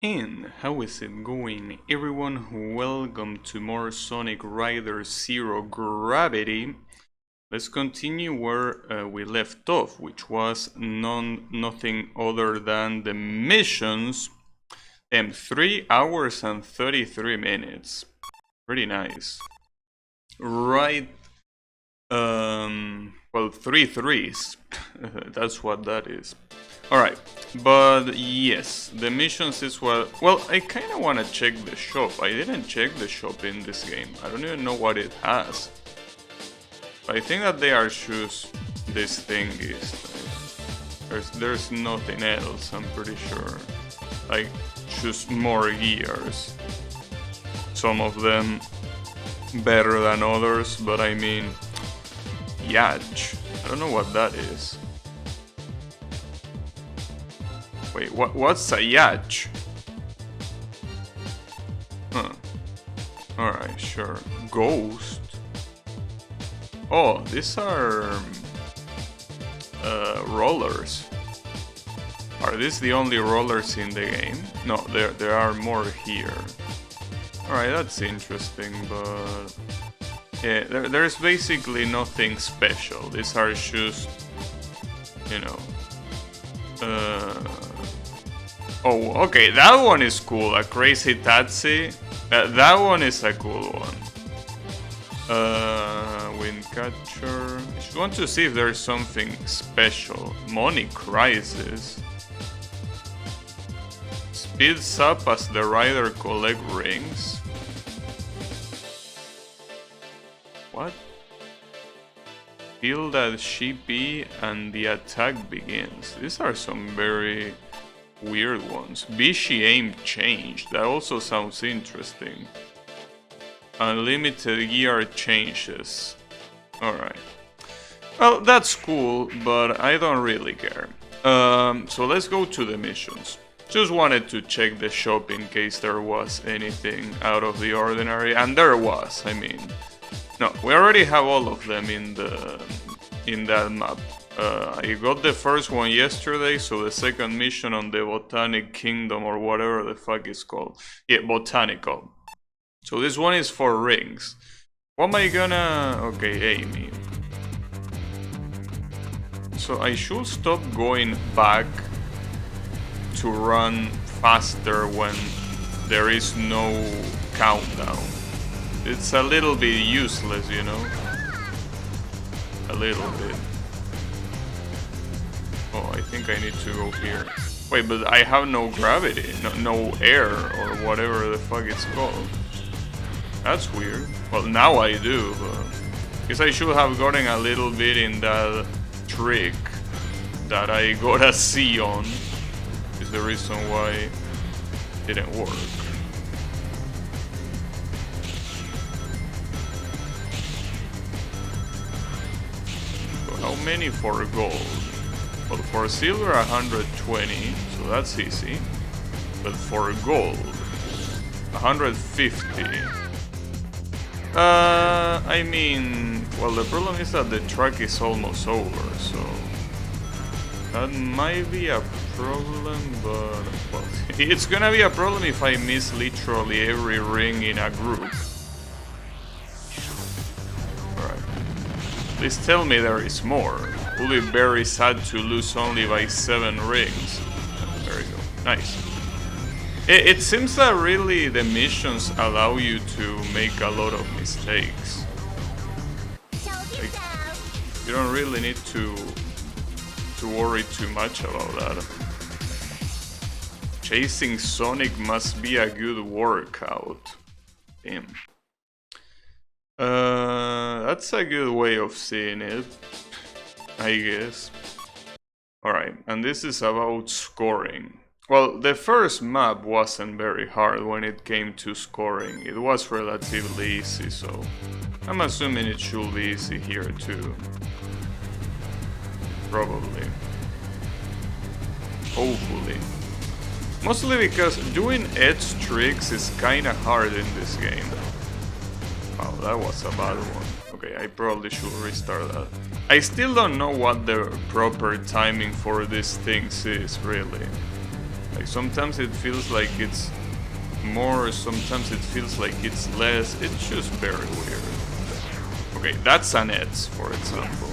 And how is it going, everyone? Welcome to more Sonic Riders Zero Gravity. Let's continue where we left off, which was nothing other than the missions. 3 hours and 33 minutes. Pretty nice. Right. Well, 3 threes. That's what that is. Alright, but yes, the missions is what... Well, I kinda wanna check the shop. I didn't check the shop in this game. I don't even know what it has. I think that they are shoes. This thing is... There's nothing else, I'm pretty sure. Like, just more gears. Some of them better than others, but I mean... Yaj. I don't know what that is. Wait, what's a Yaj? Huh. Alright, sure. Ghost? Oh, these are... rollers. Are these the only rollers in the game? No, there are more here. Alright, that's interesting, but... Yeah, there's basically nothing special. These are just... You know... Oh, okay, that one is cool. A Crazy Taxi. That one is a cool one. Wind Catcher. I just want to see if there's something special. Money Crisis. Speeds up as the rider collect rings. What? Feel that sheepy and the attack begins. These are some very weird ones. Bishy aim changed. That also sounds interesting. Unlimited gear changes. Alright. Well, that's cool, but I don't really care. So let's go to the missions. Just wanted to check the shop in case there was anything out of the ordinary, and there was, I mean. No, we already have all of them in that map. I got the first one yesterday, so the second mission on the Botanic Kingdom or whatever the fuck it's called. Yeah, Botanical. So this one is for rings. What am I gonna... Okay, Amy. So I should stop going back to run faster when there is no countdown. It's a little bit useless, you know? A little bit. Oh, I think I need to go here. Wait, but I have no gravity, no air, or whatever the fuck it's called. That's weird. Well, now I do, but... Guess I should have gotten a little bit in that trick that I got a C on. Is the reason why it didn't work. How many for gold? Well, for silver 120, so that's easy. But for gold, 150. I mean, well, the problem is that the track is almost over, so that might be a problem, but well, it's gonna be a problem if I miss literally every ring in a group. Please tell me there is more. Would be very sad to lose only by 7 rings. There we go. Nice. It seems that really the missions allow you to make a lot of mistakes. Like, you don't really need to worry too much about that. Chasing Sonic must be a good workout. Damn. That's a good way of seeing it, I guess. Alright, and this is about scoring. Well, the first map wasn't very hard when it came to scoring. It was relatively easy, so I'm assuming it should be easy here too. Probably. Hopefully. Mostly because doing edge tricks is kinda hard in this game. Wow, that was a bad one. Okay, I probably should restart that. I still don't know what the proper timing for these things is, really. Like sometimes it feels like it's more, sometimes it feels like it's less. It's just very weird. Okay, that's an edge, for example.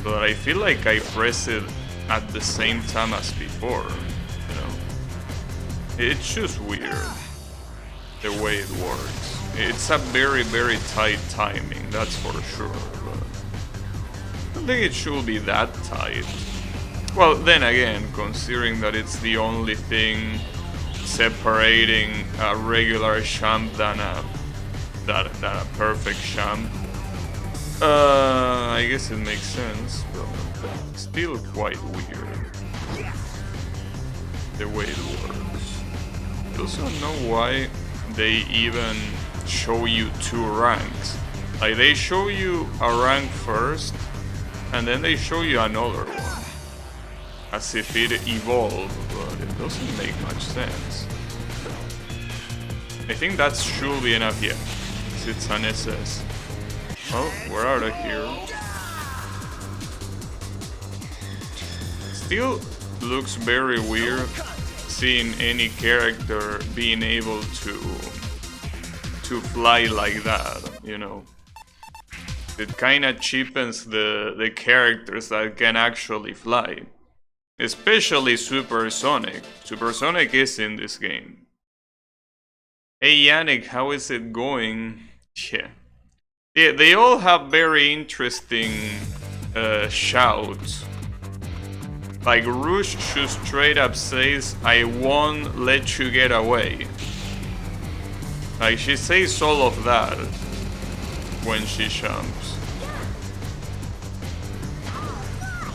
But I feel like I press it at the same time as before, you know? It's just weird, the way it works. It's a very, very tight timing, that's for sure, but I don't think it should be that tight. Well, then again, considering that it's the only thing separating a regular champ than a perfect champ, I guess it makes sense, but still quite weird the way it works. I also don't know why they even show you two ranks. Like they show you a rank first, and then they show you another one, as if it evolved, but it doesn't make much sense. I think that should be enough, yeah. It's an SS. Oh, we're out of here. Still looks very weird seeing any character being able to fly like that, you know. It kinda cheapens the characters that can actually fly. Especially Supersonic. Supersonic is in this game. Hey Yannick, how is it going? Yeah, they all have very interesting shouts. Like Rouge just straight up says, "I won't let you get away." Like she says all of that when she jumps.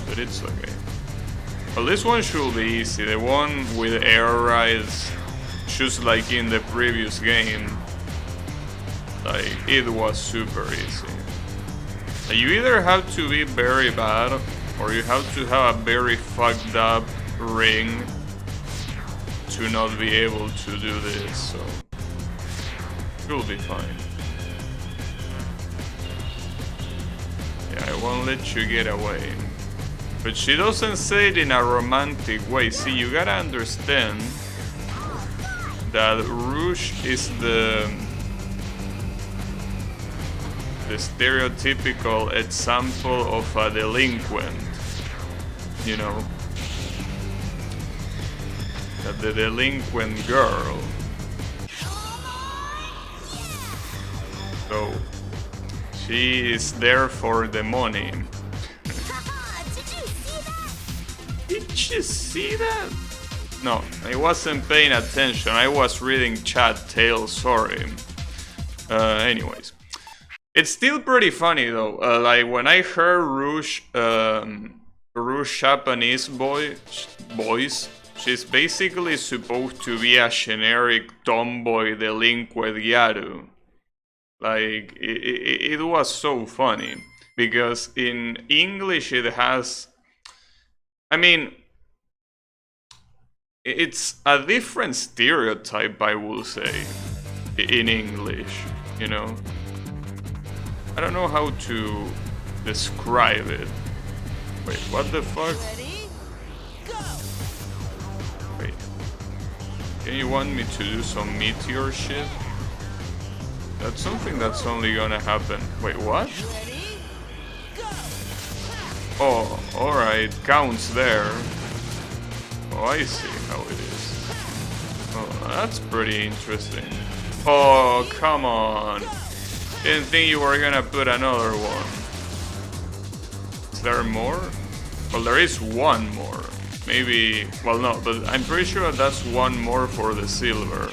But it's okay. Well, this one should be easy. The one with air rides, just like in the previous game, like it was super easy. You either have to be very bad, or you have to have a very fucked up ring to not be able to do this, so you'll be fine. Yeah, I won't let you get away. But she doesn't say it in a romantic way. See, you gotta understand that Rouge is the stereotypical example of a delinquent, you know, that the delinquent girl. So she is there for the money. Did you see that? No, I wasn't paying attention. I was reading chat tail, sorry. Anyways. It's still pretty funny though. Like when I heard Rouge Japanese voice, she's basically supposed to be a generic tomboy delinquent Gyaru. Like it was so funny because in English it has, I mean, it's a different stereotype, I will say, in English, you know. I don't know how to describe it. Wait, what the fuck? Wait. Can you want me to do some meteor shit? That's something that's only gonna happen. Wait, what? Oh, alright, counts there. Oh, I see how it is. Oh, that's pretty interesting. Oh, come on. Didn't think you were gonna put another one. Is there more? Well, there is one more. Maybe, well no, but I'm pretty sure that's one more for the silver.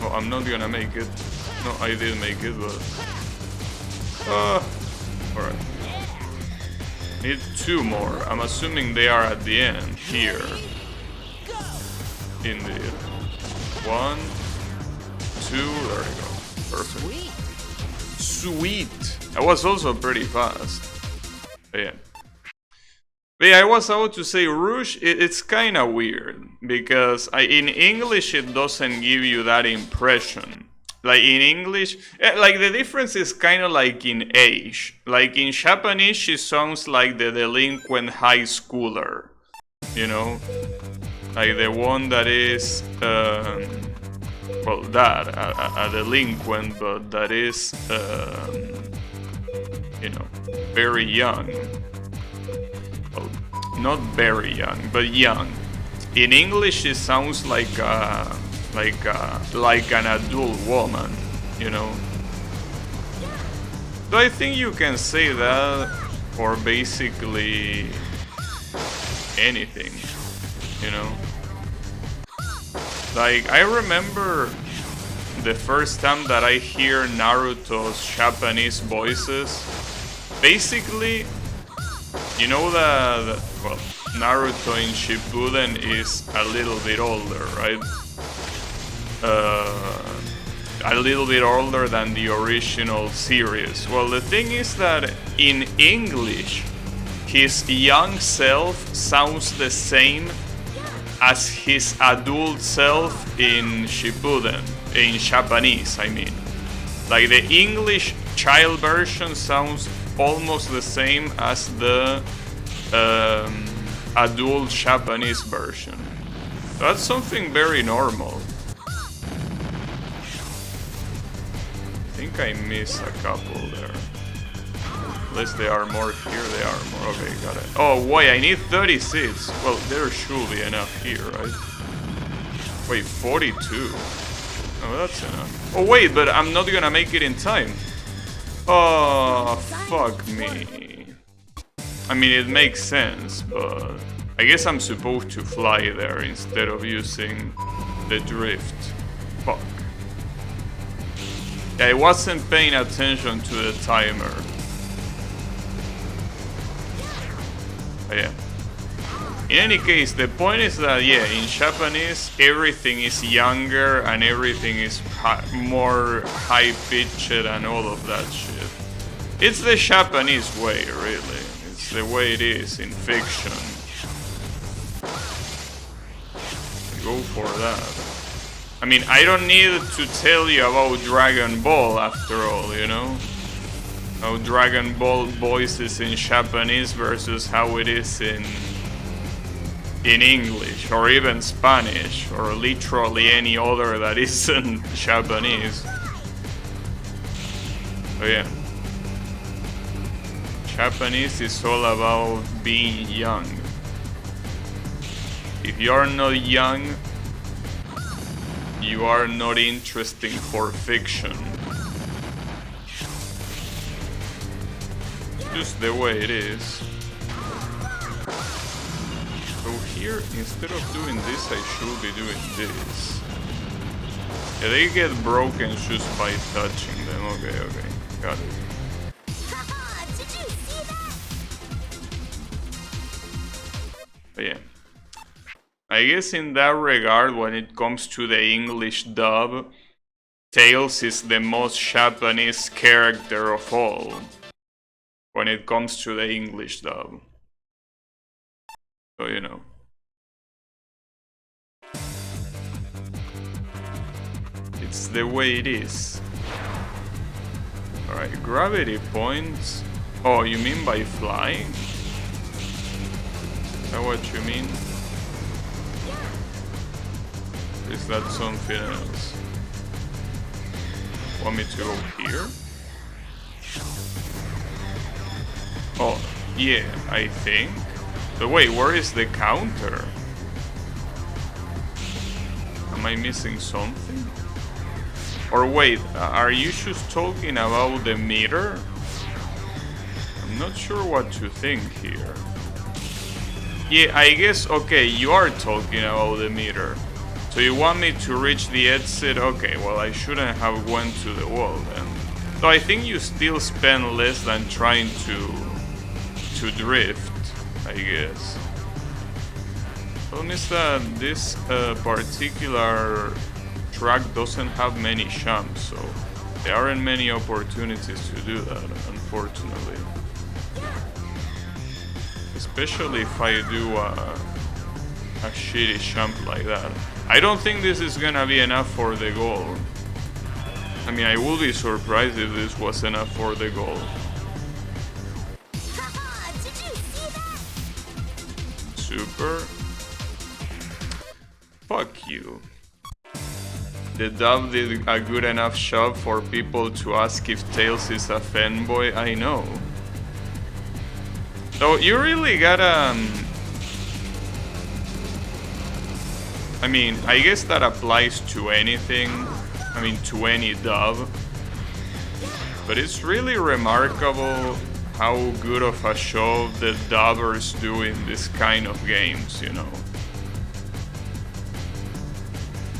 Oh, I'm not gonna make it. No, I did make it, but... alright. Need two more. I'm assuming they are at the end, here. Indeed. 1, 2, there we go. Perfect. Sweet! That was also pretty fast. But yeah. But yeah, I was about to say Rouge, it's kinda weird. Because in English it doesn't give you that impression. Like in English, like the difference is kinda like in age. Like in Japanese she sounds like the delinquent high schooler. you know? Like the one that is, well, that, a delinquent, but that is, you know, very young. Well, not very young, but young. In English, it sounds like an adult woman, you know. So I think you can say that for basically anything, you know. Like, I remember the first time that I hear Naruto's Japanese voices. Basically, you know that, well, Naruto in Shippuden is a little bit older, right? A little bit older than the original series. Well, the thing is that in English, his young self sounds the same as his adult self in Shippuden, in Japanese, I mean. Like, the English child version sounds almost the same as the adult Japanese version. That's something very normal. I think I missed a couple there. Unless there are more here, they are more. Okay, got it. Oh, wait, I need 30 seeds. Well, there should be enough here, right? Wait, 42. Oh, that's enough. Oh, wait, but I'm not gonna make it in time. Oh, fuck me. I mean, it makes sense, but I guess I'm supposed to fly there instead of using the drift. Fuck. Yeah, I wasn't paying attention to the timer. But yeah. In any case, the point is that, yeah, in Japanese, everything is younger and everything is more high-pitched and all of that shit. It's the Japanese way, really. It's the way it is in fiction. Go for that. I mean, I don't need to tell you about Dragon Ball after all, you know? How Dragon Ball voices in Japanese versus how it is in English, or even Spanish, or literally any other that isn't Japanese. So yeah. Japanese is all about being young. If you're not young, you are not interesting for fiction. Just the way it is. So here, instead of doing this, I should be doing this. Yeah, they get broken just by touching them. Okay, okay, got it. But yeah. I guess in that regard, when it comes to the English dub, Tails is the most Japanese character of all. When it comes to the English dub. So, you know. It's the way it is. Alright, gravity points. Oh, you mean by flying? Is that what you mean? Is that something else? Want me to go here? Oh, yeah, I think. But wait, where is the counter? Am I missing something? Or wait, are you just talking about the meter? I'm not sure what to think here. Yeah, I guess, okay, you are talking about the meter. So you want me to reach the exit? Okay, well, I shouldn't have went to the wall then. So I think you still spend less than trying to drift, I guess. Problem is that this particular track doesn't have many jumps, so there aren't many opportunities to do that, unfortunately. Especially if I do a shitty jump like that. I don't think this is gonna be enough for the goal. I mean, I would be surprised if this was enough for the goal. Super. Fuck you. The dub did a good enough job for people to ask if Tails is a fanboy. I know. So you really gotta... I mean, I guess that applies to anything. I mean, to any dub. But it's really remarkable how good of a job the dubbers do in this kind of games, you know.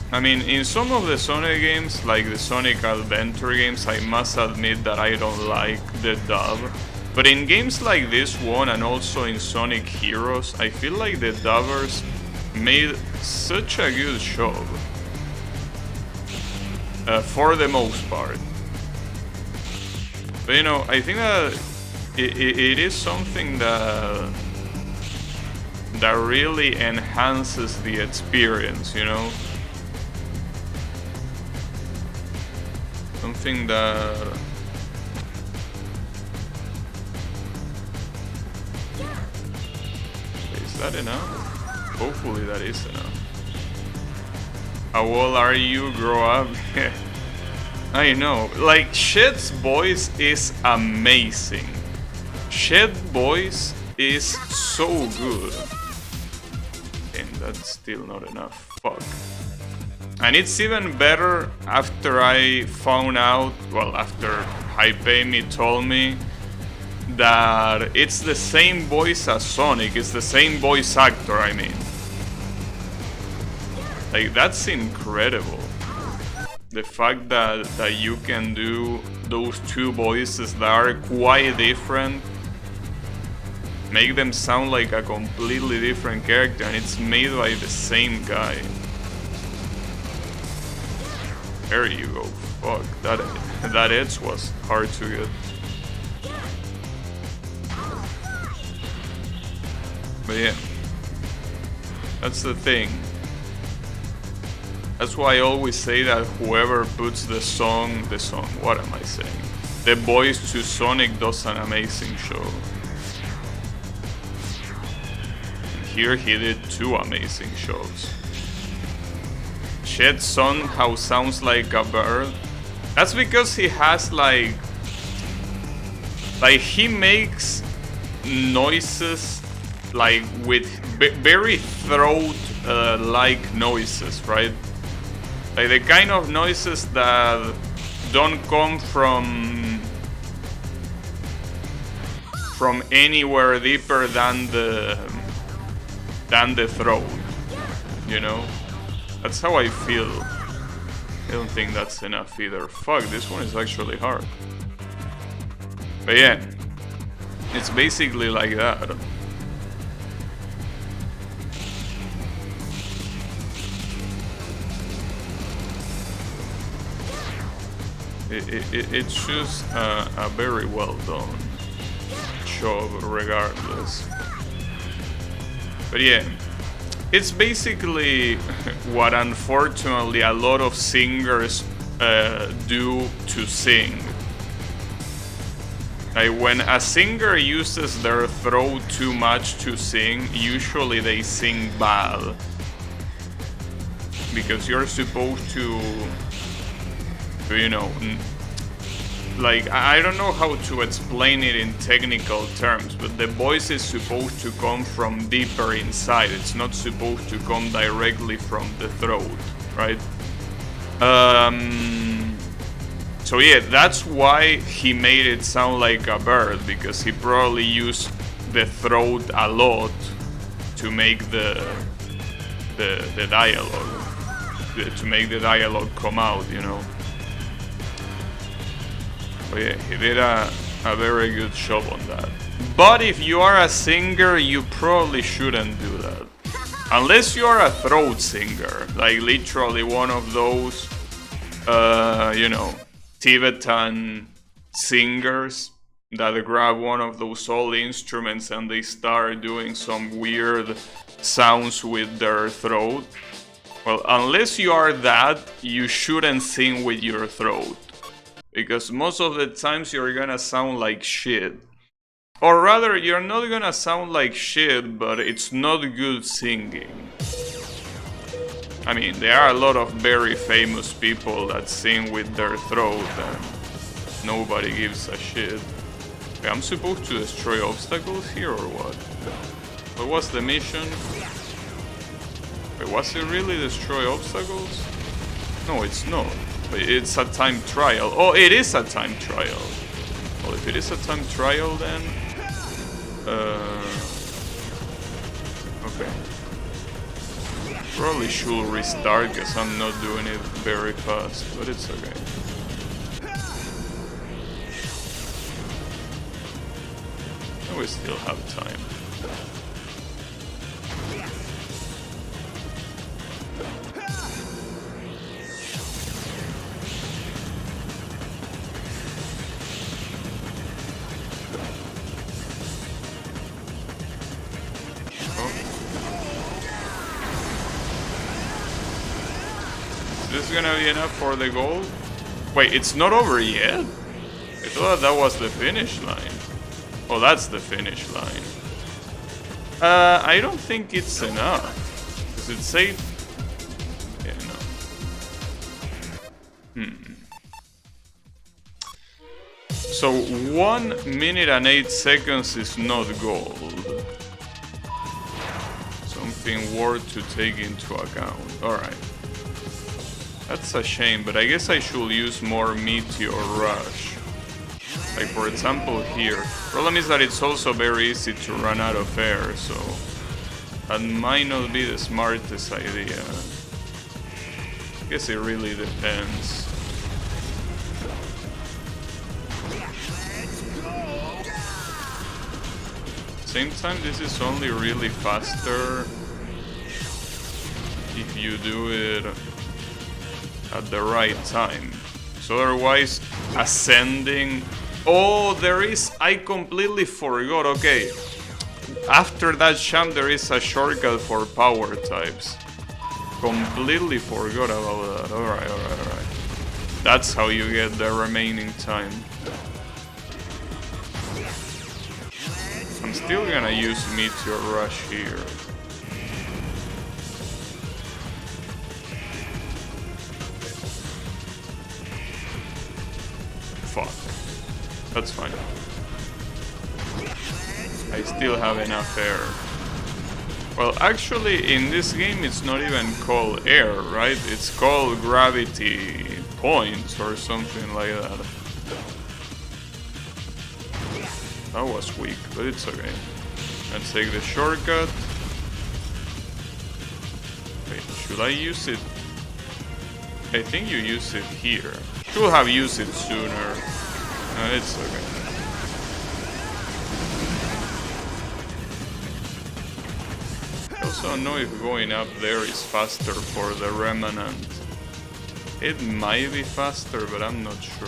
I mean, in some of the Sonic games, like the Sonic Adventure games, I must admit that I don't like the dub. But in games like this one, and also in Sonic Heroes, I feel like the dubbers made such a good job. For the most part. But you know, I think that it is something that really enhances the experience, you know? Something that... Is that enough? Hopefully that is enough. How old are you? Grow up? I know. Like, Shed's voice is amazing. Shed's voice is so good. And that's still not enough. Fuck. And it's even better after I found out, well, after Hypeimi told me that it's the same voice as Sonic, it's the same voice actor, I mean. Like, that's incredible. The fact that you can do those two voices that are quite different, make them sound like a completely different character, and it's made by the same guy. There you go. Fuck, that edge was hard to get. But yeah, that's the thing. That's why I always say that whoever puts the song, what am I saying? The voice to Sonic does an amazing job. And here he did two amazing shows. Shed somehow sounds like a bird. That's because he has like he makes noises like with very throat like noises, right? Like the kind of noises that don't come from anywhere deeper than the throat, you know? That's how I feel. I don't think that's enough either. Fuck, this one is actually hard. But yeah, it's basically like that. It's just a very well done job regardless. But yeah, it's basically what unfortunately a lot of singers do to sing. Like when a singer uses their throat too much to sing, usually they sing bad. Because you're supposed to, you know, like, I don't know how to explain it in technical terms, but the voice is supposed to come from deeper inside. It's not supposed to come directly from the throat, right? So yeah, that's why he made it sound like a bird, because he probably used the throat a lot to make the dialogue, to make the dialogue come out, you know. But yeah, he did a very good job on that. But if you are a singer, you probably shouldn't do that. Unless you are a throat singer, like literally one of those, you know, Tibetan singers that grab one of those old instruments and they start doing some weird sounds with their throat. Well, unless you are that, you shouldn't sing with your throat. Because most of the times you're gonna sound like shit. Or rather, you're not gonna sound like shit, but it's not good singing. I mean, there are a lot of very famous people that sing with their throat and nobody gives a shit. Okay, I'm supposed to destroy obstacles here or what? What was the mission? Wait, was it really destroy obstacles? No, it's not. But it's a time trial. Oh, it is a time trial. Well, if it is a time trial then... okay. Probably should restart because I'm not doing it very fast, but it's okay. We still have time. Is this gonna be enough for the goal? Wait, it's not over yet? I thought that was the finish line. Oh, that's the finish line. I don't think it's enough. Does it say... Yeah, no. So 1 minute and 8 seconds is not gold. Something worth to take into account. Alright. That's a shame, but I guess I should use more Meteor Rush. Like for example here. Problem is that it's also very easy to run out of air, so that might not be the smartest idea. I guess it really depends. Same time, this is only really faster if you do it at the right time. So otherwise, ascending... Oh, there is... I completely forgot. Okay. After that champ, there is a shortcut for power types. Completely forgot about that. Alright. That's how you get the remaining time. I'm still gonna use Meteor Rush here. Fuck. That's fine. I still have enough air. Well, actually, in this game, it's not even called air, right? It's called gravity points or something like that. That was weak, but it's okay. Let's take the shortcut. Wait, should I use it? I think you use it here. Should have used it sooner. It's okay. I also don't know if going up there is faster for the Remnant. It might be faster, but I'm not sure.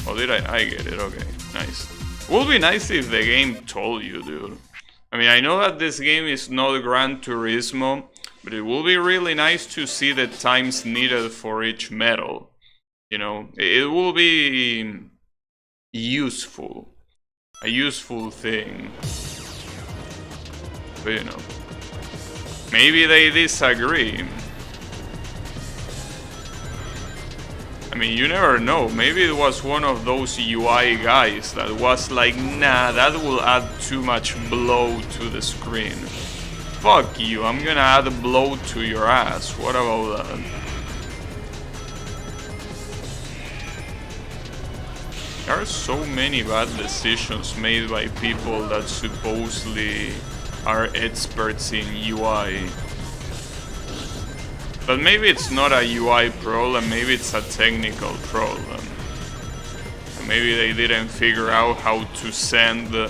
Oh, did I get it? Okay, nice. Would be nice if the game told you, dude. I mean, I know that this game is not Gran Turismo, but it will be really nice to see the times needed for each medal. You know, it will be useful. A useful thing. But you know, maybe they disagree. I mean, you never know. Maybe it was one of those UI guys that was like, nah, that will add too much blow to the screen. Fuck you, I'm gonna add a blow to your ass. What about that? There are so many bad decisions made by people that supposedly are experts in UI. But maybe it's not a UI problem, maybe it's a technical problem. And maybe they didn't figure out how to send the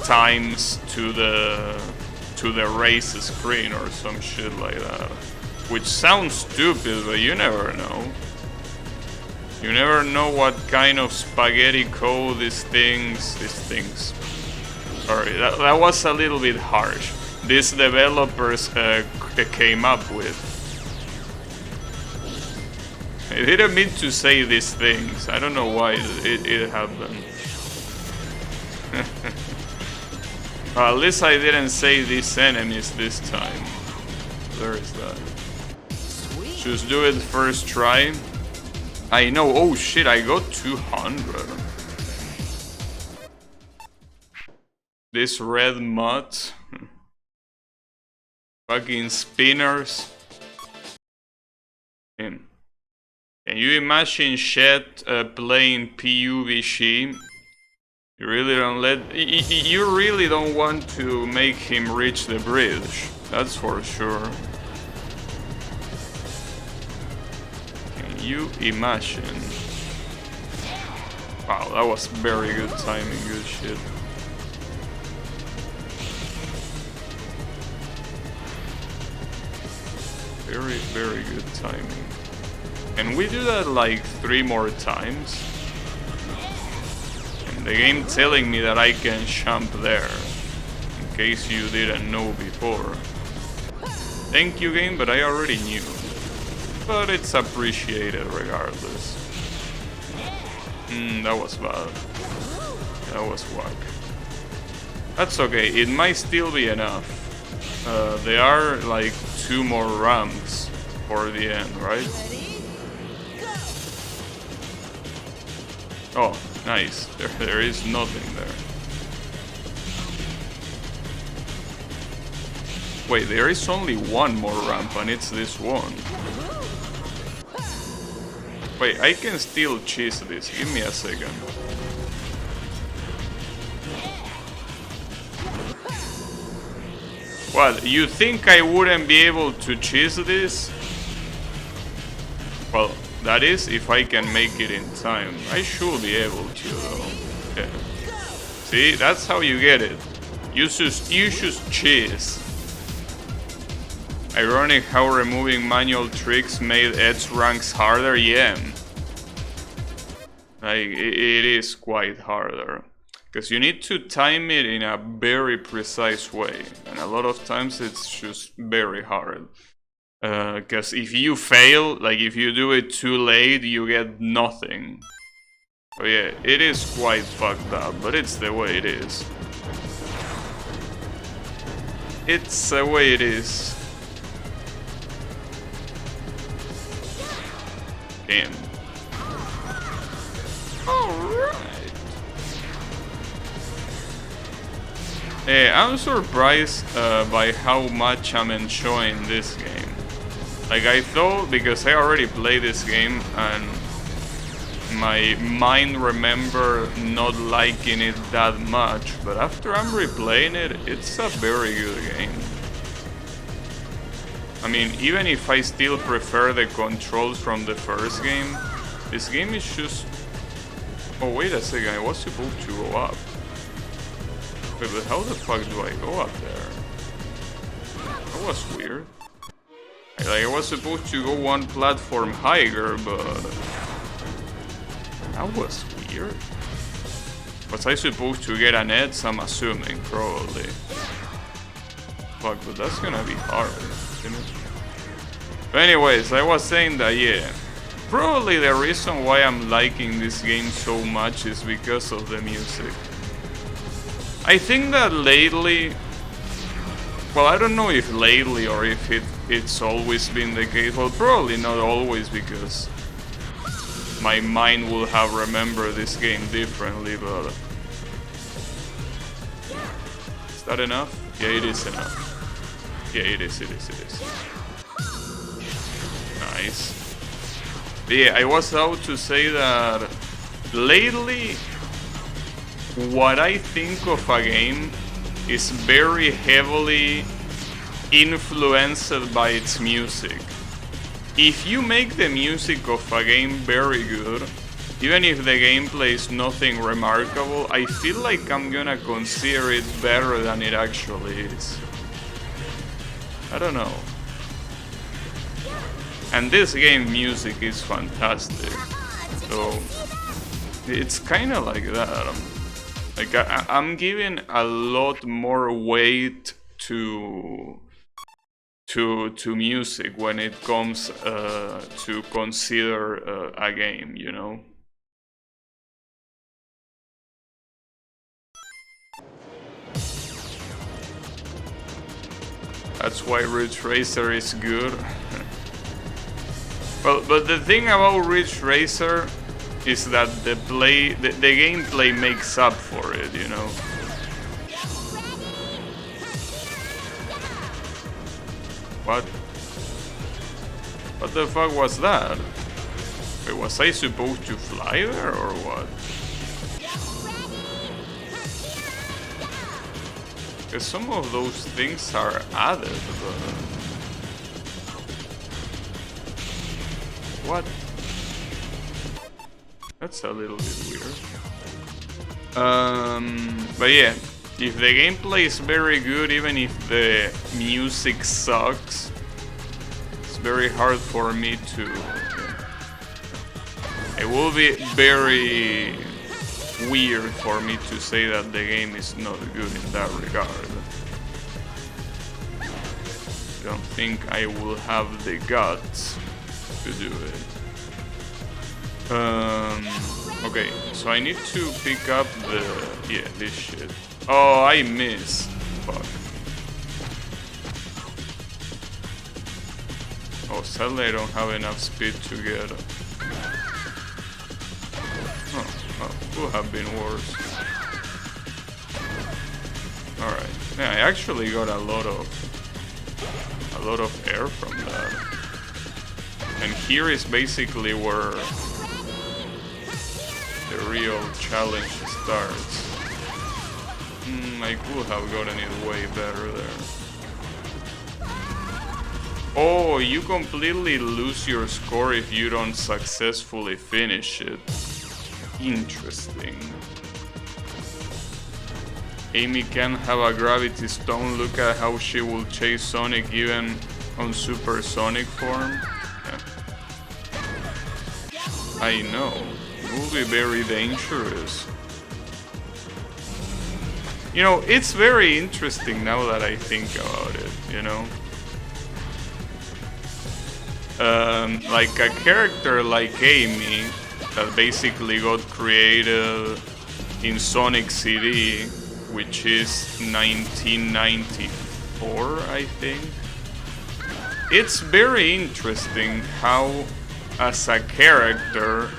times to the race screen or some shit like that. Which sounds stupid, but you never know. You never know what kind of spaghetti code these things... Sorry, that was a little bit harsh. These developers came up with. I didn't mean to say these things. I don't know why it happened. At least I didn't say these enemies this time. There is that. Just do it first try. I know. Oh shit, I got 200. This red mud. Fucking spinners. Can you imagine Shed playing PUBG? You really don't want to make him reach the bridge. That's for sure. Can you imagine? Wow, that was very good timing, good shit. Very, very good timing. Can we do that like 3 more times? And the game telling me that I can jump there. In case you didn't know before. Thank you, game, but I already knew. But it's appreciated regardless. That was bad. That was whack. That's okay, it might still be enough. There are like 2 more ramps for the end, right? Oh, nice. There is nothing there. Wait, there is only 1 more ramp and it's this one. Wait, I can still cheese this. Give me a second. What, you think I wouldn't be able to cheese this? Well, that is if I can make it in time. I should be able to though. Yeah. See, that's how you get it. You should cheese. Ironic how removing manual tricks made Edge ranks harder, yeah. Like, it is quite harder. Because you need to time it in a very precise way. And a lot of times it's just very hard. Because if you fail, like if you do it too late, you get nothing. So yeah, it is quite fucked up, but it's the way it is. It's the way it is. Damn. Alright. I'm surprised by how much I'm enjoying this game. Like I thought, because I already played this game and my mind remember not liking it that much, but after I'm replaying it, it's a very good game. I mean, even if I still prefer the controls from the first game, this game is just... Oh, wait a second, I was supposed to go up. Wait, but how the fuck do I go up there? That was weird. Like, I was supposed to go 1 platform higher, but... That was weird. Was I supposed to get an edge? I'm assuming, probably. Fuck, but that's gonna be hard, isn't it? But anyways, I was saying that, yeah. Probably the reason why I'm liking this game so much is because of the music. I think that lately... Well, I don't know if lately or if it's always been the case. Well, probably not always, because my mind will have remembered this game differently, but... Is that enough? Yeah, it is enough. Yeah, it is. Nice. Yeah, I was about to say that lately, what I think of a game is very heavily influenced by its music. If you make the music of a game very good, even if the gameplay is nothing remarkable, I feel like I'm gonna consider it better than it actually is. I don't know. And this game music is fantastic, so it's kinda like that. Like I'm giving a lot more weight to music when it comes to consider a game, you know. That's why Ridge Racer is good. Well, but the thing about Ridge Racer is that the gameplay makes up for it, you know. What? What the fuck was that? Wait, was I supposed to fly there or what? Because some of those things are added, but... What? That's a little bit weird. But yeah, if the gameplay is very good, even if the music sucks, it's very hard for me to... It will be very weird for me to say that the game is not good in that regard. I don't think I will have the guts to do it. Okay, so I need to pick up the... yeah, this shit. Oh, I missed. Fuck. Oh, sadly I don't have enough speed to get... Oh, could have been worse. Alright. Yeah, I actually got a lot of air from that. And here is basically where the real challenge starts. I could have gotten it way better there. Oh, you completely lose your score if you don't successfully finish it. Interesting. Amy can have a gravity stone. Look at how she will chase Sonic even on supersonic form. Yeah. I know. It will be very dangerous. You know, it's very interesting now that I think about it, you know? Like a character like Amy that basically got created in Sonic CD, which is 1994, I think. It's very interesting how, as a character,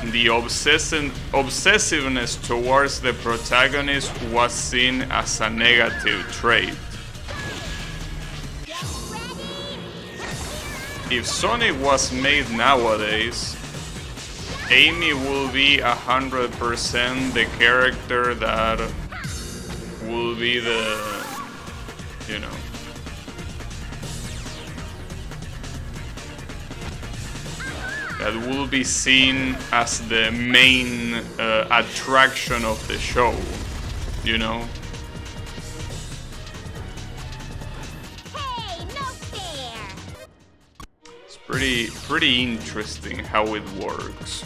the obsessiveness towards the protagonist was seen as a negative trait. If Sonic was made nowadays, Amy will be 100% the character that will be the, you know, that will be seen as the main attraction of the show, you know? Hey, no fair. It's pretty interesting how it works.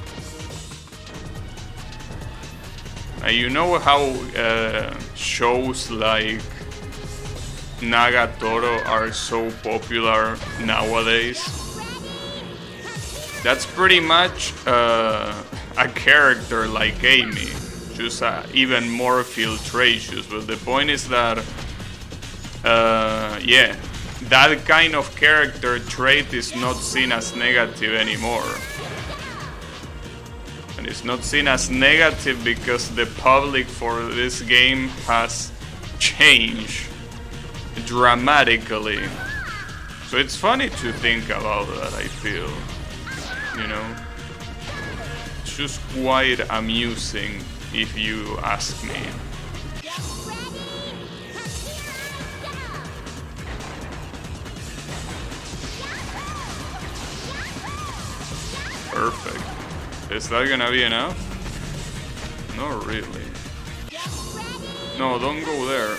You know how shows like Nagatoro are so popular nowadays? That's pretty much a character like Amy, just even more filtracious. But the point is that, yeah, that kind of character trait is not seen as negative anymore. And it's not seen as negative because the public for this game has changed dramatically. So it's funny to think about that, I feel. You know, it's just quite amusing if you ask me. Perfect. Is that gonna be enough? Not really. No, don't go there.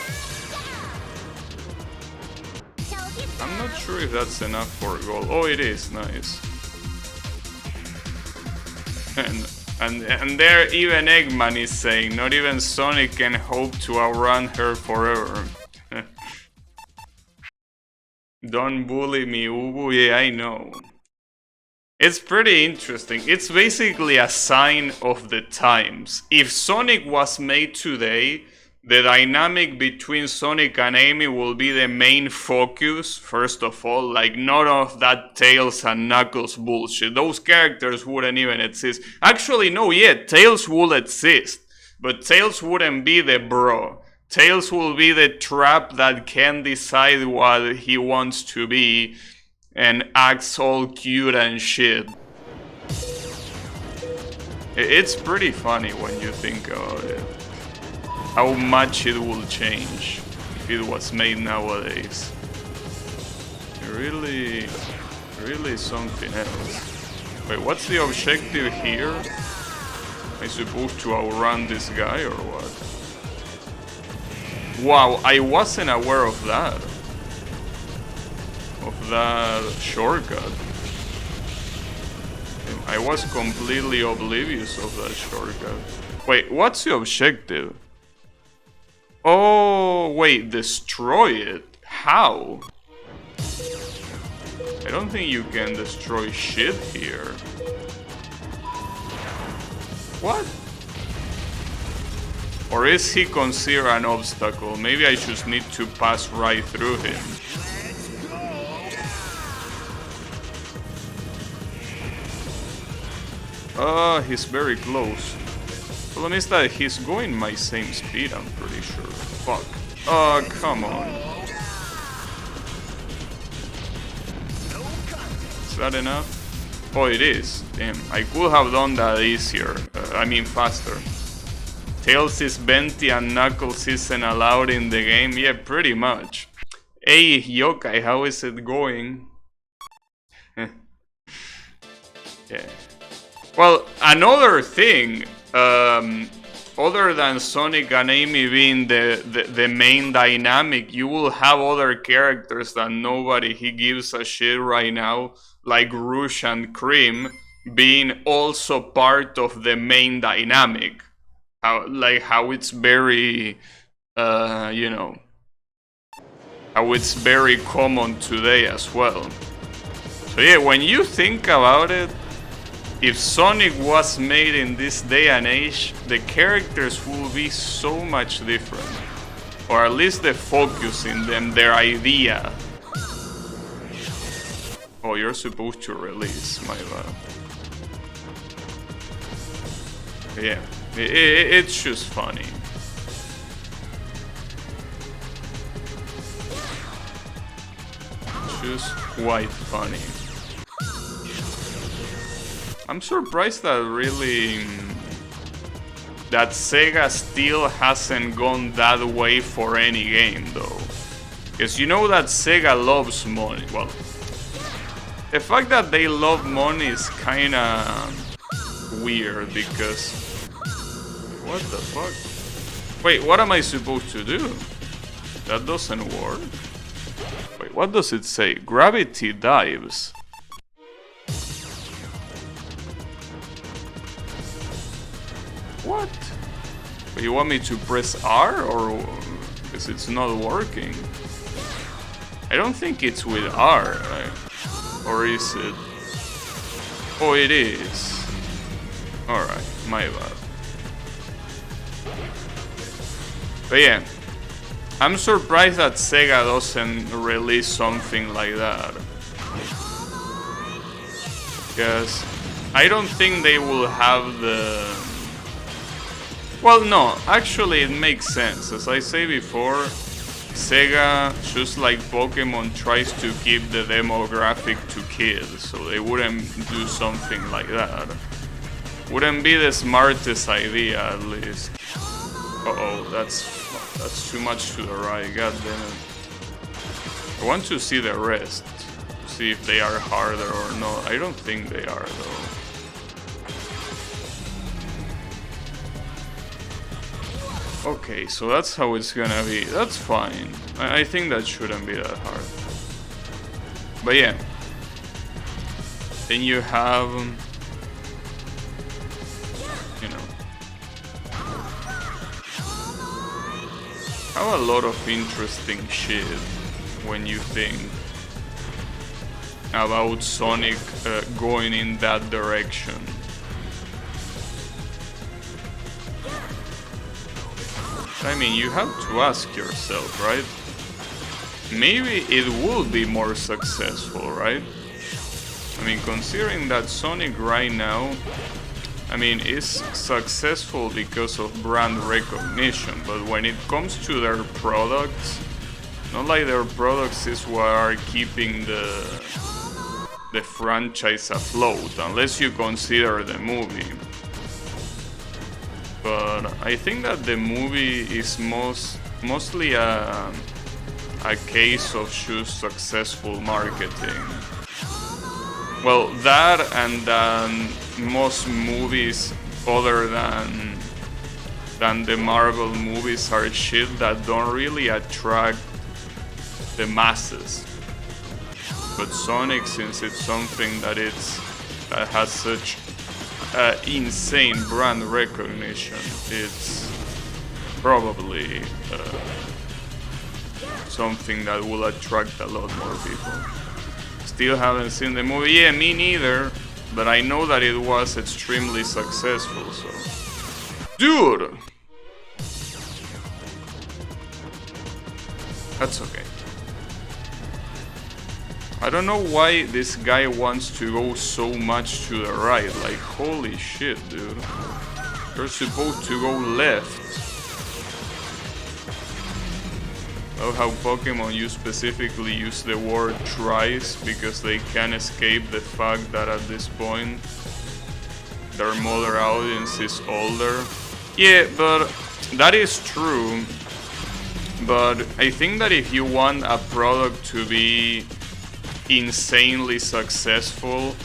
I'm not sure if that's enough for gold. Oh, it is. Nice. And there even Eggman is saying, not even Sonic can hope to outrun her forever. Don't bully me, Ubu. Yeah, I know. It's pretty interesting. It's basically a sign of the times. If Sonic was made today, the dynamic between Sonic and Amy will be the main focus, first of all. Like, none of that Tails and Knuckles bullshit. Those characters wouldn't even exist. Actually, no, yeah, Tails will exist. But Tails wouldn't be the bro. Tails will be the trap that can decide what he wants to be and acts all cute and shit. It's pretty funny when you think about it. How much it will change if it was made nowadays. Really something else. Wait, what's the objective here? Am I supposed to outrun this guy or what? Wow, I wasn't aware of that. Of that shortcut. I was completely oblivious of that shortcut. Wait, what's the objective? Oh, wait, destroy it? How? I don't think you can destroy shit here. What? Or is he considered an obstacle? Maybe I just need to pass right through him. He's very close. Problem is that he's going my same speed, I'm pretty sure. Fuck. Oh, come on. Is that enough? Oh, it is. Damn, I could have done that easier. I mean, faster. Tails is Venti and Knuckles isn't allowed in the game? Yeah, pretty much. Hey, Yokai, how is it going? Yeah. Well, another thing, other than Sonic and Amy being the main dynamic, you will have other characters that nobody gives a shit right now, like Rouge and Cream, being also part of the main dynamic. How it's very, you know, how it's very common today as well. So yeah, when you think about it, if Sonic was made in this day and age, the characters will be so much different. Or at least the focus in them, their idea. Oh, you're supposed to release, my bad. Yeah, it's just funny. It's just quite funny. I'm surprised that that Sega still hasn't gone that way for any game though. Because you know that Sega loves money. Well, the fact that they love money is kinda weird because... What the fuck? Wait, what am I supposed to do? That doesn't work. Wait, what does it say? Gravity dives. What? You want me to press R or because it's not working? I don't think it's with R, right? Or is it? Oh, it is. Alright, my bad. But yeah, I'm surprised that Sega doesn't release something like that. Because I don't think they will have the... Well, no, actually it makes sense. As I say before, Sega, just like Pokemon, tries to keep the demographic to kids, so they wouldn't do something like that. Wouldn't be the smartest idea, at least. Uh-oh, that's too much to the right, god damn it. I want to see the rest, to see if they are harder or not. I don't think they are, though. Okay, so that's how it's gonna be. That's fine. I think that shouldn't be that hard. But yeah. Then you have... You know... have a lot of interesting shit when you think about Sonic going in that direction. I mean, you have to ask yourself, right? Maybe it will be more successful, right? I mean, considering that Sonic right now, I mean, is successful because of brand recognition, but when it comes to their products, not like their products is what are keeping the franchise afloat, unless you consider the movie. But I think that the movie is mostly a case of just successful marketing. Well, that and then most movies other than the Marvel movies are shit that don't really attract the masses. But Sonic, since it's something that has such insane brand recognition, it's probably something that will attract a lot more people. Still haven't seen the movie. Yeah, me neither. But I know that it was extremely successful, so... Dude! That's okay. I don't know why this guy wants to go so much to the right. Like, holy shit, dude. You're supposed to go left. Oh, how Pokemon, you specifically use the word tries because they can't escape the fact that at this point their mother audience is older. Yeah, but that is true. But I think that if you want a product to be insanely successful,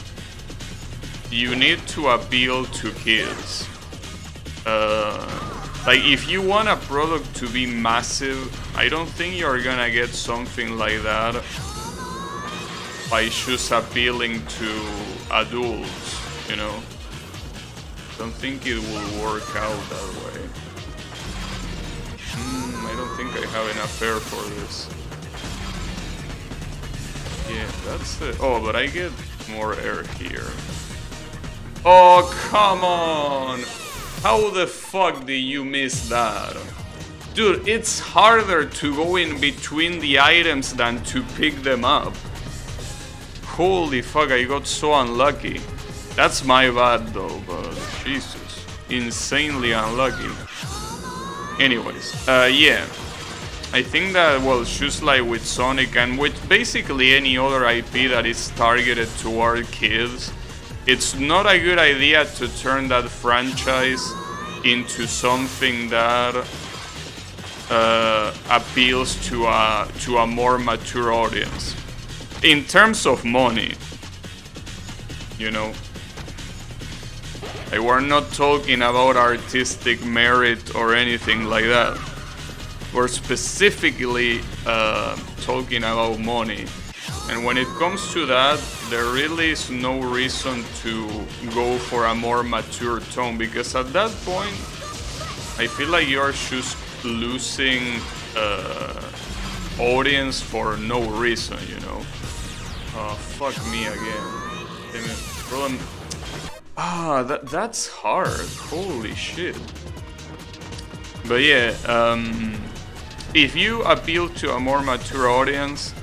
you need to appeal to kids. Like, if you want a product to be massive, I don't think you're gonna get something like that by just appealing to adults, you know? Don't think it will work out that way. I don't think I have enough air for this. Yeah, that's the... Oh, but I get more air here. Oh, come on! How the fuck did you miss that? Dude, it's harder to go in between the items than to pick them up. Holy fuck, I got so unlucky. That's my bad though, but Jesus. Insanely unlucky. Anyways, yeah. I think that, well, just like with Sonic and with basically any other IP that is targeted toward kids, it's not a good idea to turn that franchise into something that appeals to a more mature audience. In terms of money, you know. Like, we're not talking about artistic merit or anything like that. We're specifically talking about money. And when it comes to that, there really is no reason to go for a more mature tone, because at that point, I feel like you're just losing audience for no reason, you know? Fuck me again. Problem. That's hard. Holy shit. But yeah, if you appeal to a more mature audience,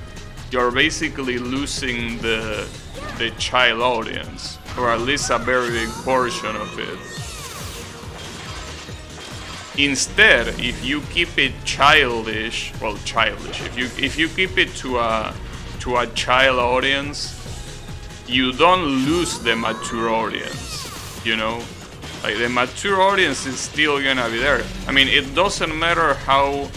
you're basically losing the child audience, or at least a very big portion of it. Instead, if you keep it childish, if you keep it to a child audience, you don't lose the mature audience, you know? Like, the mature audience is still gonna be there. I mean, it doesn't matter how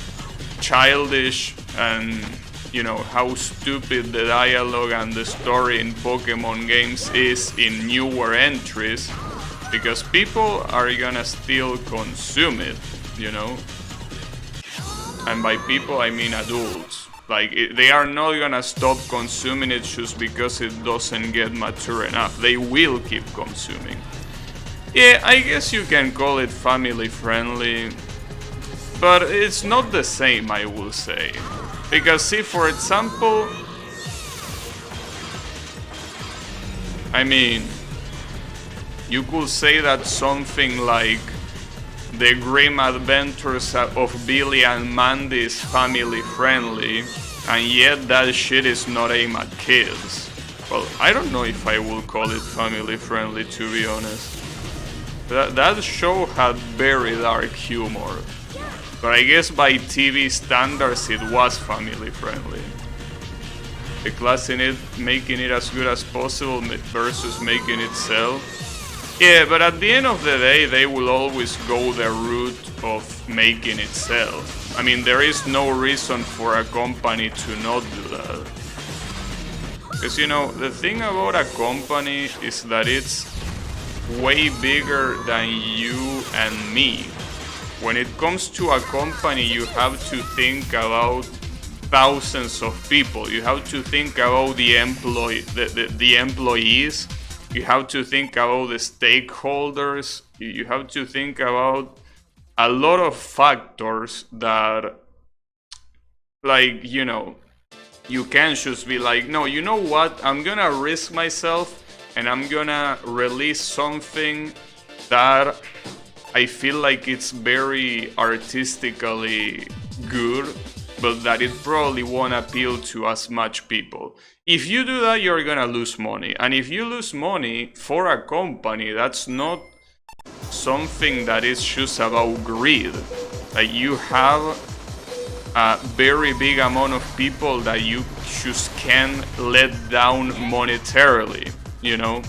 childish and, you know, how stupid the dialogue and the story in Pokemon games is in newer entries, because people are gonna still consume it, you know? And by people, I mean adults. Like, they are not gonna stop consuming it just because it doesn't get mature enough. They will keep consuming. Yeah, I guess you can call it family friendly, but it's not the same, I will say. Because, see, for example, I mean, you could say that something like The Grim Adventures of Billy and Mandy is family friendly, and yet that shit is not aimed at kids. Well, I don't know if I will call it family friendly, to be honest. That show had very dark humor, but I guess by TV standards it was family friendly. The class in it making it as good as possible versus making it sell. Yeah, but at the end of the day, they will always go the route of making it sell. I mean, there is no reason for a company to not do that. Because, you know, the thing about a company is that it's way bigger than you and me. When it comes to a company, you have to think about thousands of people. You have to think about the employees. You have to think about the stakeholders. You have to think about a lot of factors that, like, you know, you can't just be like, no, you know what, I'm gonna risk myself and I'm gonna release something that I feel like it's very artistically good, but that it probably won't appeal to as much people. If you do that, you're gonna lose money. And if you lose money for a company, that's not something that is just about greed. Like, you have a very big amount of people that you just can't let down monetarily, you know?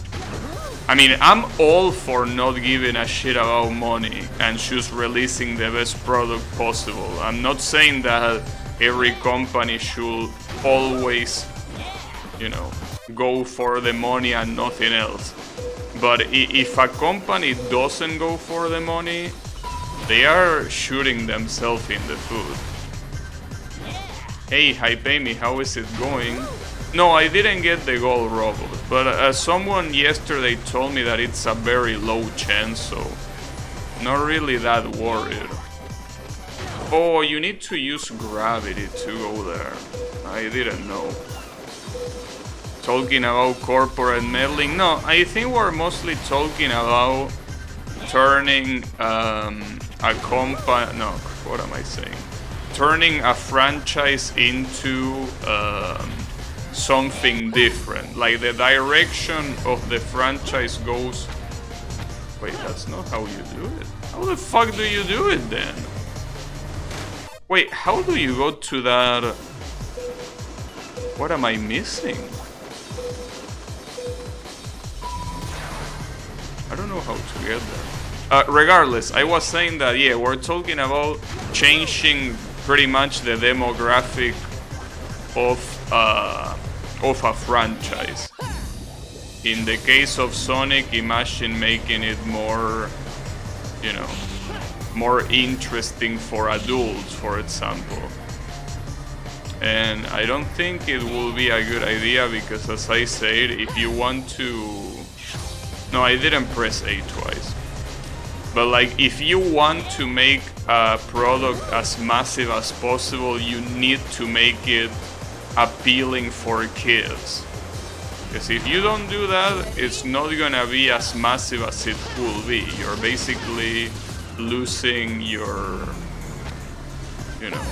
I mean, I'm all for not giving a shit about money and just releasing the best product possible. I'm not saying that every company should always, you know, go for the money and nothing else. But if a company doesn't go for the money, they are shooting themselves in the foot. Hey, Hypemi, how is it going? No, I didn't get the gold robot, but someone yesterday told me that it's a very low chance, so not really that worried. Oh, you need to use gravity to go there. I didn't know. Talking about corporate meddling? No, I think we're mostly talking about turning a company... No, what am I saying? Turning a franchise into something different. Like, the direction of the franchise goes... Wait, that's not how you do it. How the fuck do you do it then? Wait, how do you go to that? What am I missing? I don't know how to get there. Regardless, I was saying that, yeah, we're talking about changing pretty much the demographic of a franchise. In the case of Sonic, imagine making it more, you know, more interesting for adults, for example. And I don't think it will be a good idea because, as I said, if you want to... No, I didn't press A twice. But, like, if you want to make a product as massive as possible, you need to make it appealing for kids. Because if you don't do that, it's not gonna be as massive as it could be. You're basically losing your, you know,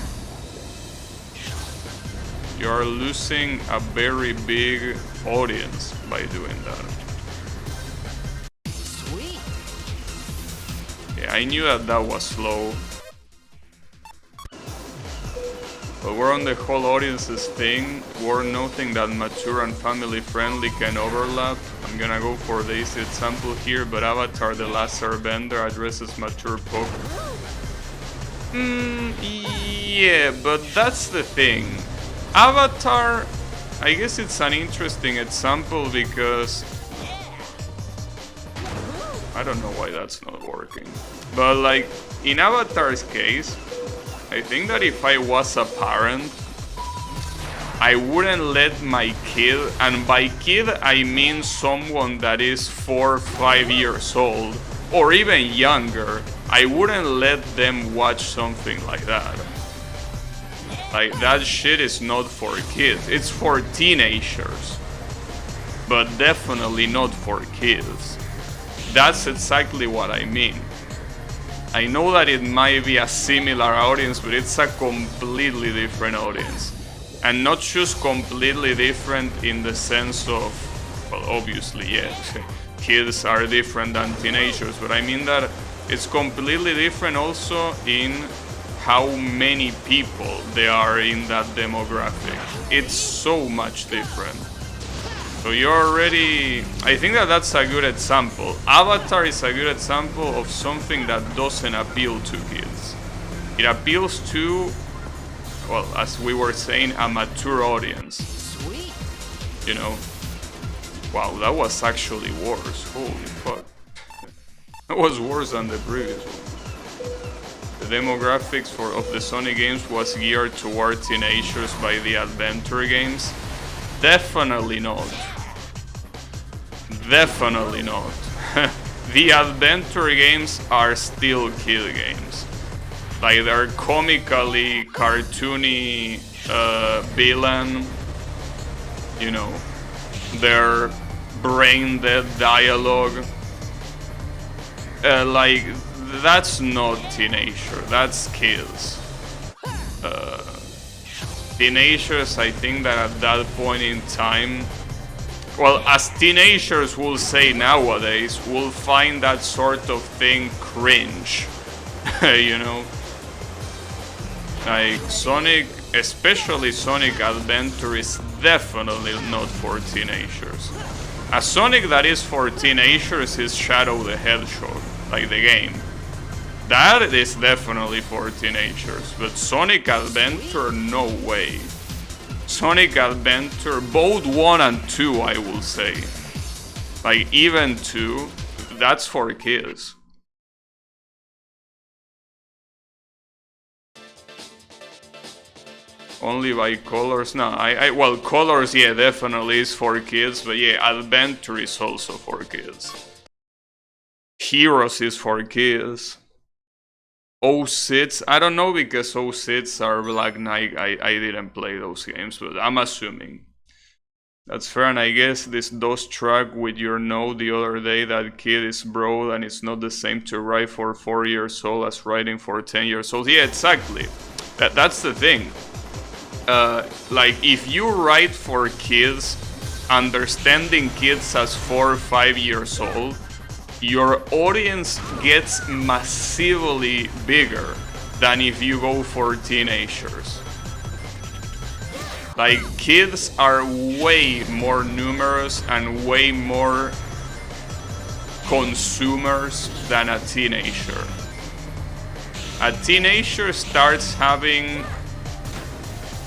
you're losing a very big audience by doing that. Sweet. Yeah, I knew that that was slow. But we're on the whole audiences thing. We're noting that mature and family friendly can overlap. I'm gonna go for the easy example here, but Avatar: The Last Airbender addresses mature pop. Yeah, but that's the thing. Avatar, I guess it's an interesting example because... I don't know why that's not working. But, like, in Avatar's case, I think that if I was a parent, I wouldn't let my kid, and by kid I mean someone that is 4 or 5 years old, or even younger, I wouldn't let them watch something like that. Like, that shit is not for kids, it's for teenagers, but definitely not for kids. That's exactly what I mean. I know that it might be a similar audience, but it's a completely different audience. And not just completely different in the sense of, well, obviously, yeah, kids are different than teenagers, but I mean that it's completely different also in how many people there are in that demographic. It's so much different. So you're already... I think that that's a good example. Avatar is a good example of something that doesn't appeal to kids. It appeals to, well, as we were saying, a mature audience. Sweet. You know? Wow, that was actually worse. Holy fuck. That was worse than the previous one. The demographics of the Sonic games was geared toward teenagers by the Adventure games. Definitely not. Definitely not. The Adventure games are still kid games. Like, they're comically cartoony villain, you know, their brain dead dialogue. Like, that's not teenager, that's kids. Teenagers, I think that at that point in time, well, as teenagers will say nowadays, will find that sort of thing cringe, you know? Like, Sonic, especially Sonic Adventure, is definitely not for teenagers. A Sonic that is for teenagers is Shadow the Hedgehog, like the game. That is definitely for teenagers, but Sonic Adventure, no way. Sonic Adventure, both 1 and 2, I will say. Like, even 2, that's for kids. Only by Colors? No, well, Colors, yeah, definitely is for kids, but yeah, Adventure is also for kids. Heroes is for kids. 06, I don't know, because 06 are Black Knight, I didn't play those games, but I'm assuming. That's fair, and I guess this does track with your note the other day that kid is broad and it's not the same to write for 4 years old as writing for 10 years old. Yeah, exactly. That's the thing. Like, if you write for kids, understanding kids as 4 or 5 years old, your audience gets massively bigger than if you go for teenagers. Like, kids are way more numerous and way more consumers than a teenager. A teenager starts having,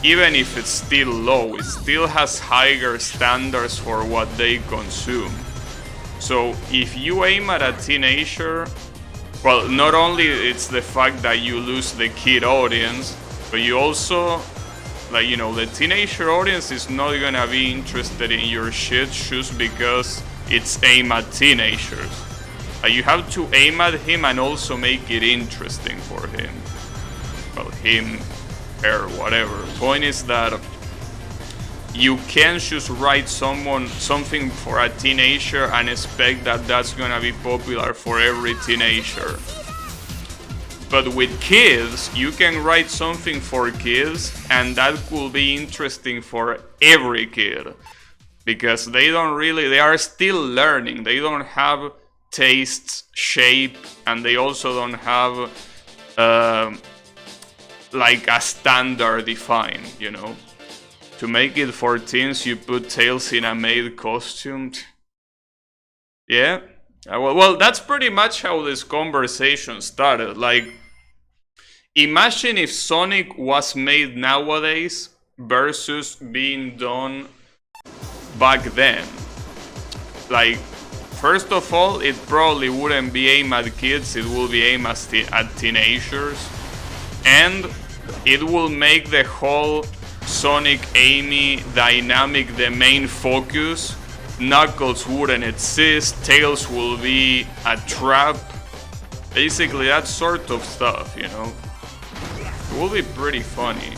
even if it's still low, it still has higher standards for what they consume. So if you aim at a teenager, well, not only it's the fact that you lose the kid audience, but you also, like, you know, the teenager audience is not gonna be interested in your shit just because it's aimed at teenagers. You have to aim at him and also make it interesting for him. Well, him, her, whatever. Point is that you can't just write something for a teenager and expect that that's gonna be popular for every teenager. But with kids, you can write something for kids and that could be interesting for every kid. Because they are still learning. They don't have tastes, shape, and they also don't have like a standard defined, you know? To make it for teens, you put Tails in a maid costume. Yeah? Well, that's pretty much how this conversation started. Like, imagine if Sonic was made nowadays versus being done back then. Like, first of all, it probably wouldn't be aimed at kids, it will be aimed at teenagers. And it will make the whole Sonic Amy dynamic the main focus. Knuckles wouldn't exist, Tails will be a trap. Basically that sort of stuff, you know. It will be pretty funny.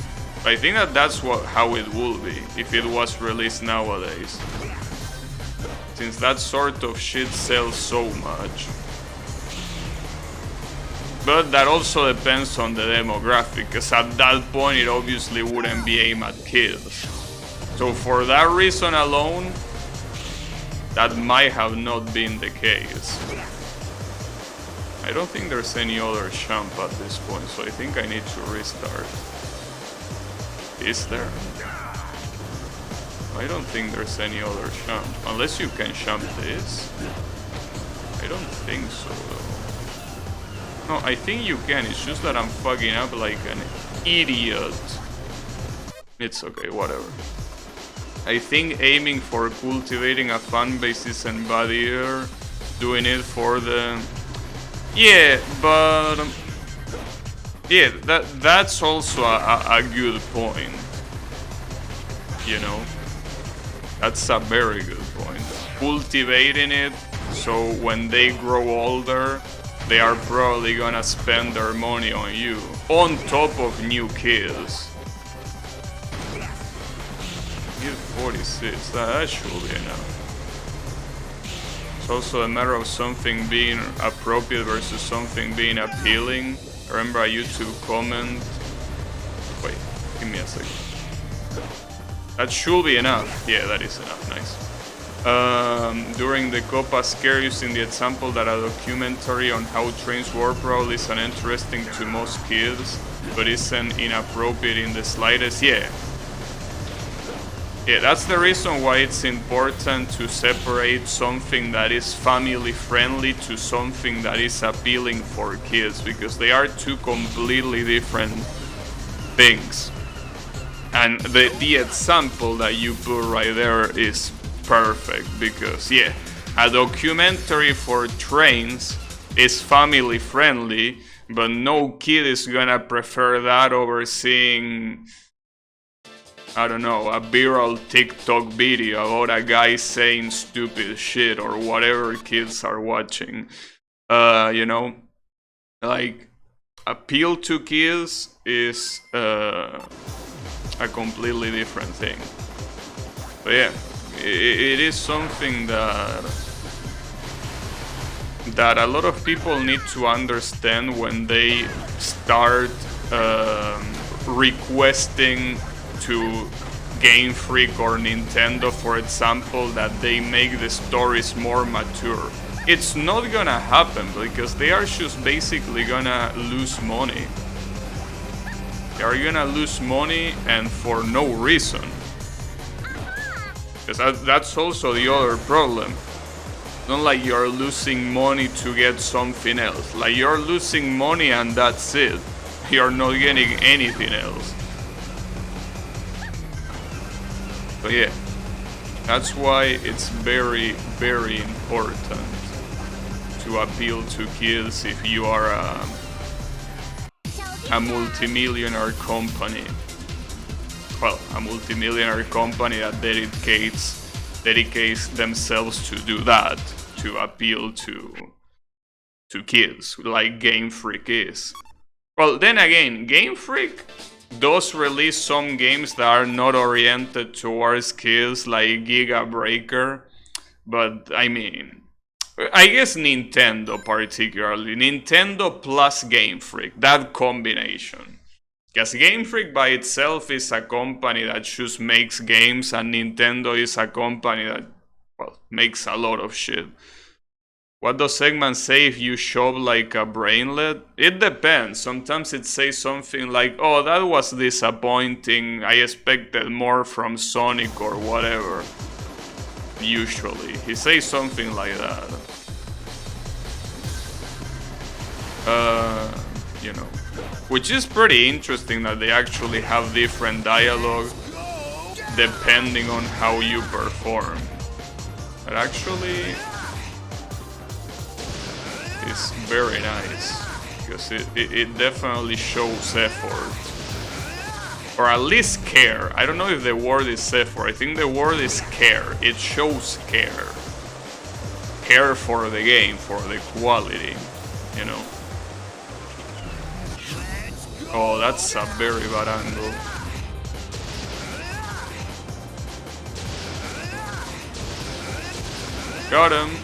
I think that that's how it will be if it was released nowadays. Since that sort of shit sells so much. But that also depends on the demographic, because at that point it obviously wouldn't be aimed at kids. So for that reason alone, that might have not been the case. I don't think there's any other champ at this point, so I think I need to restart. Is there? I don't think there's any other champ. Unless you can champ this. I don't think so though. No, I think you can, it's just that I'm fucking up like an idiot. It's okay, whatever. I think aiming for cultivating a fan base isn't bad either. Doing it for the... Yeah, but... yeah, that's also a good point. You know? That's a very good point. Cultivating it, so when they grow older, they are probably gonna spend their money on you. On top of new kills. Kill 46, that should be enough. It's also a matter of something being appropriate versus something being appealing. I remember a YouTube comment. Wait, give me a second. That should be enough. Yeah, that is enough. Nice. During the Copa Scare, using the example that a documentary on how trains work probably isn't interesting to most kids, but isn't inappropriate in the slightest. Yeah. Yeah, that's the reason why it's important to separate something that is family friendly to something that is appealing for kids, because they are two completely different things. And the example that you put right there is perfect, because yeah, a documentary for trains is family friendly, but no kid is gonna prefer that over seeing, I don't know, a viral TikTok video about a guy saying stupid shit or whatever kids are watching. You know, like, appeal to kids is a completely different thing. But yeah, it is something that a lot of people need to understand when they start requesting to Game Freak or Nintendo, for example, that they make the stories more mature. It's not gonna happen because they are just basically gonna lose money. They are gonna lose money, and for no reason. Because that's also the other problem. Not like you're losing money to get something else. Like, you're losing money and that's it. You're not getting anything else. So yeah, that's why it's very, very important to appeal to kids if you are a multi-millionaire company. Well, a multi-millionaire company that dedicates themselves to do that, to appeal to kids, like Game Freak is. Well, then again, Game Freak does release some games that are not oriented towards kids, like Giga Breaker, but I mean, I guess Nintendo particularly, Nintendo plus Game Freak, that combination. Because Game Freak by itself is a company that just makes games, and Nintendo is a company that, well, makes a lot of shit. What does Eggman say if you shove like a brainlet? It depends. Sometimes it says something like, oh, that was disappointing, I expected more from Sonic or whatever. Usually. He says something like that. You know. Which is pretty interesting that they actually have different dialogue depending on how you perform. But actually, it's very nice, because it definitely shows effort. Or at least care. I don't know if the word is effort, I think the word is care. It shows care. Care for the game, for the quality, you know. Oh, that's a very bad angle. Got him.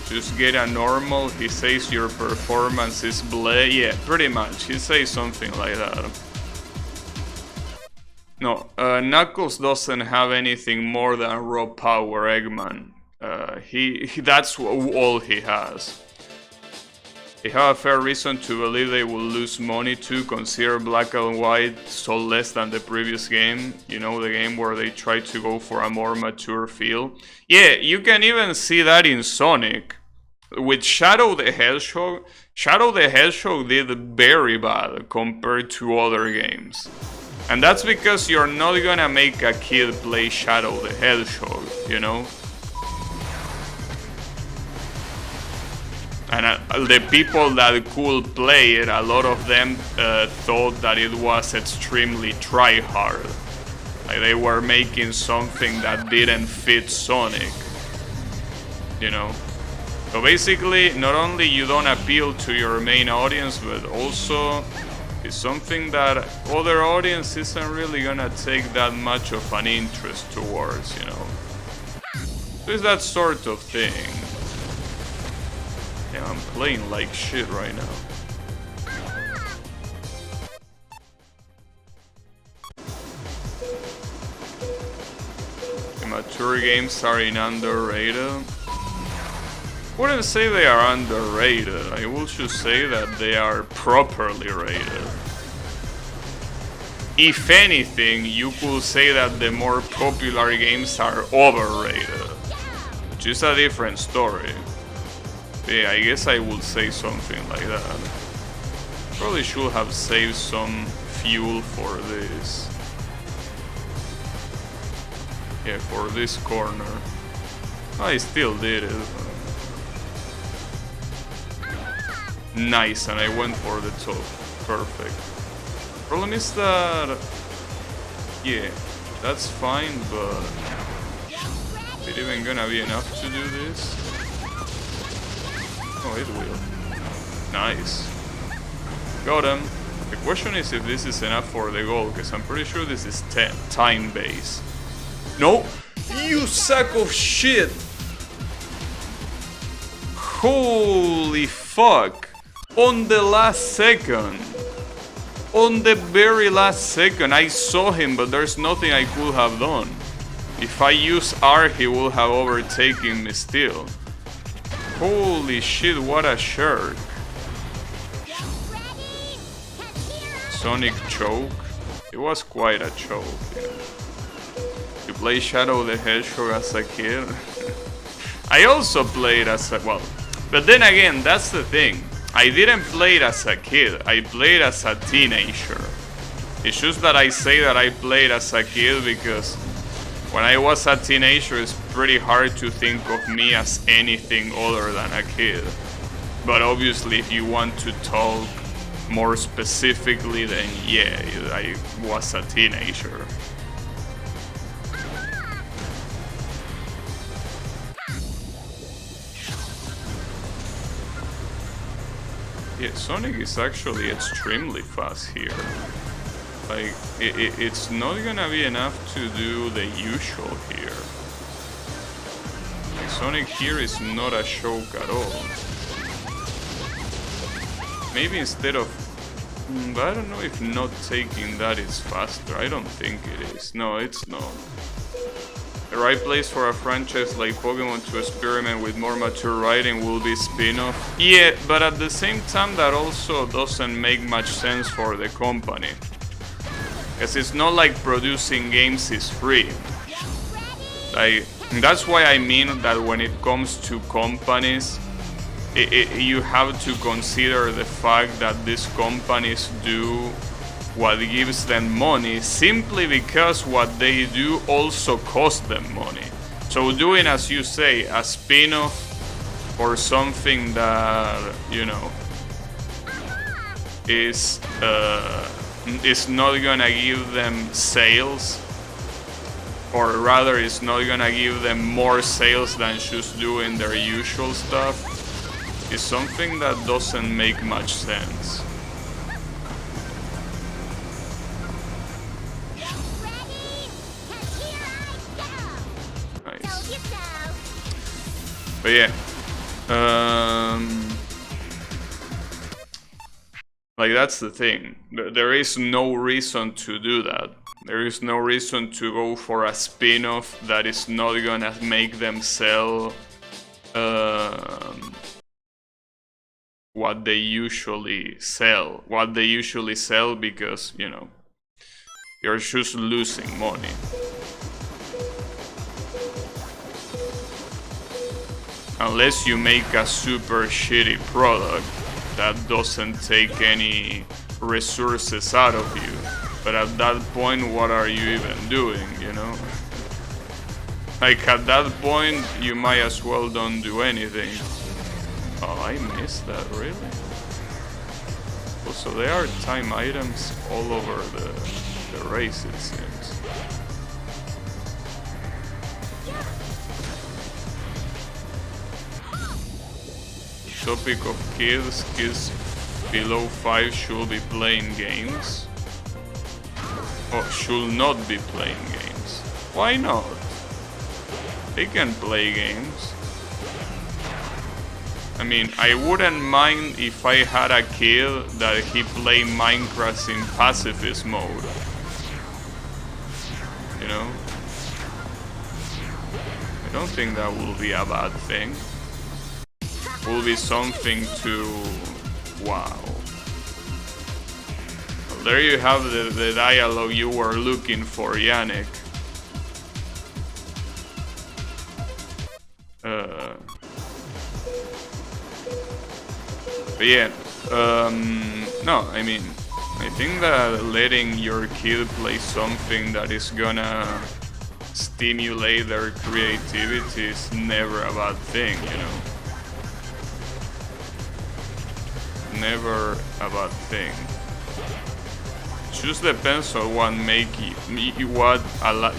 Just get a normal, he says your performance is bleh. Yeah, pretty much, he says something like that. No, Knuckles doesn't have anything more than raw power, Eggman. That's all he has. They have a fair reason to believe they will lose money to consider Black and White sold less than the previous game. You know, the game where they tried to go for a more mature feel. Yeah, you can even see that in Sonic. With Shadow the Hedgehog, Shadow the Hedgehog did very bad compared to other games. And that's because you're not gonna make a kid play Shadow the Hedgehog, you know? And the people that could play it, a lot of them thought that it was extremely try-hard. Like they were making something that didn't fit Sonic, you know? So basically, not only you don't appeal to your main audience, but also it's something that other audience isn't really gonna take that much of an interest towards, you know? So it's that sort of thing. Yeah, I'm playing like shit right now. Mature games are underrated. Wouldn't say they are underrated. I will just say that they are properly rated. If anything, you could say that the more popular games are overrated, which is a different story. Yeah, I guess I would say something like that. Probably should have saved some fuel for this. Yeah, for this corner. I still did it. Nice, and I went for the top. Perfect. Problem is that... yeah, that's fine, but... is it even gonna be enough to do this? Oh, it will. Nice. Got him. The question is if this is enough for the goal, because I'm pretty sure this is time-based. No! You sack of shit! Holy fuck! On the last second! On the very last second, I saw him, but there's nothing I could have done. If I use R, he will have overtaken me still. Holy shit, what a shark. Sonic choke? It was quite a choke, yeah. You play Shadow the Hedgehog as a kid? I also played as a... well, but then again, that's the thing. I didn't play it as a kid, I played as a teenager. It's just that I say that I played as a kid because when I was a teenager, it's pretty hard to think of me as anything other than a kid. But obviously, if you want to talk more specifically, then yeah, I was a teenager. Yeah, Sonic is actually extremely fast here. Like, it's not gonna be enough to do the usual here. Like, Sonic here is not a choke at all. Maybe instead of... I don't know if not taking that is faster. I don't think it is. No, it's not. The right place for a franchise like Pokemon to experiment with more mature writing will be spin-off. Yeah, but at the same time that also doesn't make much sense for the company. Because it's not like producing games is free. Like, that's why I mean that when it comes to companies, you have to consider the fact that these companies do what gives them money simply because what they do also costs them money. So doing, as you say, a spin-off or something that, you know, is not gonna give them sales, or rather is not gonna give them more sales than just doing their usual stuff, is something that doesn't make much sense. Nice. But yeah, Like, that's the thing. There is no reason to do that. There is no reason to go for a spin-off that is not gonna make them sell what they usually sell. What they usually sell because, you know, you're just losing money. Unless you make a super shitty product that doesn't take any resources out of you. But at that point, what are you even doing, you know? Like, at that point, you might as well don't do anything. Oh, I missed that, really? Also, there are time items all over the race, it seems. Topic of kids below 5 should be playing games. Or should not be playing games. Why not? They can play games. I mean, I wouldn't mind if I had a kid that he played Minecraft in pacifist mode. You know? I don't think that will be a bad thing. Will be something to... wow. Well, there you have the dialogue you were looking for, Yannick. But yeah, no, I mean, I think that letting your kid play something that is gonna stimulate their creativity is never a bad thing, you know? Never a bad thing. It just depends on what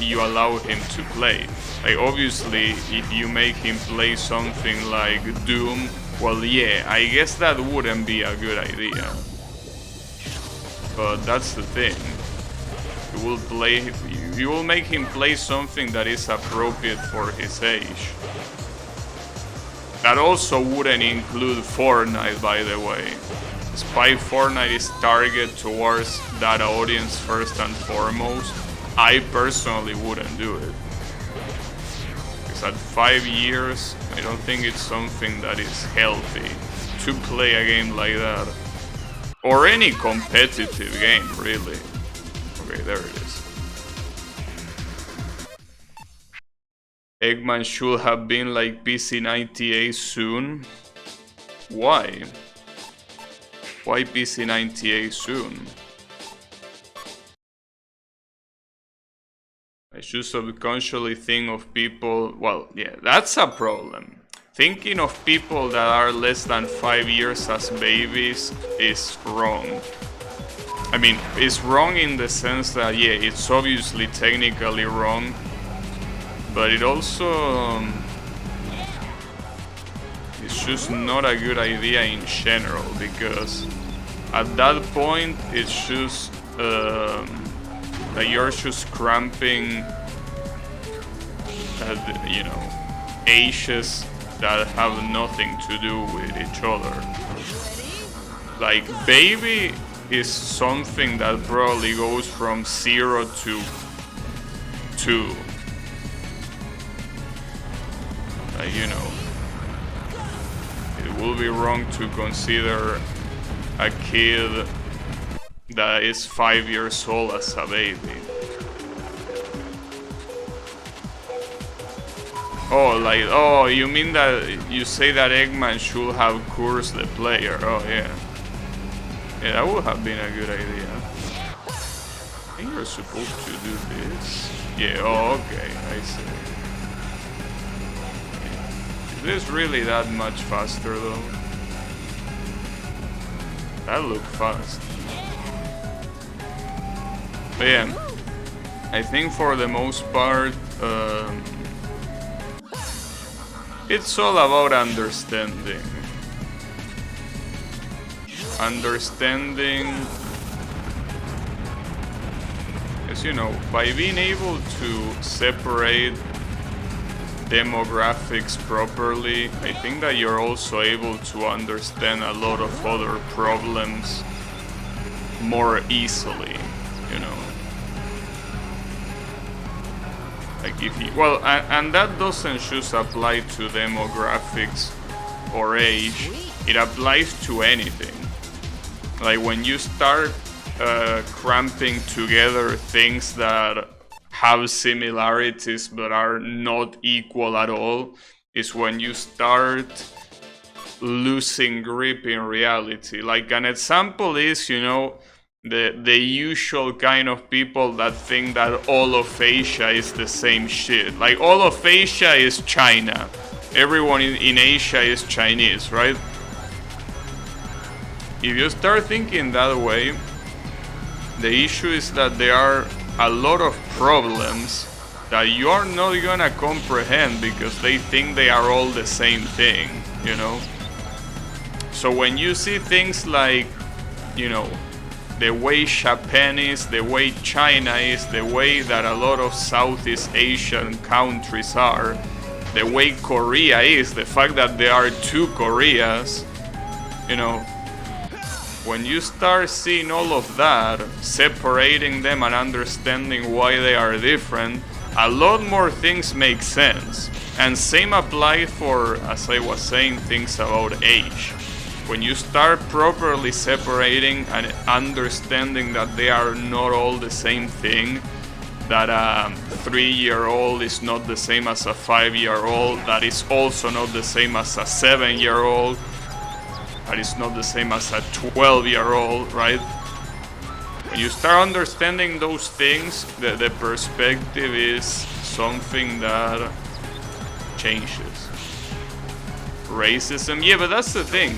you allow him to play. Like, obviously, if you make him play something like Doom, well, yeah, I guess that wouldn't be a good idea. But that's the thing. You will make him play something that is appropriate for his age. That also wouldn't include Fortnite, by the way. Despite Fortnite is targeted towards that audience first and foremost, I personally wouldn't do it. Because at 5 years, I don't think it's something that is healthy to play a game like that. Or any competitive game, really. Okay, there it is. Eggman should have been like PC98 soon. Why? Why PC98 soon? I should subconsciously think of people... well, yeah, that's a problem. Thinking of people that are less than 5 years as babies is wrong. I mean, it's wrong in the sense that, yeah, it's obviously technically wrong. But it also... it's just not a good idea in general, because at that point it's just that you're just cramping you know, ages that have nothing to do with each other. Like, baby is something that probably goes from 0 to 2. You know, it will be wrong to consider a kid that is 5 years old as a baby. Oh, like, oh, you mean that you say that Eggman should have cursed the player? Oh, yeah. Yeah, that would have been a good idea. I think you're supposed to do this. Yeah, oh, okay, I see. Is this really that much faster though? That looked fast. But yeah, I think for the most part, it's all about understanding. Understanding, as you know, by being able to separate demographics properly, I think that you're also able to understand a lot of other problems more easily, you know. Like if you, well, and that doesn't just apply to demographics or age, it applies to anything. Like when you start cramping together things that have similarities but are not equal at all, is when you start losing grip in reality. Like an example is, you know, the usual kind of people that think that all of Asia is the same shit. Like all of Asia is China. Everyone in Asia is Chinese, right? If you start thinking that way, the issue is that there are a lot of problems that you are not gonna comprehend because they think they are all the same thing, you know? So when you see things like, you know, the way Japan is, the way China is, the way that a lot of Southeast Asian countries are, the way Korea is, the fact that there are two Koreas, you know, when you start seeing all of that, separating them and understanding why they are different, a lot more things make sense. And same applies for, as I was saying, things about age. When you start properly separating and understanding that they are not all the same thing, that a 3-year-old is not the same as a 5-year-old, that is also not the same as a 7-year-old, that is not the same as a 12-year-old, right? When you start understanding those things, the perspective is something that changes. Racism, yeah, but that's the thing.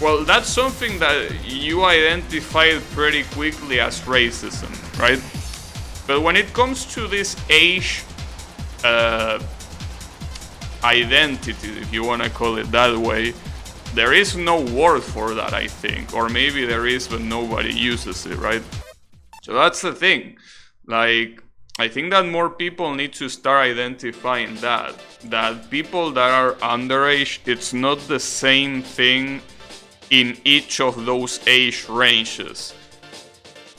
Well, that's something that you identified pretty quickly as racism, right? But when it comes to this age identity, if you want to call it that way, there is no word for that, I think. Or maybe there is, but nobody uses it, right? So that's the thing. Like, I think that more people need to start identifying that people that are underage, it's not the same thing in each of those age ranges.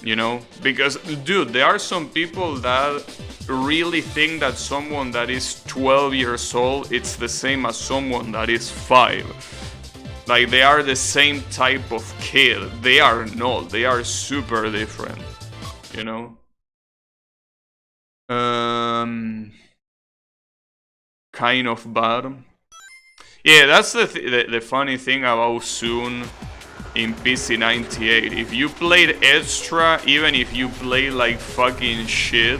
You know? Because, dude, there are some people that really think that someone that is 12 years old, it's the same as someone that is 5. Like, they are the same type of kid. They are not. They are super different. You know? Kind of bad. Yeah, that's the funny thing about Soon in PC98. If you played extra, even if you play like fucking shit,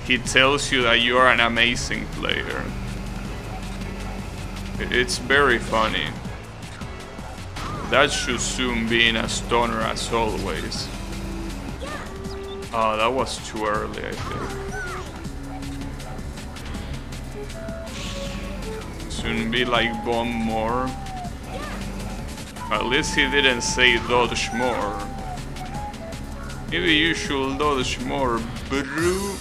he tells you that you are an amazing player. It's very funny. That should soon be in a stoner as always. Oh, that was too early, I think. Soon be like bomb more. At least he didn't say dodge more. Maybe you should dodge more, bro.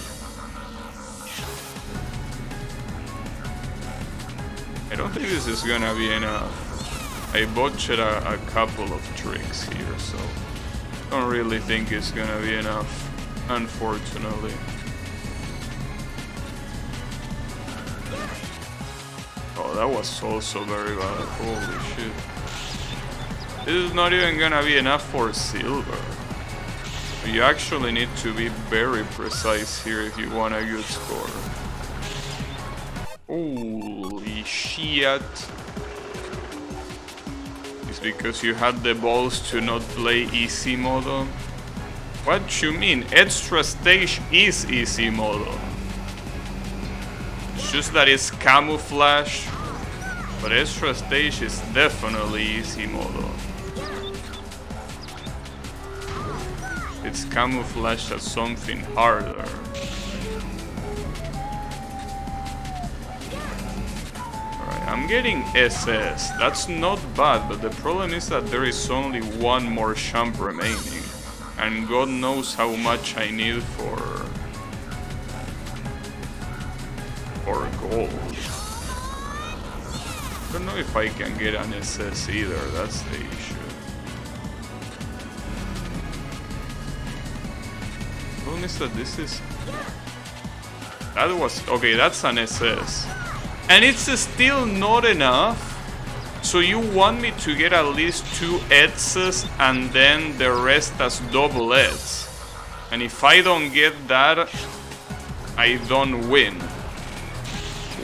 I don't think this is gonna be enough. I botched a couple of tricks here, so I don't really think it's gonna be enough, unfortunately. Oh, that was also very bad. Holy shit. This is not even gonna be enough for silver. You actually need to be very precise here if you want a good score. Holy shit. It's because you had the balls to not play easy mode? What you mean? Extra stage is easy mode. It's just that it's camouflage, but extra stage is definitely easy mode. It's camouflaged as something harder. Alright, I'm getting SS. That's not bad, but the problem is that there is only one more champ remaining. And God knows how much I need for gold. I don't know if I can get an SS either, that's the issue. The problem is that this is... That was... Okay, that's an SS. And it's still not enough. So you want me to get at least 2 ETSs and then the rest as double ETS. And if I don't get that, I don't win.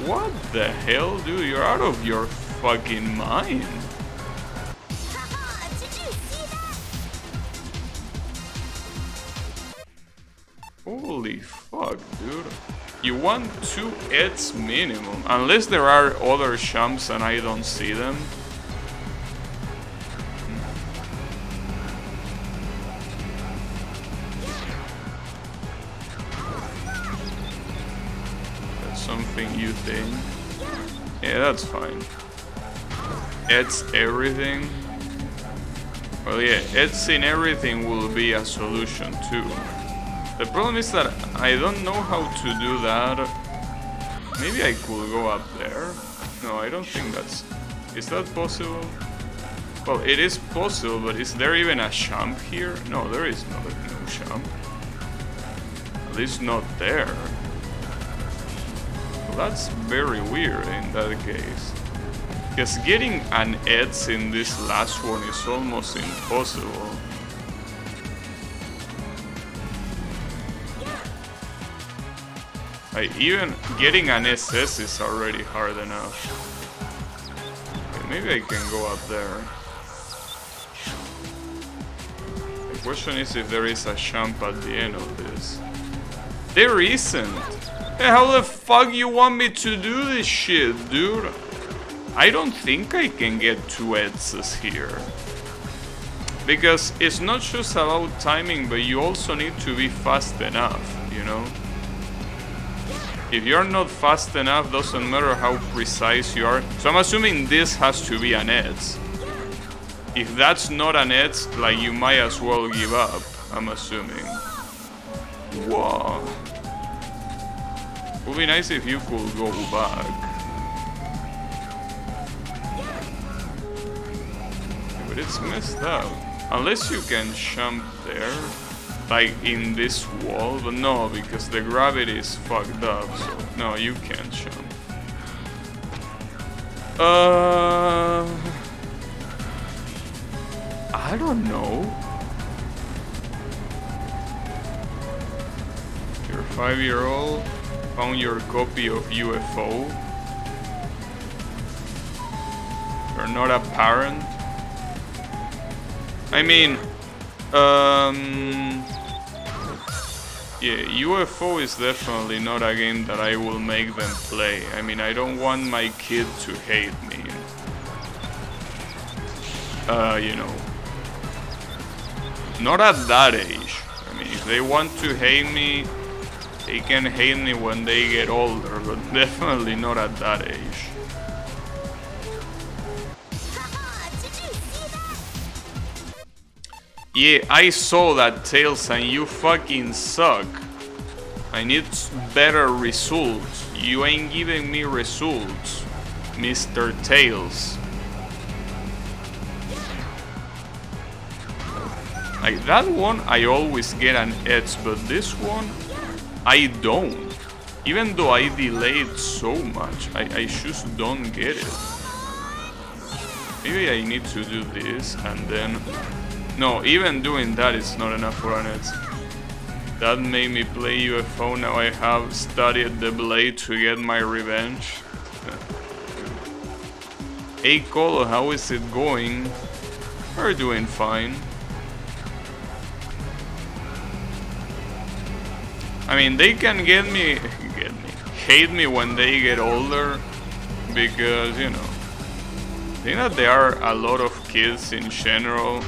What the hell, dude? You're out of your fucking mind. Holy fuck, dude. You want 2 ETS minimum. Unless there are other champs and I don't see them. That's something you think. Yeah, that's fine. ETS everything. Well, yeah, ETS in everything will be a solution too. The problem is that I don't know how to do that. Maybe I could go up there. No, I don't think that's... Is that possible? Well, it is possible, but is there even a champ here? No, there is no champ. At least not there. Well, that's very weird in that case. Because getting an ETS in this last one is almost impossible. Even getting an SS is already hard enough. Okay, maybe I can go up there. The question is if there is a champ at the end of this. There isn't! Hey, how the fuck you want me to do this shit, dude? I don't think I can get 2 ETSs here. Because it's not just about timing, but you also need to be fast enough, you know? If you're not fast enough, doesn't matter how precise you are. So I'm assuming this has to be an ETS. If that's not an ETS, like you might as well give up, I'm assuming. Whoa. Would be nice if you could go back. Yeah, but it's messed up. Unless you can jump there. Like in this wall, but no, because the gravity is fucked up, so no, you can't jump. I don't know. You're a 5-year-old, found your copy of UFO. You're not a parent. I mean, yeah, UFO is definitely not a game that I will make them play. I mean, I don't want my kid to hate me. You know. Not at that age. I mean, if they want to hate me, they can hate me when they get older, but definitely not at that age. Yeah, I saw that, Tails, and you fucking suck. I need better results. You ain't giving me results, Mr. Tails. Like that one, I always get an ETS, but this one, I don't. Even though I delayed so much, I just don't get it. Maybe I need to do this and then... No, even doing that is not enough for an ETS. That made me play UFO, now I have studied the blade to get my revenge. Hey Colo, how is it going? We're doing fine. I mean, they can hate me when they get older, because, you know, I think that there are a lot of kids in general,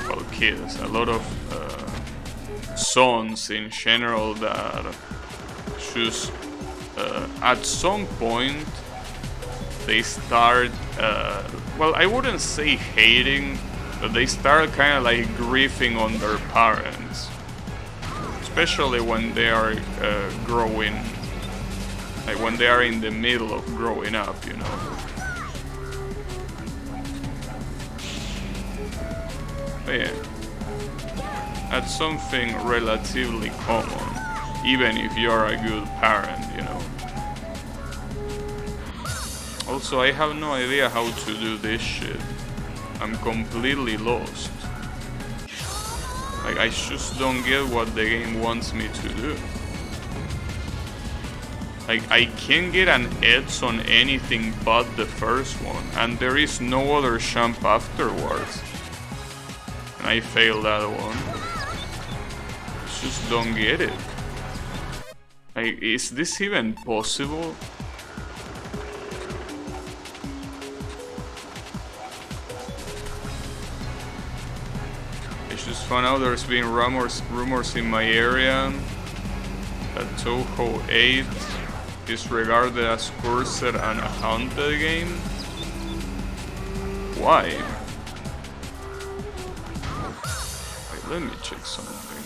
well, kids, a lot of sons in general that just, at some point, they start, well, I wouldn't say hating, but they start kind of like grieving on their parents. Especially when they are growing, like when they are in the middle of growing up, you know. But yeah, that's something relatively common, even if you're a good parent, you know. Also, I have no idea how to do this shit. I'm completely lost. Like, I just don't get what the game wants me to do. Like, I can't get an edge on anything but the first one, and there is no other jump afterwards. And I failed that one. I just don't get it. Like, is this even possible? I just found out there's been rumors in my area that Touhou 8 is regarded as cursed and a haunted game. Why? Wait, let me check something.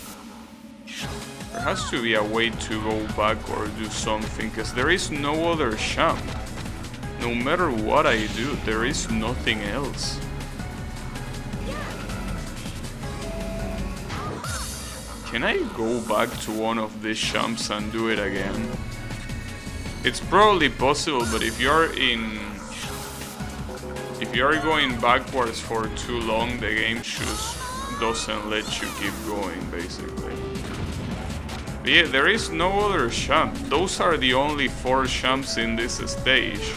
There has to be a way to go back or do something, because there is no other jump. No matter what I do, there is nothing else. Can I go back to one of these jumps and do it again? It's probably possible, but if you're going backwards for too long, the game just doesn't let you keep going, basically. But yeah, there is no other jump. Those are the only 4 jumps in this stage.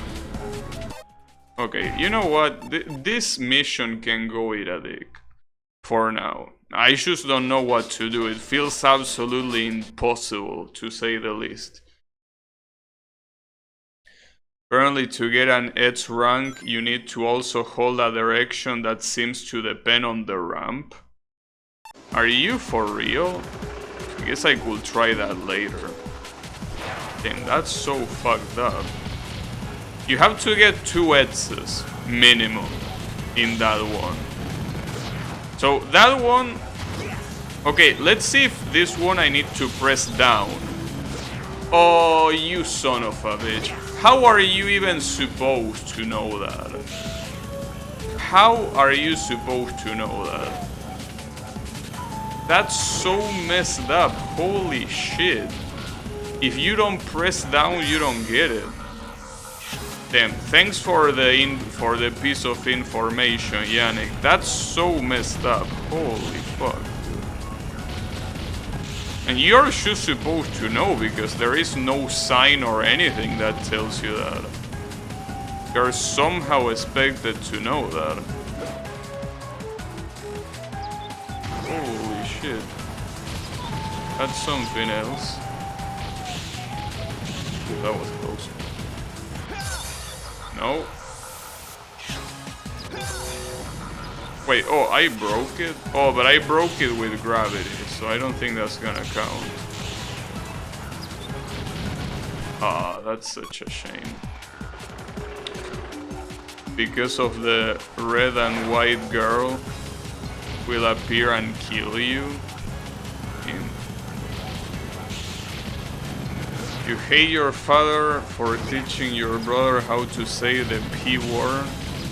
Okay, you know what? This mission can go eat a dick. For now. I just don't know what to do. It feels absolutely impossible, to say the least. Apparently, to get an edge rank, you need to also hold a direction that seems to depend on the ramp. Are you for real? I guess I could try that later. Damn, that's so fucked up. You have to get 2 edges, minimum, in that one. So, that one... Okay, let's see if this one I need to press down. Oh, you son of a bitch. How are you even supposed to know that? How are you supposed to know that? That's so messed up. Holy shit. If you don't press down, you don't get it. Damn, thanks for the piece of information, Yannick. That's so messed up. Holy fuck. And you're just supposed to know, because there is no sign or anything that tells you that. You're somehow expected to know that. Holy shit. That's something else. That was close. No. Wait, oh, I broke it? Oh, but I broke it with gravity, so I don't think that's gonna count. Ah, that's such a shame. Because of the red and white girl will appear and kill you. You hate your father for teaching your brother how to say the P word.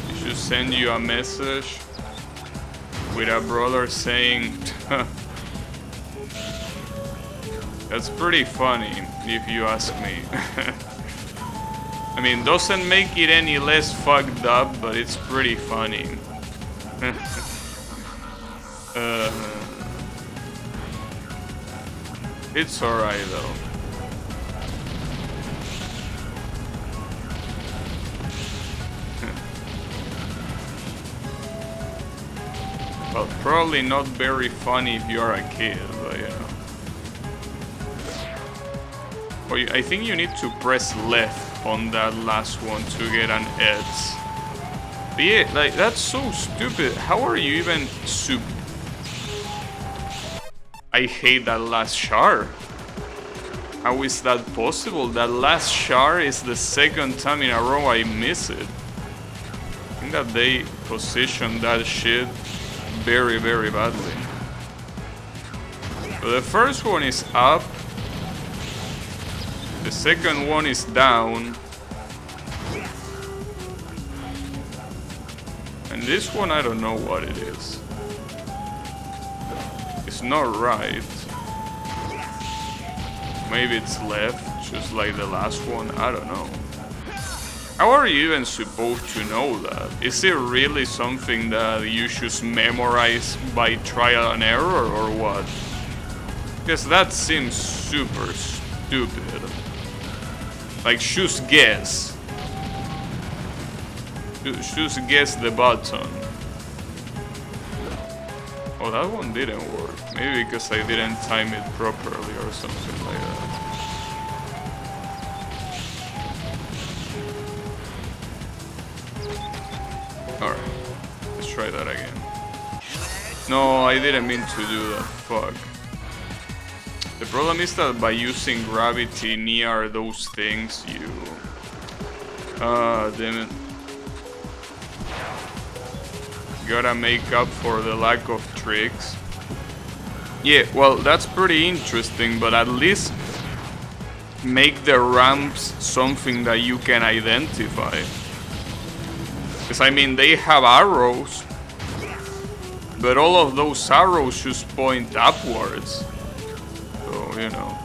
He should send you a message with a brother saying that's pretty funny, if you ask me. I mean, doesn't make it any less fucked up, but it's pretty funny. It's alright though. Well, probably not very funny if you're a kid, but you know. Well, I think you need to press left on that last one to get an edge. But yeah, like, that's so stupid. How are you even I hate that last shard. How is that possible? That last shard is the second time in a row I miss it. I think that they positioned that shit very, very badly. So the first one is up. The second one is down. And this one, I don't know what it is. it's not right. Maybe it's left, just like the last one, I don't know. How are you even supposed to know that? Is it really something that you should memorize by trial and error or what? Because that seems super stupid. Like, just guess. Just guess the button. Oh, that one didn't work. Maybe because I didn't time it properly or something like that. Alright, let's try that again. No, I didn't mean to do that. Fuck. The problem is that by using gravity near those things, you... damn it. Gotta make up for the lack of tricks. Yeah, well, that's pretty interesting, but at least make the ramps something that you can identify. Because, I mean, they have arrows, but all of those arrows just point upwards. So, you know.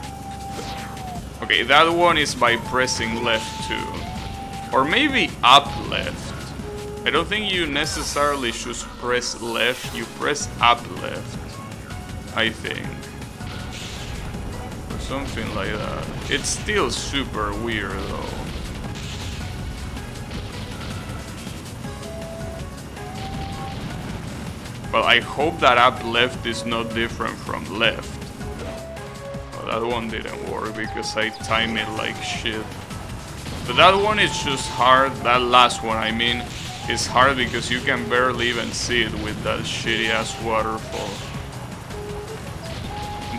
Okay, that one is by pressing left too. Or maybe up left. I don't think you necessarily should press left, you press up left, I think. Or something like that. It's still super weird though. Well, I hope that up left is not different from left. Well, that one didn't work because I timed it like shit. But that one is just hard, that last one I mean. It's hard because you can barely even see it with that shitty ass waterfall.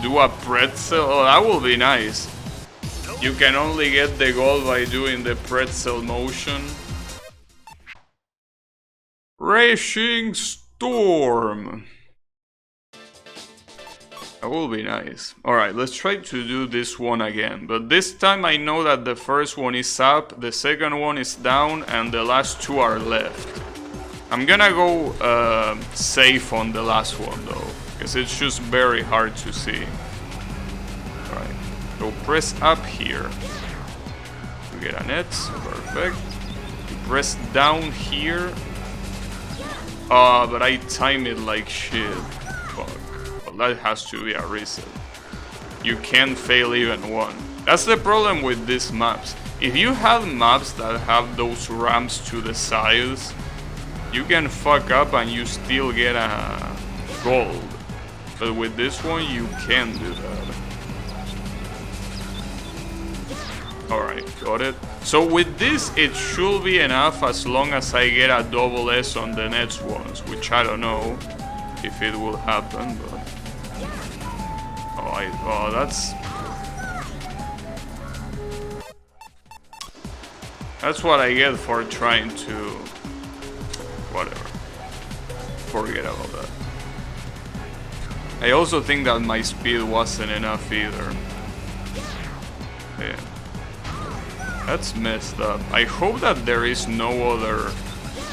Do a pretzel? Oh, that will be nice. You can only get the gold by doing the pretzel motion. Raging Storm. That will be nice. Alright, let's try to do this one again. But this time I know that the first one is up, the second one is down, and the last two are left. I'm gonna go safe on the last one though, because it's just very hard to see. Alright, so press up here to get an X, perfect. You press down here. But I time it like shit. Fuck. That has to be a reset. You can't fail even one. That's the problem with these maps. If you have maps that have those ramps to the sides, you can fuck up and you still get a gold. But with this one, you can't do that. Alright, got it. So with this, it should be enough as long as I get a double S on the next ones, which I don't know if it will happen, but... Oh, that's what I get for trying to... Whatever. Forget about that. I also think that my speed wasn't enough either. Yeah. That's messed up. I hope that there is no other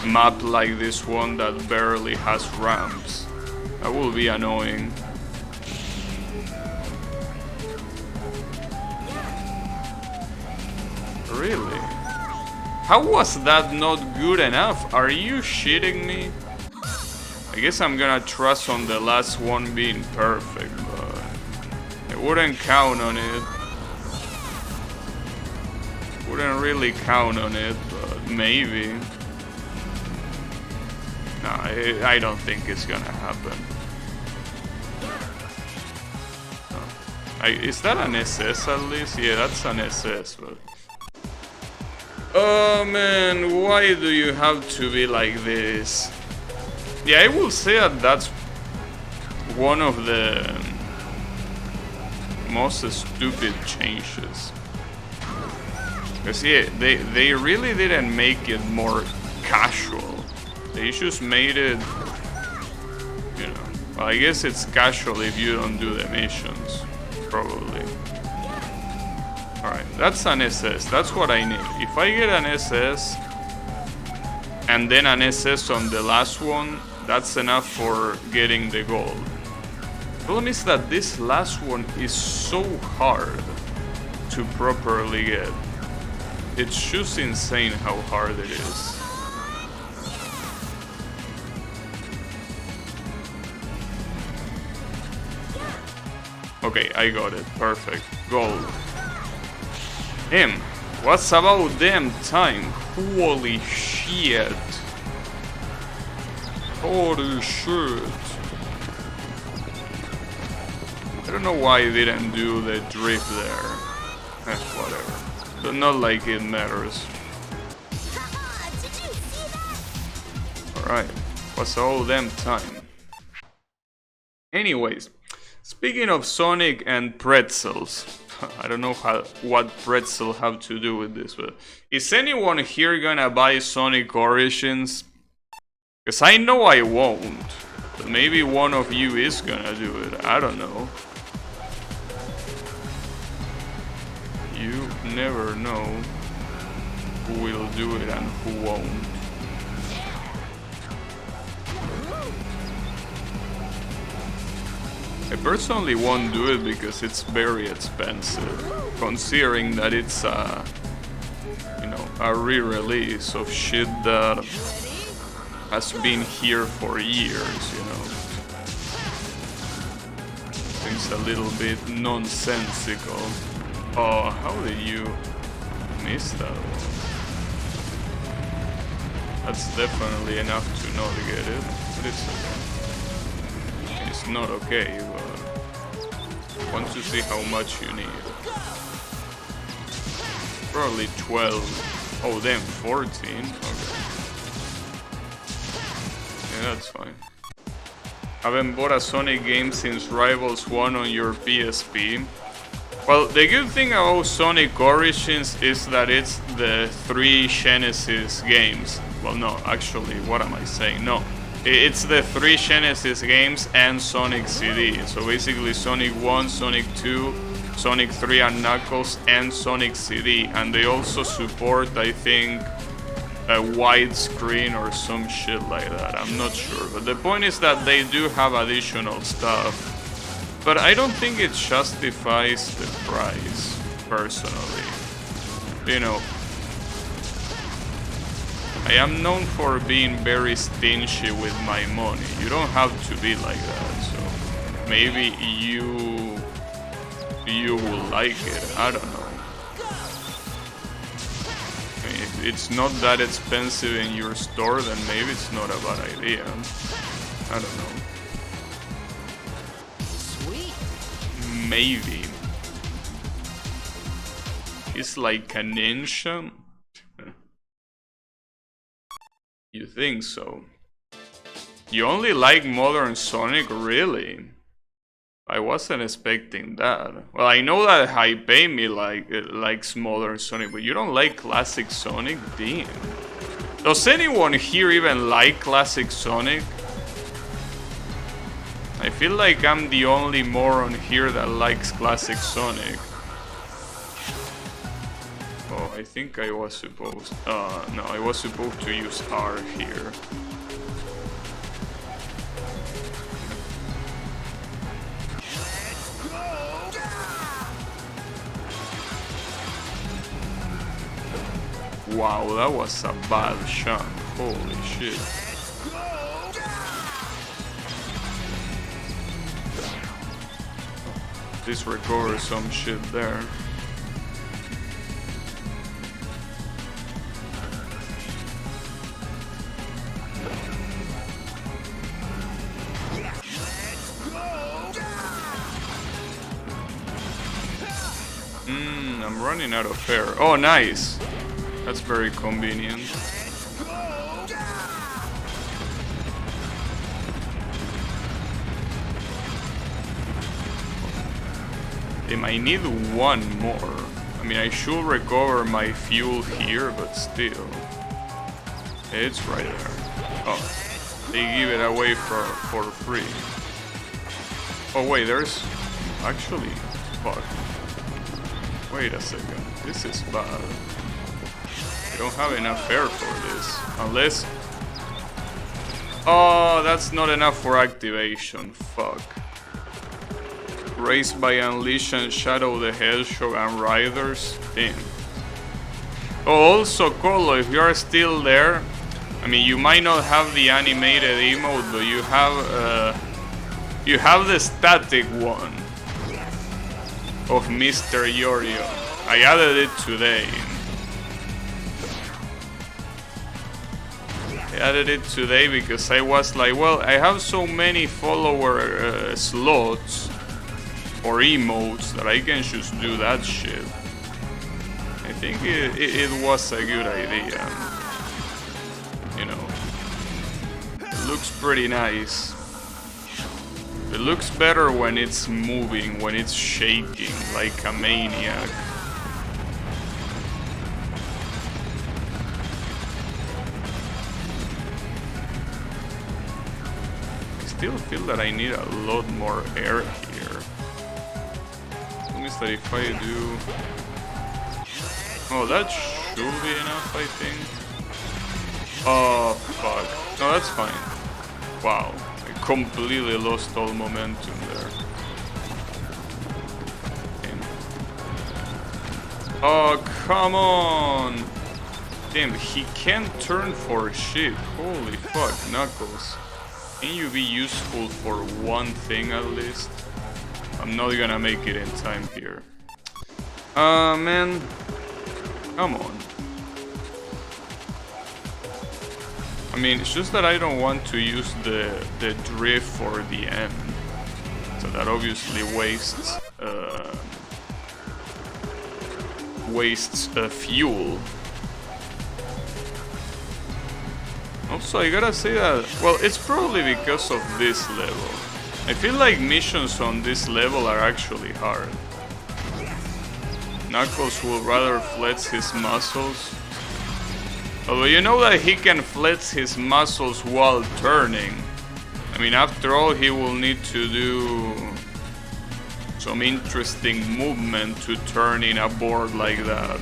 map like this one that barely has ramps. That will be annoying. Really? How was that not good enough? Are you shitting me? I guess I'm gonna trust on the last one being perfect, but I wouldn't count on it. Wouldn't really count on it, but maybe. Nah, I don't think it's gonna happen. No. Is that an SS at least? Yeah, that's an SS, but... Oh man, why do you have to be like this? Yeah, I will say that that's one of the most stupid changes. Because yeah, they really didn't make it more casual. They just made it, you know, well, I guess it's casual if you don't do the missions, probably. Alright, that's an SS, that's what I need. If I get an SS, and then an SS on the last one, that's enough for getting the gold. Problem is that this last one is so hard to properly get. It's just insane how hard it is. Okay, I got it. Perfect. Gold. Him. What's about damn time? Holy shit. Holy shit. I don't know why I didn't do the drift there. Whatever. But not like it matters. Alright. What's all damn time? Anyways. Speaking of Sonic and pretzels, I don't know what pretzel have to do with this, but is anyone here gonna buy Sonic Origins? Because I know I won't, but maybe one of you is gonna do it, I don't know. You never know who will do it and who won't. I personally won't do it because it's very expensive, considering that it's a re-release of shit that has been here for years, you know. It's a little bit nonsensical. Oh, how did you miss that one? That's definitely enough to not get it, but it's okay. It's not okay, but I want to see how much you need. Probably 12. Oh damn, 14? Okay. Yeah, that's fine. Haven't bought a Sonic game since Rivals 1 on your PSP. Well, the good thing about Sonic Origins is that it's the 3 Genesis games. Well, no, actually, what am I saying? No. It's the 3 Genesis games and Sonic CD. So basically Sonic 1, Sonic 2, Sonic 3 and Knuckles, and Sonic CD. And they also support, I think, a widescreen or some shit like that. I'm not sure. But the point is that they do have additional stuff. But I don't think it justifies the price, personally. You know, I am known for being very stingy with my money. You don't have to be like that, so maybe you will like it. I don't know. I mean, if it's not that expensive in your store, then maybe it's not a bad idea. I don't know. Sweet. Maybe. It's like a ninja. You think so? You only like Modern Sonic? Really? I wasn't expecting that. Well, I know that Hypeimi likes Modern Sonic, but you don't like Classic Sonic? Damn. Does anyone here even like Classic Sonic? I feel like I'm the only moron here that likes Classic Sonic. Oh, I think I was supposed... no, I was supposed to use R here. Wow, that was a bad shot. Holy shit. This recovers some shit there. I'm running out of air. Oh, nice. That's very convenient. I need one more. I mean, I should recover my fuel here, but still. It's right there. Oh, they give it away for free. Oh wait, there's... Actually, fuck. Wait a second, this is bad. I don't have enough air for this. Unless... Oh, that's not enough for activation, fuck. Raised by Unleashing Shadow the Hedgehog and Riders. Damn. Oh, also, Colo, if you are still there, I mean, you might not have the animated emote, but you have the static one of Mr. Yorio. I added it today. I added it today because I was like, well, I have so many follower slots or emotes that I can just do that shit. I think it was a good idea. You know, it looks pretty nice. It looks better when it's moving, when it's shaking like a maniac. I still feel that I need a lot more air here. That means that if I do... Oh, that should be enough, I think. Oh, fuck. No, that's fine. Wow. I completely lost all momentum there. Damn. Oh, come on! Damn, he can't turn for shit. Holy fuck, Knuckles. Can you be useful for one thing at least? I'm not gonna make it in time here. Man. Come on. I mean, it's just that I don't want to use the drift for the end. So that obviously wastes fuel. Also, I gotta say that, well, it's probably because of this level. I feel like missions on this level are actually hard. Knuckles will rather flex his muscles. Although you know that he can flex his muscles while turning. I mean, after all, he will need to do some interesting movement to turn in a board like that.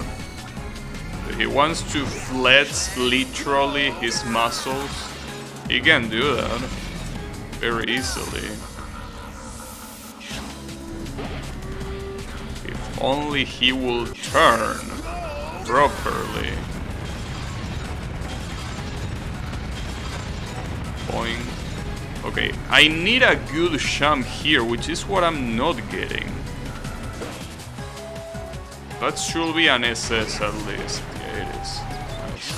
If he wants to flex literally his muscles, he can do that very easily. If only he will turn properly. Boing. Okay, I need a good jump here, which is what I'm not getting. That should be an SS at least. Yeah, it is. Nice.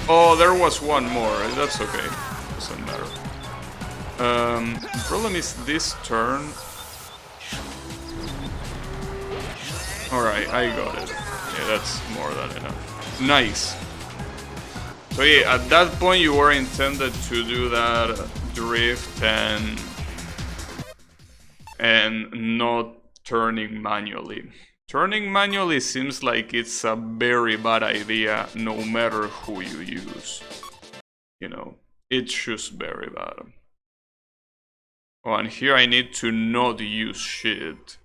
Oh, there was one more. That's okay. Doesn't matter. The problem is this turn. Alright, I got it. Yeah, that's more than enough. Nice. So yeah, at that point you were intended to do that drift and not turning manually. Turning manually seems like it's a very bad idea no matter who you use. You know, it's just very bad. Oh, and here I need to not use shit.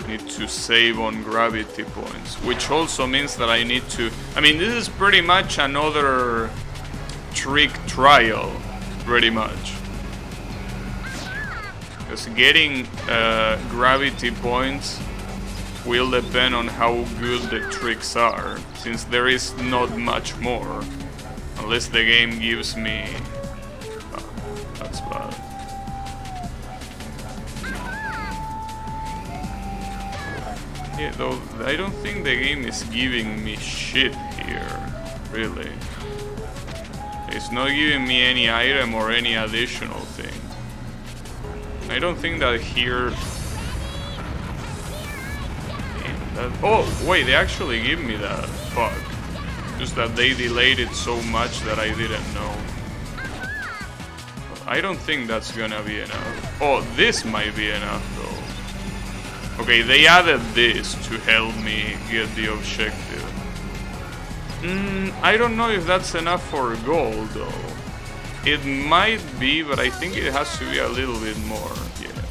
Need to save on gravity points, which also means that I need to... I mean, this is pretty much another trick trial, pretty much. Because getting gravity points will depend on how good the tricks are, since there is not much more. Unless the game gives me... Oh, that's bad. Yeah, though I don't think the game is giving me shit here, really. It's not giving me any item or any additional thing. I don't think that here... Oh, wait, they actually give me that. Fuck. Just that they delayed it so much that I didn't know. I don't think that's gonna be enough. Oh, this might be enough, though. Okay, they added this to help me get the objective. I don't know if that's enough for gold, though. It might be, but I think it has to be a little bit more. Yeah,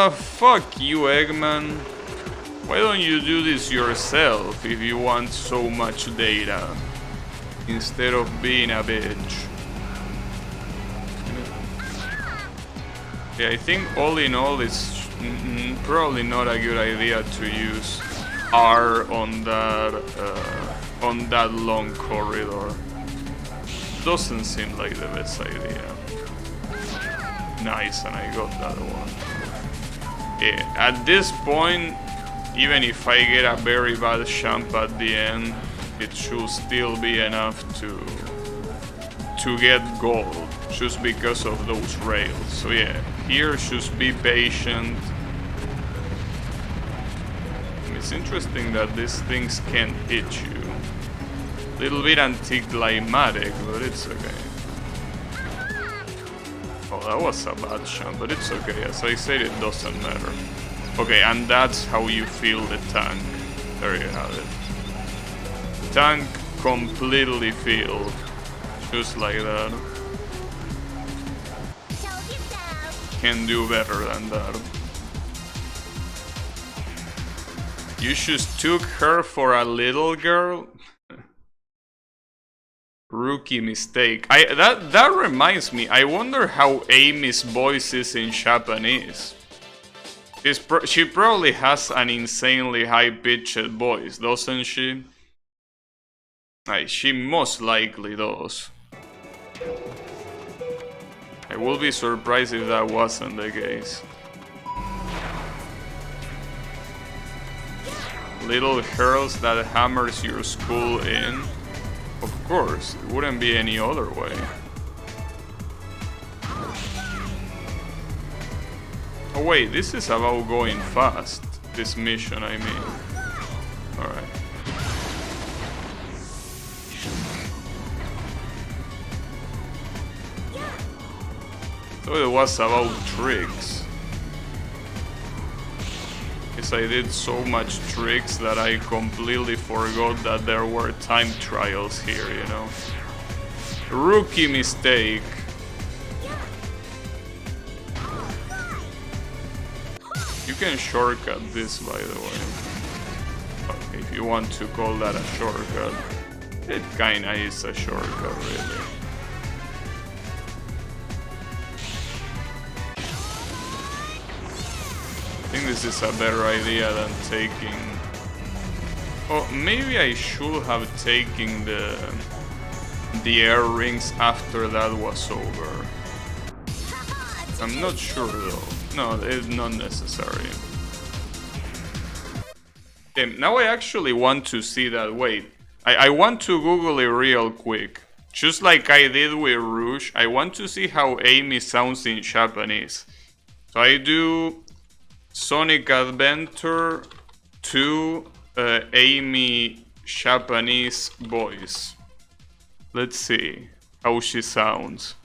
fuck. Fuck you, Eggman. Why don't you do this yourself if you want so much data? Instead of being a bitch. Yeah, I think all in all it's probably not a good idea to use R on that long corridor. Doesn't seem like the best idea. Nice, and I got that one. Yeah, at this point, even if I get a very bad champ at the end, it should still be enough to get gold, just because of those rails. So yeah, here just be patient. It's interesting that these things can't hit you. Little bit anticlimactic, but it's okay. Oh, that was a bad champ, but it's okay. As I said, it doesn't matter. Okay, and that's how you feel the tank. There you have it. Tank completely filled. Just like that. Can do better than that. You just took her for a little girl? Rookie mistake. That reminds me, I wonder how Amy's voice is in Japanese. She probably has an insanely high-pitched voice, doesn't she? She most likely does. I will be surprised if that wasn't the case. Little girls that hammers your skull in. Of course, it wouldn't be any other way. Oh wait, this is about going fast. This mission, I mean. Alright. So it was about tricks. Guess I did so much tricks that I completely forgot that there were time trials here, you know. Rookie mistake. You can shortcut this, by the way. If you want to call that a shortcut. It kinda is a shortcut, really. I think this is a better idea than taking... Oh, maybe I should have taken the air rings after that was over. I'm not sure though. No, it's not necessary. Okay, now I actually want to see that. Wait, I want to Google it real quick. Just like I did with Rouge, I want to see how Amy sounds in Japanese. So I do Sonic Adventure 2 Amy Japanese voice. Let's see how she sounds.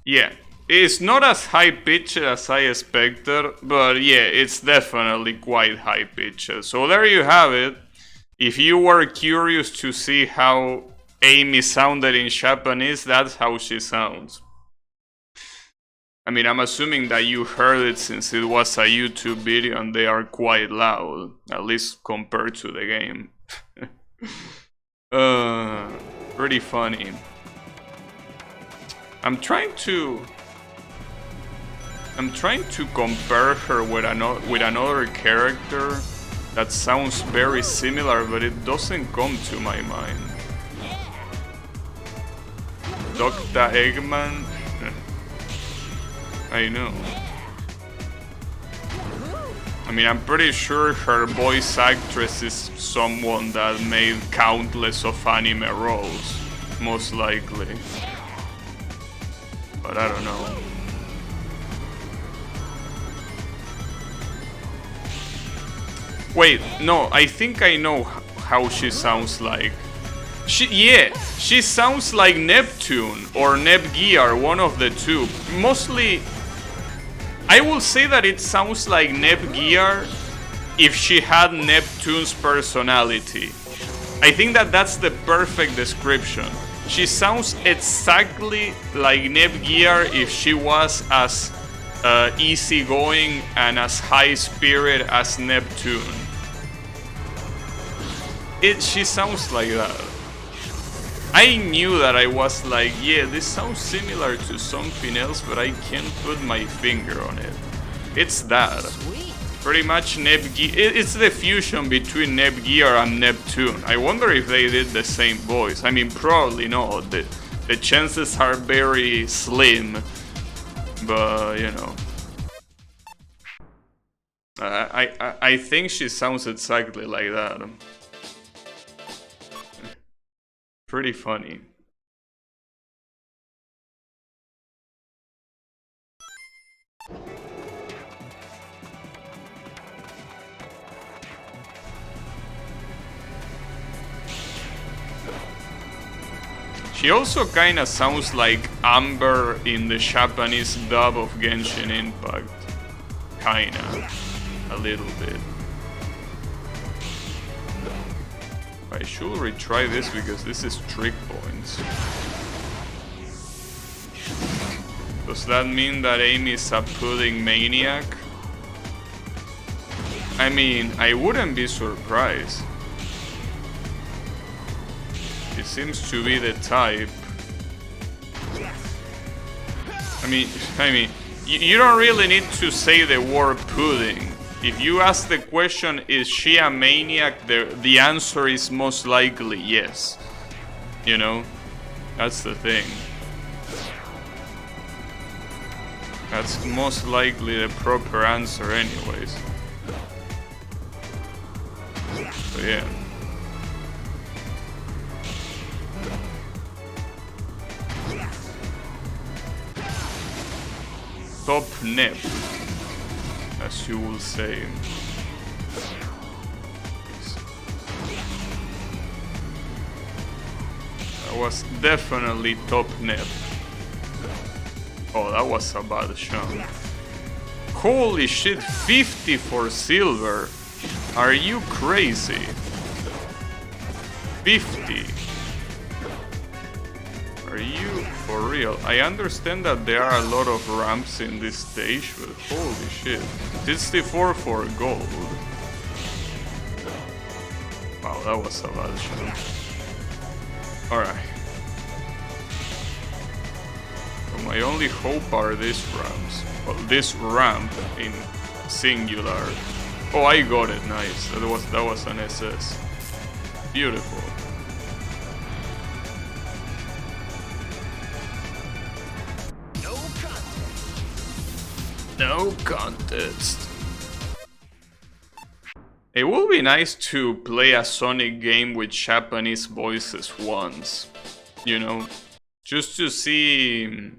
Yeah, it's not as high pitched as I expected, but yeah, it's definitely quite high pitched. So there you have it. If you were curious to see how Amy sounded in Japanese, that's how she sounds. I mean, I'm assuming that you heard it since it was a YouTube video and they are quite loud, at least compared to the game. Pretty funny. I'm trying to compare her with another character that sounds very similar, but it doesn't come to my mind. Dr. Eggman? I know. I mean, I'm pretty sure her voice actress is someone that made countless of anime roles, most likely. But I don't know. Wait, no, I think I know how she sounds like. She sounds like Neptune or Nepgear, one of the two. Mostly, I will say that it sounds like Nepgear if she had Neptune's personality. I think that that's the perfect description. She sounds exactly like Nepgear if she was as easygoing and as high spirit as Neptune. She sounds like that. I knew that I was like, yeah, this sounds similar to something else, but I can't put my finger on it. It's that. Pretty much Nebgear. It's the fusion between Nebgear and Neptune. I wonder if they did the same voice. I mean, probably not. The chances are very slim. But, you know. I think she sounds exactly like that. Pretty funny. She also kinda sounds like Amber in the Japanese dub of Genshin Impact. Kinda. A little bit. I should retry this because this is trick points. Does that mean that Amy is a pudding maniac? I mean, I wouldn't be surprised. It seems to be the type. I mean, you don't really need to say the word pudding. If you ask the question, is she a maniac? The answer is most likely yes. You know? That's the thing. That's most likely the proper answer anyways. So yeah. Top nip, as you will say. That was definitely top nip. Oh, that was a bad shot. Holy shit, 50 for silver. Are you crazy? 50. Are you for real? I understand that there are a lot of ramps in this stage, but holy shit. 64 for gold. Wow, that was a bad shot. Alright. So my only hope are these ramps. Well, this ramp in singular. Oh, I got it, nice. That was an SS. Beautiful. No contest. It would be nice to play a Sonic game with Japanese voices once, you know, just to see,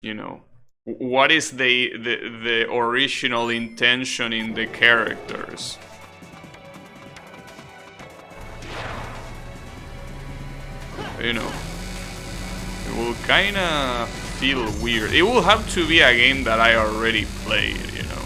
you know, what is the original intention in the characters. You know, it will kinda feel weird. It will have to be a game that I already played, you know.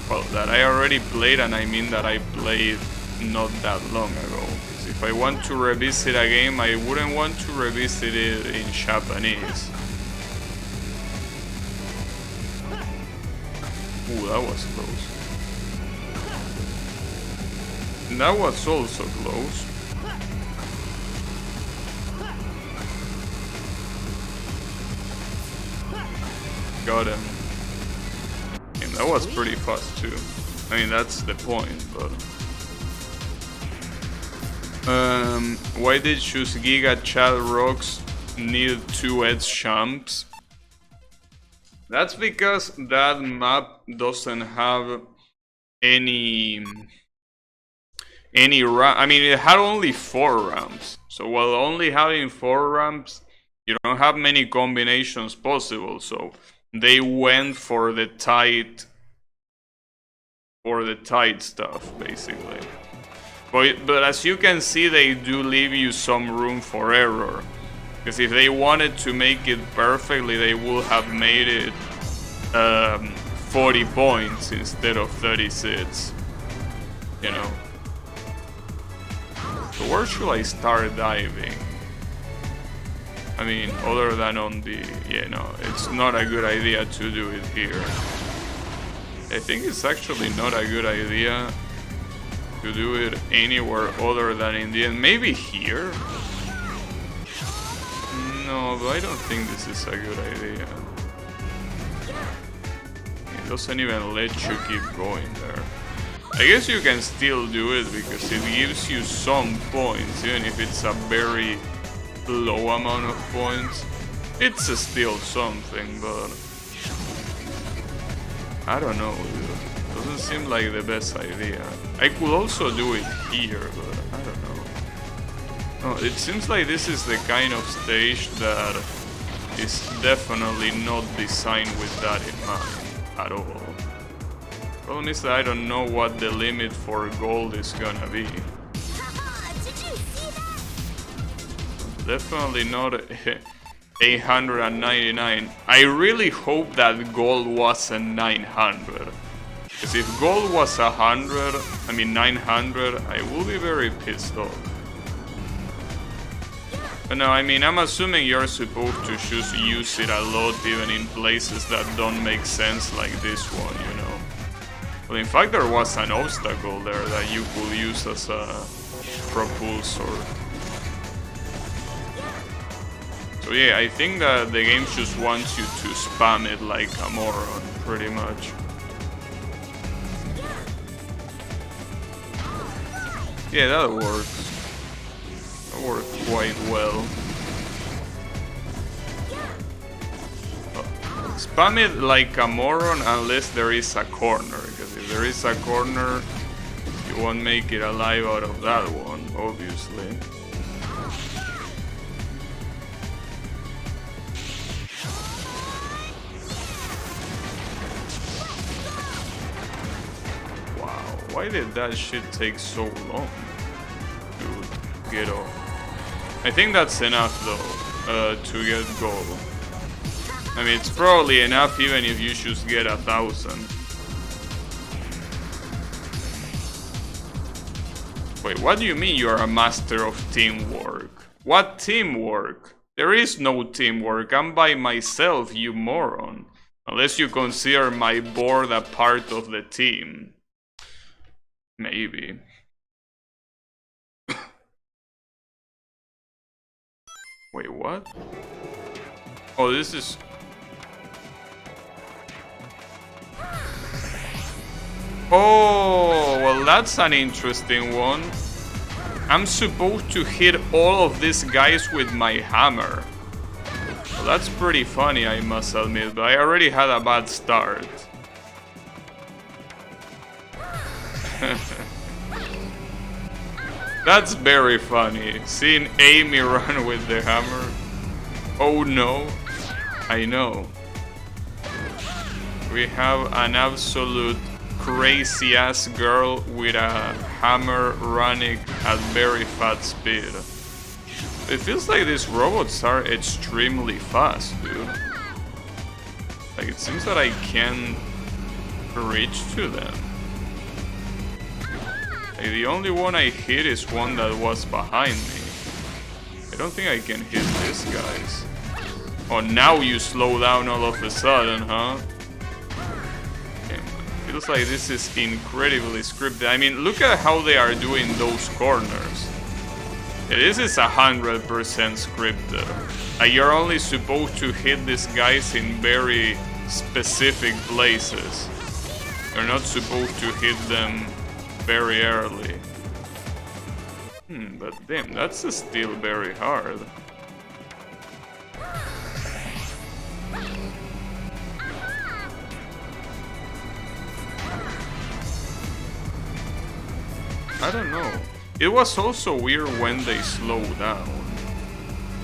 Well, that I already played, and I mean that I played not that long ago. Because if I want to revisit a game, I wouldn't want to revisit it in Japanese. Ooh, that was close. That was also close. Got him. And that was pretty fast too. I mean, that's the point, but... why did choose Giga Chad Rocks need 2 edge jumps? That's because that map doesn't have any ramp. I mean, it had only 4 ramps. So while only having 4 ramps, you don't have many combinations possible. So they went for the tight stuff, basically. But as you can see, they do leave you some room for error. Because if they wanted to make it perfectly, they would have made it 40 points instead of 36. You know. So where should I start diving? I mean, other than on the... Yeah, no, it's not a good idea to do it here. I think it's actually not a good idea to do it anywhere other than in the end. Maybe here? No, but I don't think this is a good idea. It doesn't even let you keep going there. I guess you can still do it because it gives you some points, even if it's a very low amount of points. It's still something, but I don't know, dude. Doesn't seem like the best idea. I could also do it here, but I don't know. No, it seems like this is the kind of stage that is definitely not designed with that in mind at all. Problem is that I don't know what the limit for gold is gonna be. Definitely not 899. I really hope that gold wasn't 900. Because if gold was 900, I will be very pissed off. But no, I mean, I'm assuming you're supposed to just use it a lot even in places that don't make sense like this one, you know. Well, in fact, there was an obstacle there that you could use as a propulsor. So yeah, I think that the game just wants you to spam it like a moron, pretty much. Yeah, that works. That worked quite well. Spam it like a moron unless there is a corner, because if there is a corner, you won't make it alive out of that one, obviously. Wow, why did that shit take so long to get off? I think that's enough though, to get gold. I mean, it's probably enough even if you just get 1,000. Wait, what do you mean you're a master of teamwork? What teamwork? There is no teamwork. I'm by myself, you moron. Unless you consider my board a part of the team. Maybe. Wait, what? Oh, this is... Oh, well, that's an interesting one. I'm supposed to hit all of these guys with my hammer. Well, that's pretty funny, I must admit, but I already had a bad start. That's very funny, seeing Amy run with the hammer. Oh no, I know. We have an absolute crazy ass girl with a hammer running at very fast speed. It feels like these robots are extremely fast, dude. Like, it seems that I can reach to them. Like, the only one I hit is one that was behind me. I don't think I can hit these guys. Oh, now you slow down all of a sudden, huh? Feels like this is incredibly scripted. I mean, look at how they are doing those corners. Yeah, this is 100% scripted. You're only supposed to hit these guys in very specific places. You're not supposed to hit them very early. But damn, that's still very hard. I don't know. It was also weird when they slow down.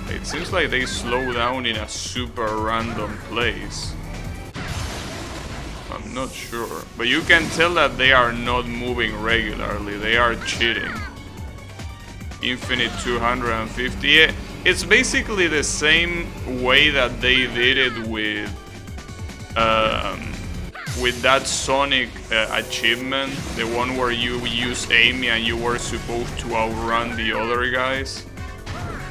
It seems like they slow down in a super random place. I'm not sure. But you can tell that they are not moving regularly. They are cheating. Infinite 250. It's basically the same way that they did it with with that Sonic achievement, the one where you use Amy and you were supposed to outrun the other guys,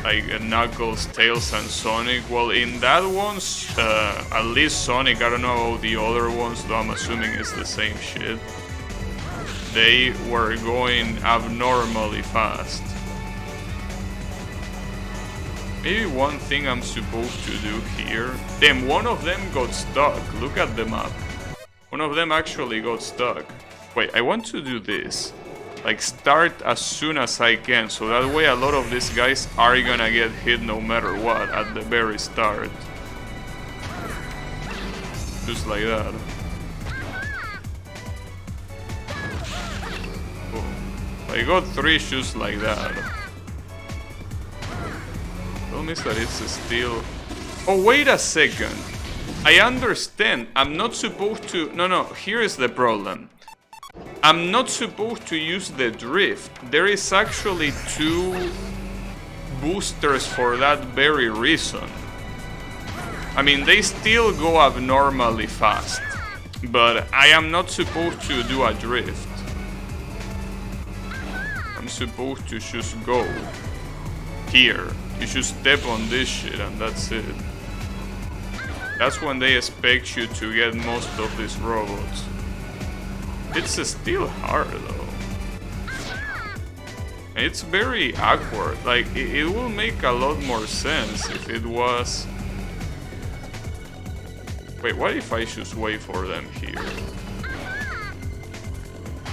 like Knuckles, Tails, and Sonic. Well, in that one, at least Sonic, I don't know about the other ones, though I'm assuming it's the same shit. They were going abnormally fast. Maybe one thing I'm supposed to do here. Damn, one of them got stuck. Look at the map. One of them actually got stuck. Wait, I want to do this. Like, start as soon as I can, so that way a lot of these guys are gonna get hit no matter what at the very start. Just like that. Oh, I got 3 shoes like that. Tell me that it's still... Oh, wait a second. I understand. I'm not supposed to... No, here is the problem. I'm not supposed to use the drift. There is actually 2 boosters for that very reason. I mean, they still go abnormally fast, but I am not supposed to do a drift. I'm supposed to just go here. You should step on this shit and that's it. That's when they expect you to get most of these robots. It's still hard though. It's very awkward. Like, it will make a lot more sense if it was... Wait, what if I just wait for them here?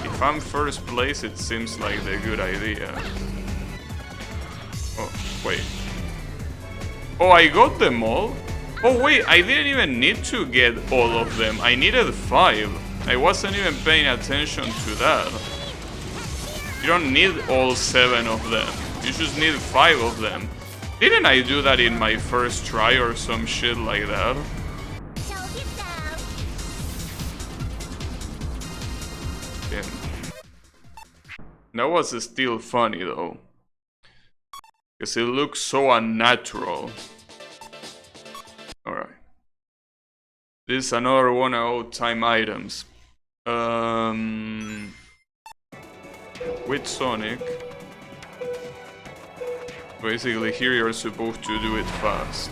If I'm first place, it seems like the good idea. Oh, wait. Oh, I got them all? Oh wait, I didn't even need to get all of them. I needed 5. I wasn't even paying attention to that. You don't need all 7 of them. You just need 5 of them. Didn't I do that in my first try or some shit like that? Damn. That was still funny though. Because it looks so unnatural. Alright. This is another one of time items. With Sonic. Basically here you're supposed to do it fast.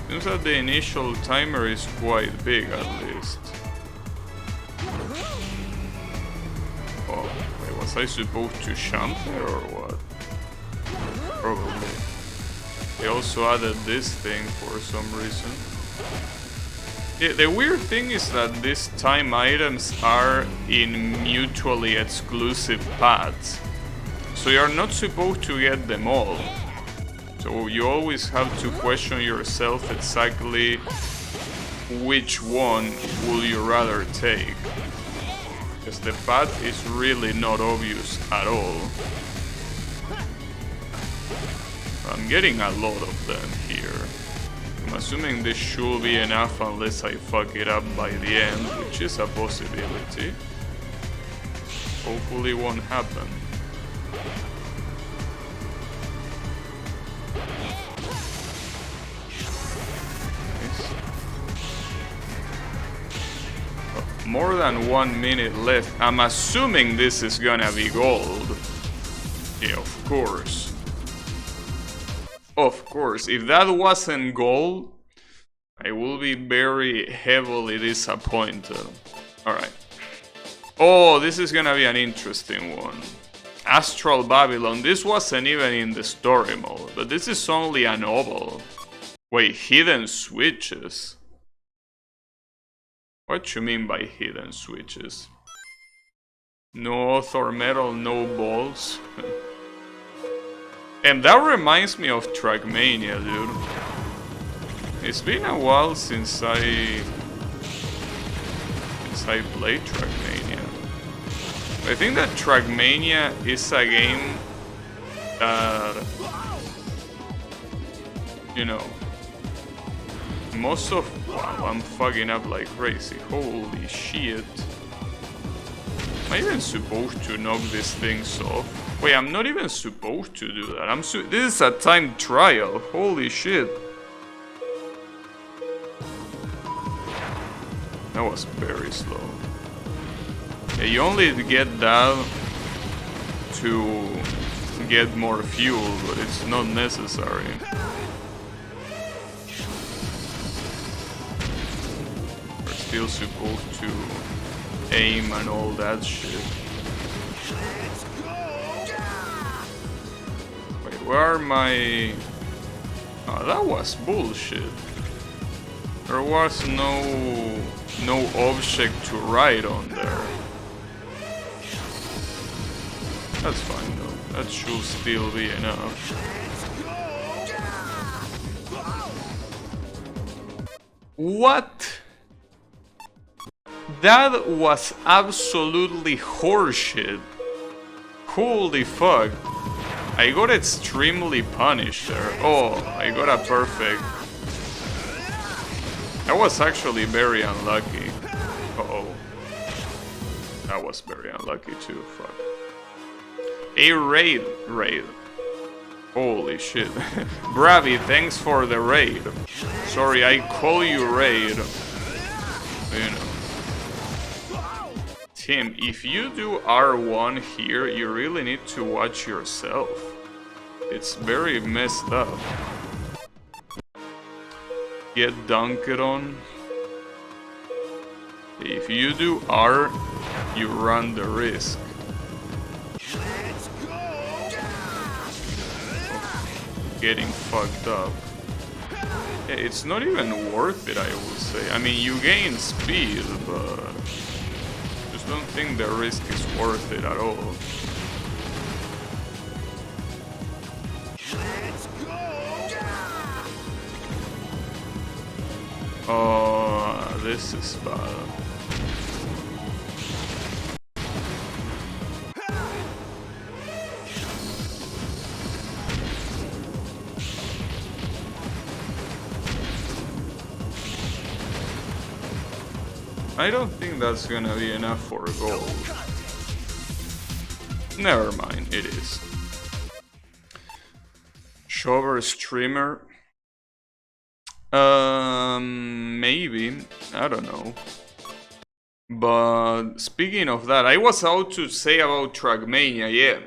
Seems that the initial timer is quite big at least. Oh, wait, was I supposed to jump there or what? Probably. They also added this thing for some reason. Yeah, the weird thing is that these time items are in mutually exclusive paths. So you're not supposed to get them all. So you always have to question yourself exactly which one will you rather take. Because the path is really not obvious at all. I'm getting a lot of them here. I'm assuming this should be enough unless I fuck it up by the end, which is a possibility. Hopefully won't happen. More than 1 minute left. I'm assuming this is gonna be gold. Yeah, of course. Of course, if that wasn't gold, I will be very heavily disappointed. Alright. Oh, this is gonna be an interesting one. Astral Babylon. This wasn't even in the story mode, but this is only a novel. Wait, hidden switches? What you mean by hidden switches? No author metal, no balls? And that reminds me of Trackmania, dude. It's been a while since I played Trackmania. I think that Trackmania is a game that, you know, most of... Wow, I'm fucking up like crazy. Holy shit. Am I even supposed to knock these things off? Wait, I'm not even supposed to do that. This is a timed trial. Holy shit. That was very slow. Yeah, you only get that to get more fuel, but it's not necessary. We're still supposed to aim and all that shit. Wait, where are my... Oh, that was bullshit. There was no object to ride on there. That's fine though. That should still be enough. What? That was absolutely horseshit. Holy fuck. I got extremely punished there. Oh, I got a perfect. That was actually very unlucky. Uh-oh. That was very unlucky too, fuck. A raid. Holy shit. Bravi, thanks for the raid. Sorry, I call you raid. You know. Tim, if you do R1 here, you really need to watch yourself. It's very messed up. Get dunked on. If you do R, you run the risk. Getting fucked up. Yeah, it's not even worth it, I would say. I mean, you gain speed, but just don't think the risk is worth it at all. Oh, this is bad. I don't think that's gonna be enough for gold. Never mind, it is. Shover streamer. Maybe. I don't know. But speaking of that, I was out to say about Trackmania, yeah.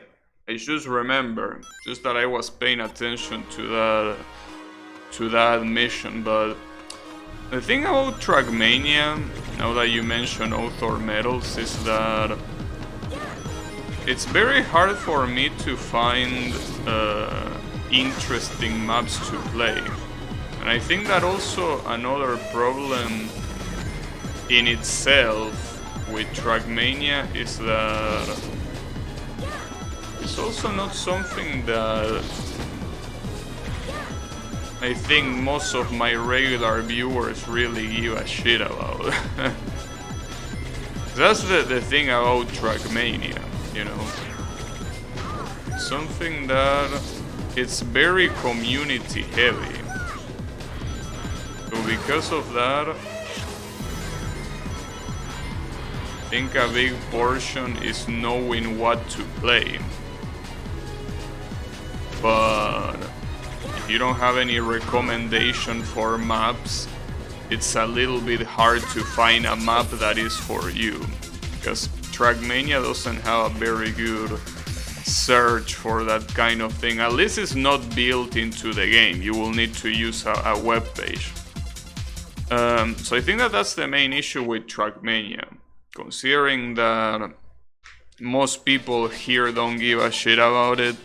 I just remember. Just that I was paying attention to that mission, but the thing about Trackmania, now that you mention Author Medals, is that it's very hard for me to find interesting maps to play. And I think that also another problem in itself with Trackmania is that it's also not something that I think most of my regular viewers really give a shit about. That's the thing about Trackmania, you know. It's something that it's very community heavy. So because of that, I think a big portion is knowing what to play. But if you don't have any recommendation for maps, it's a little bit hard to find a map that is for you. Because Trackmania doesn't have a very good search for that kind of thing. At least it's not built into the game. You will need to use a web page. So I think that that's the main issue with Trackmania. Considering that most people here don't give a shit about it,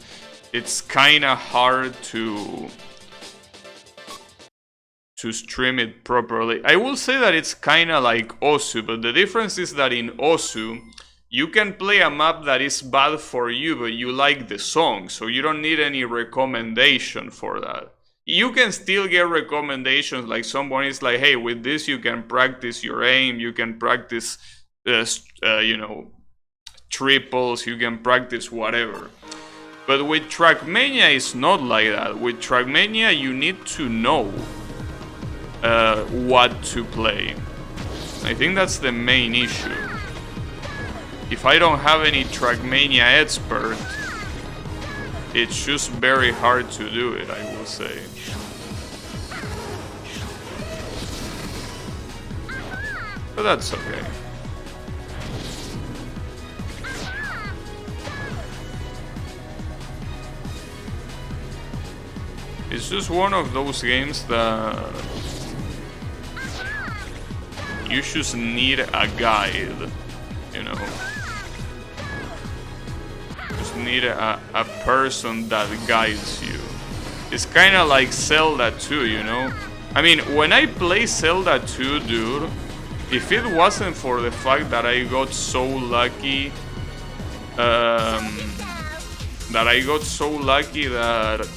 it's kinda hard to stream it properly. I will say that it's kinda like Osu, but the difference is that in Osu, you can play a map that is bad for you, but you like the song, so you don't need any recommendation for that. You can still get recommendations, like someone is like, hey, with this you can practice your aim, you can practice, you know, triples, you can practice whatever. But with Trackmania, it's not like that. With Trackmania, you need to know what to play. I think that's the main issue. If I don't have any Trackmania expert, it's just very hard to do it, I will say. But that's okay. It's just one of those games that you just need a guide, you know. Just need a person that guides you. It's kind of like Zelda 2, you know. I mean, when I play Zelda 2, dude, if it wasn't for the fact that I got so lucky, that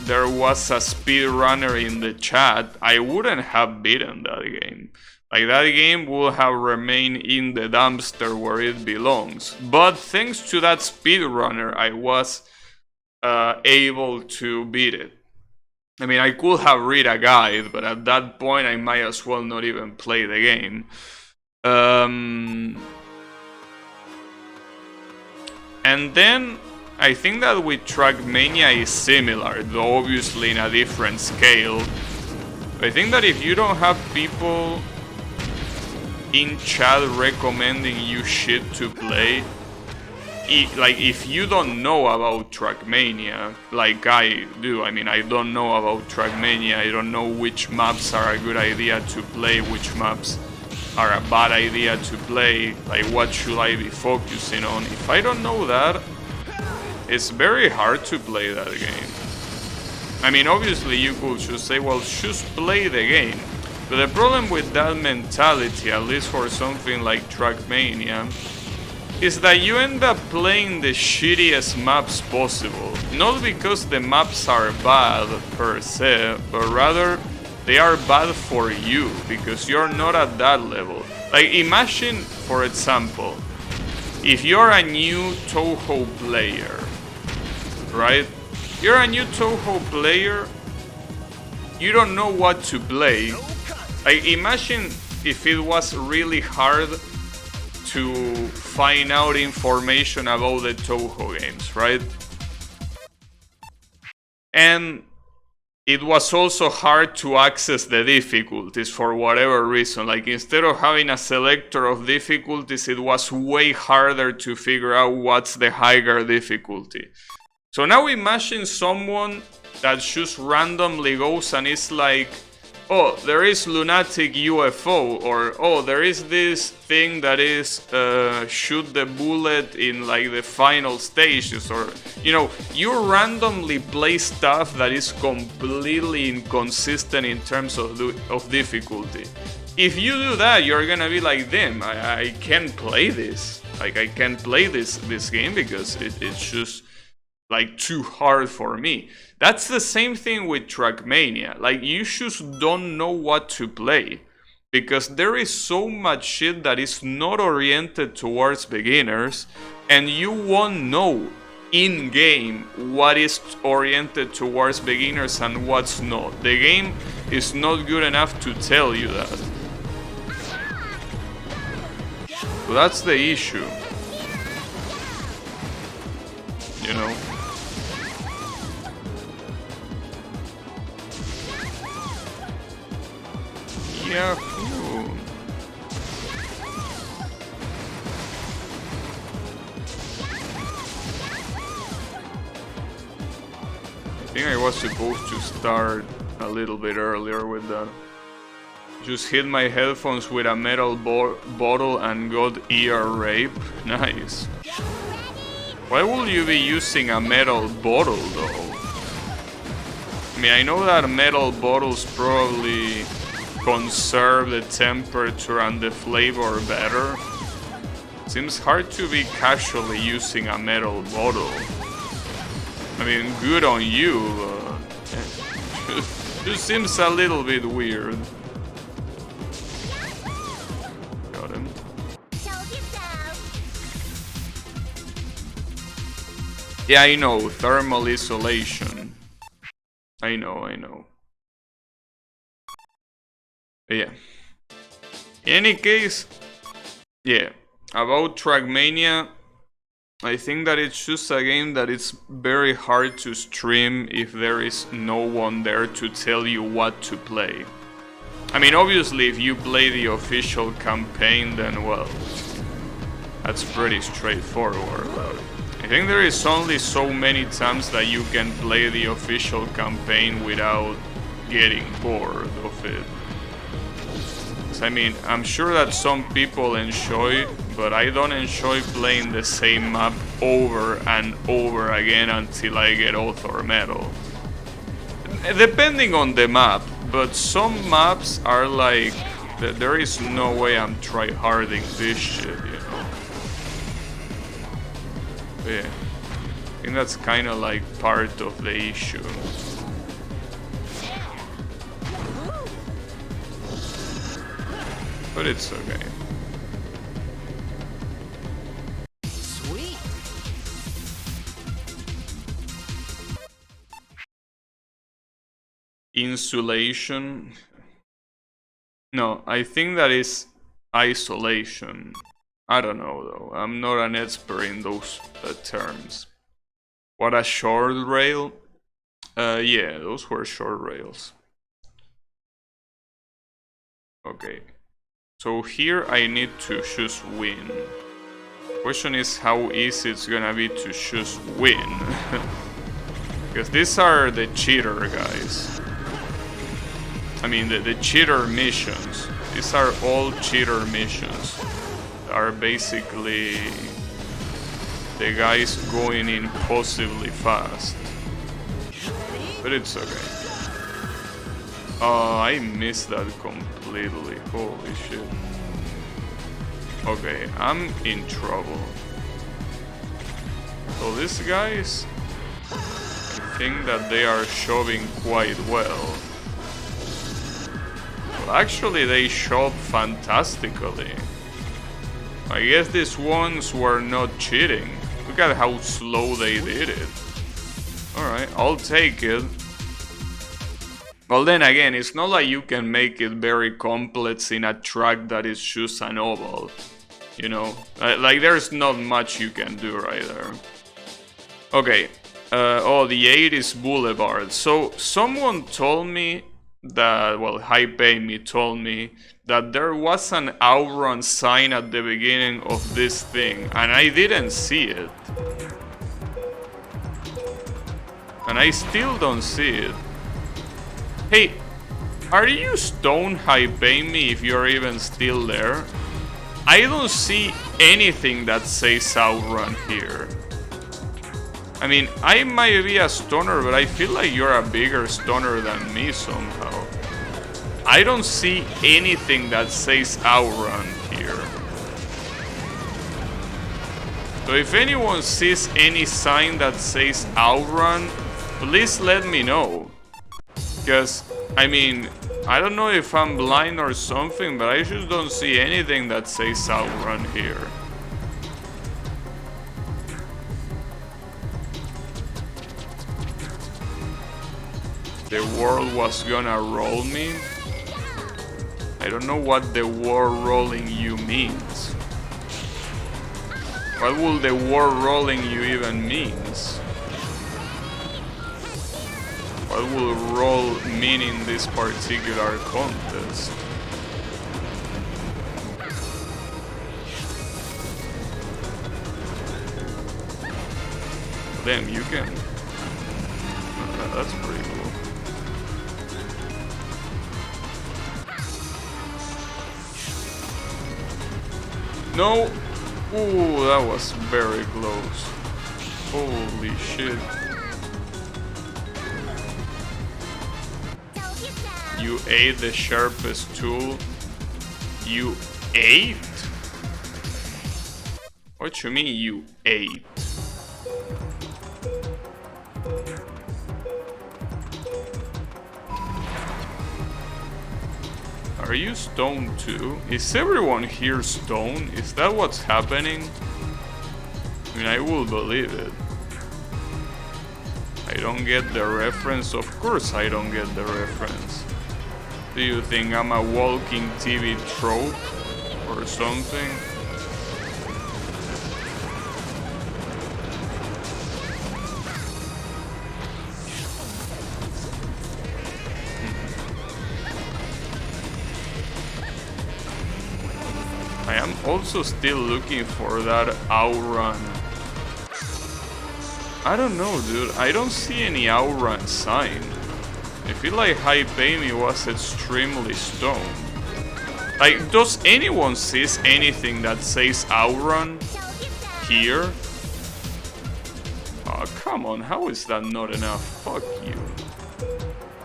there was a speedrunner in the chat, I wouldn't have beaten that game. Like, that game would have remained in the dumpster where it belongs. But thanks to that speedrunner, I was able to beat it. I mean, I could have read a guide, but at that point I might as well not even play the game. And then I think that with Trackmania is similar, though obviously in a different scale. I think that if you don't have people in chat recommending you shit to play, like if you don't know about Trackmania, like I do, I mean, I don't know about Trackmania, I don't know which maps are a good idea to play, which maps are a bad idea to play, like what should I be focusing on. If I don't know that, it's very hard to play that game. I mean, obviously you could just say, well, just play the game. But the problem with that mentality, at least for something like Trackmania, is that you end up playing the shittiest maps possible. Not because the maps are bad per se, but rather they are bad for you, because you're not at that level. Like, imagine, for example, if you're a new Touhou player, right? You're a new Touhou player, you don't know what to play. Like, imagine if it was really hard to find out information about the Touhou games, right? And it was also hard to access the difficulties for whatever reason. Like, instead of having a selector of difficulties, it was way harder to figure out what's the higher difficulty. So now imagine someone that just randomly goes and is like, oh, there is lunatic UFO, or oh, there is this thing that is shoot the bullet in like the final stages, or you know, you randomly play stuff that is completely inconsistent in terms of difficulty. If you do that, you're gonna be like, damn, I can't play this. Like, I can't play this game because it's just like too hard for me. That's the same thing with Trackmania. Like, you just don't know what to play, because there is so much shit that is not oriented towards beginners, and you won't know in-game what is oriented towards beginners and what's not. The game is not good enough to tell you that. So that's the issue. You know? Yeah, phew. I think I was supposed to start a little bit earlier with that. Just hit my headphones with a metal bottle and got ear rape. Nice. Why would you be using a metal bottle though? I mean, I know that metal bottles probably conserve the temperature and the flavor better. Seems hard to be casually using a metal bottle. I mean, good on you, but just seems a little bit weird. Got him. Yeah, I know, thermal isolation. I know. Yeah. In any case, yeah, about Trackmania, I think that it's just a game that it's very hard to stream if there is no one there to tell you what to play. I mean, obviously, if you play the official campaign, then, well, that's pretty straightforward. But I think there is only so many times that you can play the official campaign without getting bored of it. I mean, I'm sure that some people enjoy, but I don't enjoy playing the same map over and over again until I get Author Medal. Depending on the map, but some maps are like, there is no way I'm tryharding this shit, you know. But yeah, I think that's kind of like part of the issue. But it's okay. Sweet. Insulation. No, I think that is isolation. I don't know though. I'm not an expert in those terms. What, a short rail? Yeah, those were short rails. Okay. So here I need to choose win. Question is how easy it's gonna be to choose win. Because these are the cheater guys. I mean the cheater missions. These are all cheater missions. They are basically the guys going impossibly fast. But it's okay. Oh, I missed that completely. Holy shit. Okay, I'm in trouble. So these guys, I think that they are shoving quite well. Well, actually, they shove fantastically. I guess these ones were not cheating. Look at how slow they did it. Alright, I'll take it. Well, then again, it's not like you can make it very complex in a track that is just an oval. You know? Like, there's not much you can do right there. Okay. Oh, the 80s Boulevard. So, someone told me that, well, HypeAmy told me that there was an outrun sign at the beginning of this thing, and I didn't see it. And I still don't see it. Hey, are you stone HypeAmy if you're even still there? I don't see anything that says outrun here. I mean, I might be a stoner, but I feel like you're a bigger stoner than me somehow. I don't see anything that says outrun here. So if anyone sees any sign that says outrun, please let me know. Because, I mean, I don't know if I'm blind or something, but I just don't see anything that says outrun here. The world was gonna roll me? I don't know what the world rolling you means. What will the world rolling you even means? What will roll mean in this particular contest? Damn, you can. That's pretty cool. No! Ooh, that was very close. Holy shit. You ate the sharpest tool. You ate? What you mean you ate? Are you stoned too? Is everyone here stoned? Is that what's happening? I mean, I will believe it. I don't get the reference. Of course I don't get the reference. Do you think I'm a walking TV trope or something? I'm also still looking for that outrun. I don't know, dude. I don't see any outrun sign. I feel like Hypeimi was extremely stoned. Like, does anyone see anything that says outrun here? Oh, come on. How is that not enough? Fuck you.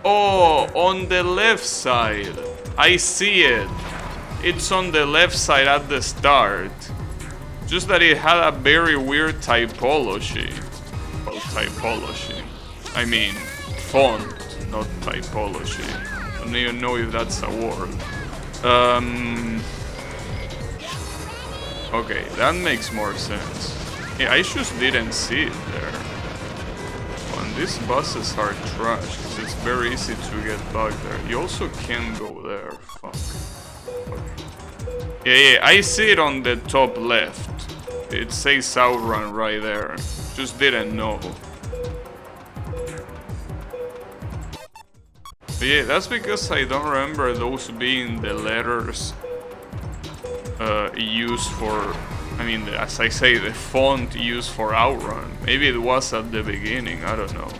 Oh, on the left side. I see it. It's on the left side at the start. Just that it had a very weird typology. Well, typology. I mean, font, not typology. I don't even know if that's a word. Okay, that makes more sense. Yeah, I just didn't see it there. And these buses are trash, because it's very easy to get back there. You also can go there. Fuck. Yeah, I see it on the top left. It says outrun right there. Just didn't know. But yeah, that's because I don't remember those being the letters used for... I mean, as I say, the font used for outrun. Maybe it was at the beginning, I don't know.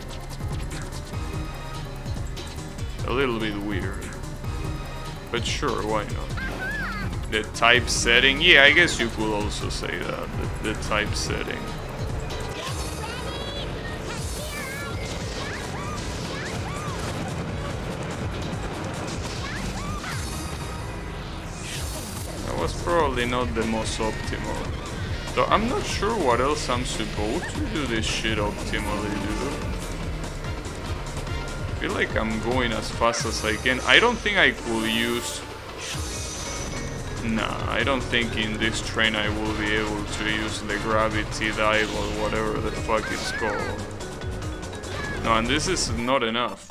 A little bit weird. But sure, why not? The typesetting, yeah, I guess you could also say that. The typesetting. That was probably not the most optimal. So I'm not sure what else I'm supposed to do this shit optimally, dude. I feel like I'm going as fast as I can. I don't think I could use... Nah, I don't think in this train I will be able to use the gravity dive or whatever the fuck it's called. No, and this is not enough.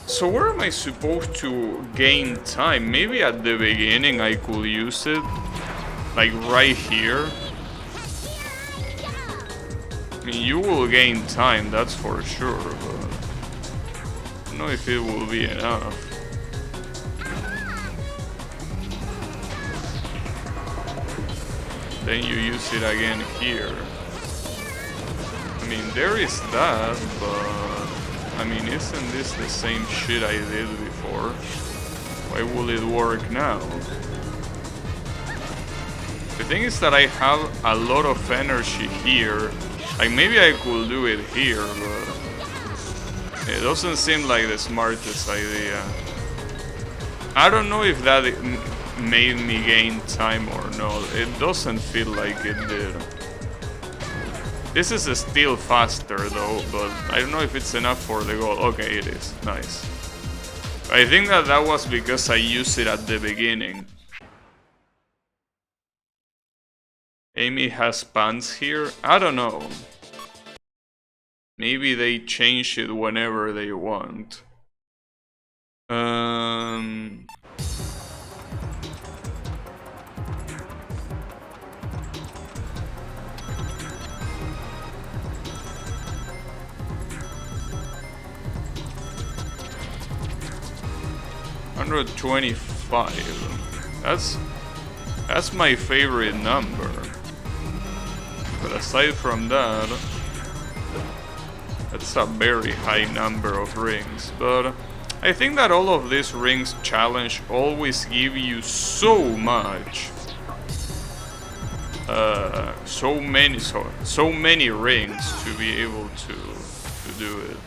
So where am I supposed to gain time? Maybe at the beginning I could use it. Like right here. I mean, you will gain time, that's for sure, but... I don't know if it will be enough. Then you use it again here. I mean, there is that, but... I mean, isn't this the same shit I did before? Why will it work now? The thing is that I have a lot of energy here. Like, maybe I could do it here, but... It doesn't seem like the smartest idea. I don't know if that made me gain time or not. It doesn't feel like it did. This is still faster though, but I don't know if it's enough for the goal. Okay, it is. Nice. I think that was because I used it at the beginning. Amy has pants here? I don't know. Maybe they change it whenever they want. 125. That's my favorite number. But aside from that, that's a very high number of rings. But I think that all of these rings challenge always give you so much. So many rings to be able to do it.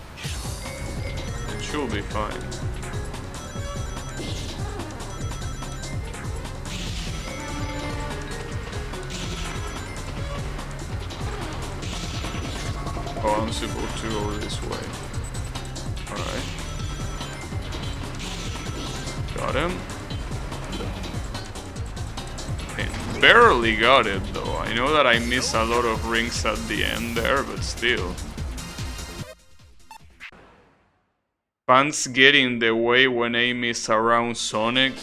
It should be fine. Oh, I'm supposed to go this way. Alright. Got him. Okay, barely got it though. I know that I miss a lot of rings at the end there, but still. Fans get in the way when Amy is around Sonic.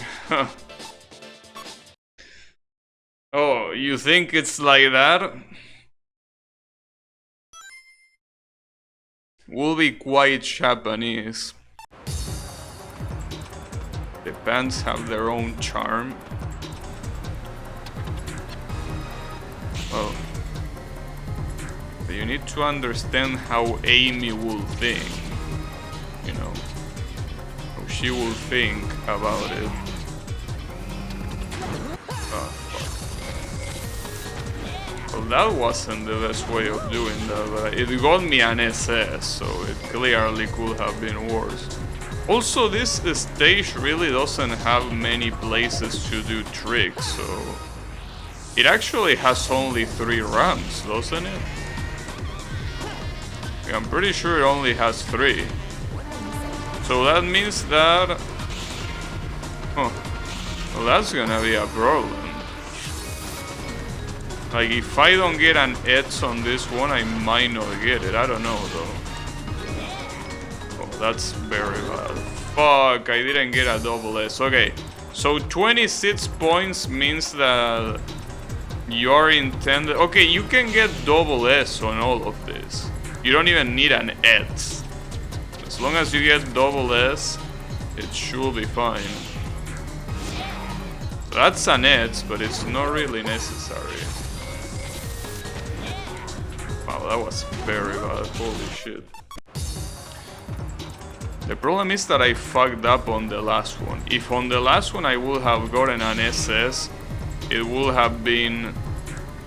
Oh, you think it's like that? Will be quite Japanese. The bands have their own charm. Well, you need to understand how Amy will think, you know, how she will think about it. Oh, fuck. Well, that wasn't the best way of doing that, but it got me an SS, so it clearly could have been worse. Also, this stage really doesn't have many places to do tricks, so it actually has only 3 ramps, doesn't it? I'm pretty sure it only has 3. So that means that... Huh. Well, that's gonna be a problem. Like, if I don't get an edge on this one, I might not get it. I don't know, though. Oh, that's very bad. Fuck, I didn't get a double S. Okay, so 26 points means that you're intended... Okay, you can get double S on all of this. You don't even need an S. As long as you get double S, it should be fine. So that's an S, but it's not really necessary. Wow, that was very bad. Holy shit. The problem is that I fucked up on the last one. If on the last one I would have gotten an SS, it would have been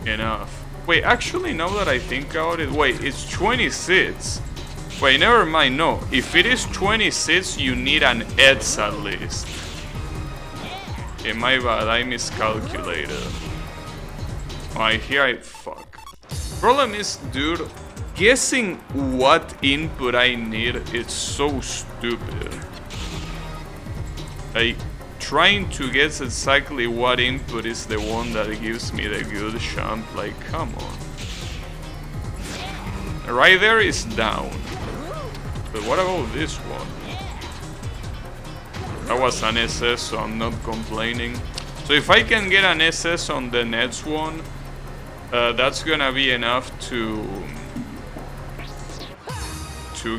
enough. Wait, actually, now that I think about it, wait, it's 26. Wait, never mind, no. If it is 26, you need an EDS at least. Okay, my bad, I miscalculated. Alright, here I... fuck. Problem is, dude, guessing what input I need is so stupid. Like, trying to guess exactly what input is the one that gives me the good jump, like, come on. Right there is down. But what about this one? That was an SS, so I'm not complaining. So if I can get an SS on the next one, that's gonna be enough to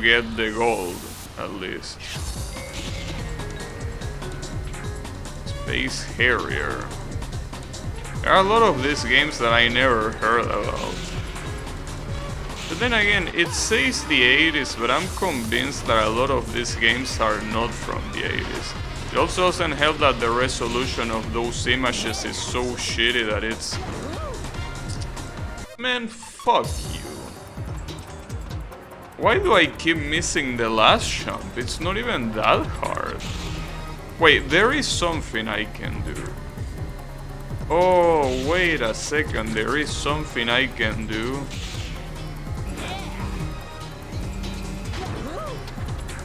get the gold, at least. Space Harrier. There are a lot of these games that I never heard about. But then again, it says the 80s, but I'm convinced that a lot of these games are not from the 80s. It also doesn't help that the resolution of those images is so shitty that it's... Man, fuck you. Why do I keep missing the last jump? It's not even that hard. Wait, there is something I can do. Oh, wait a second, there is something I can do.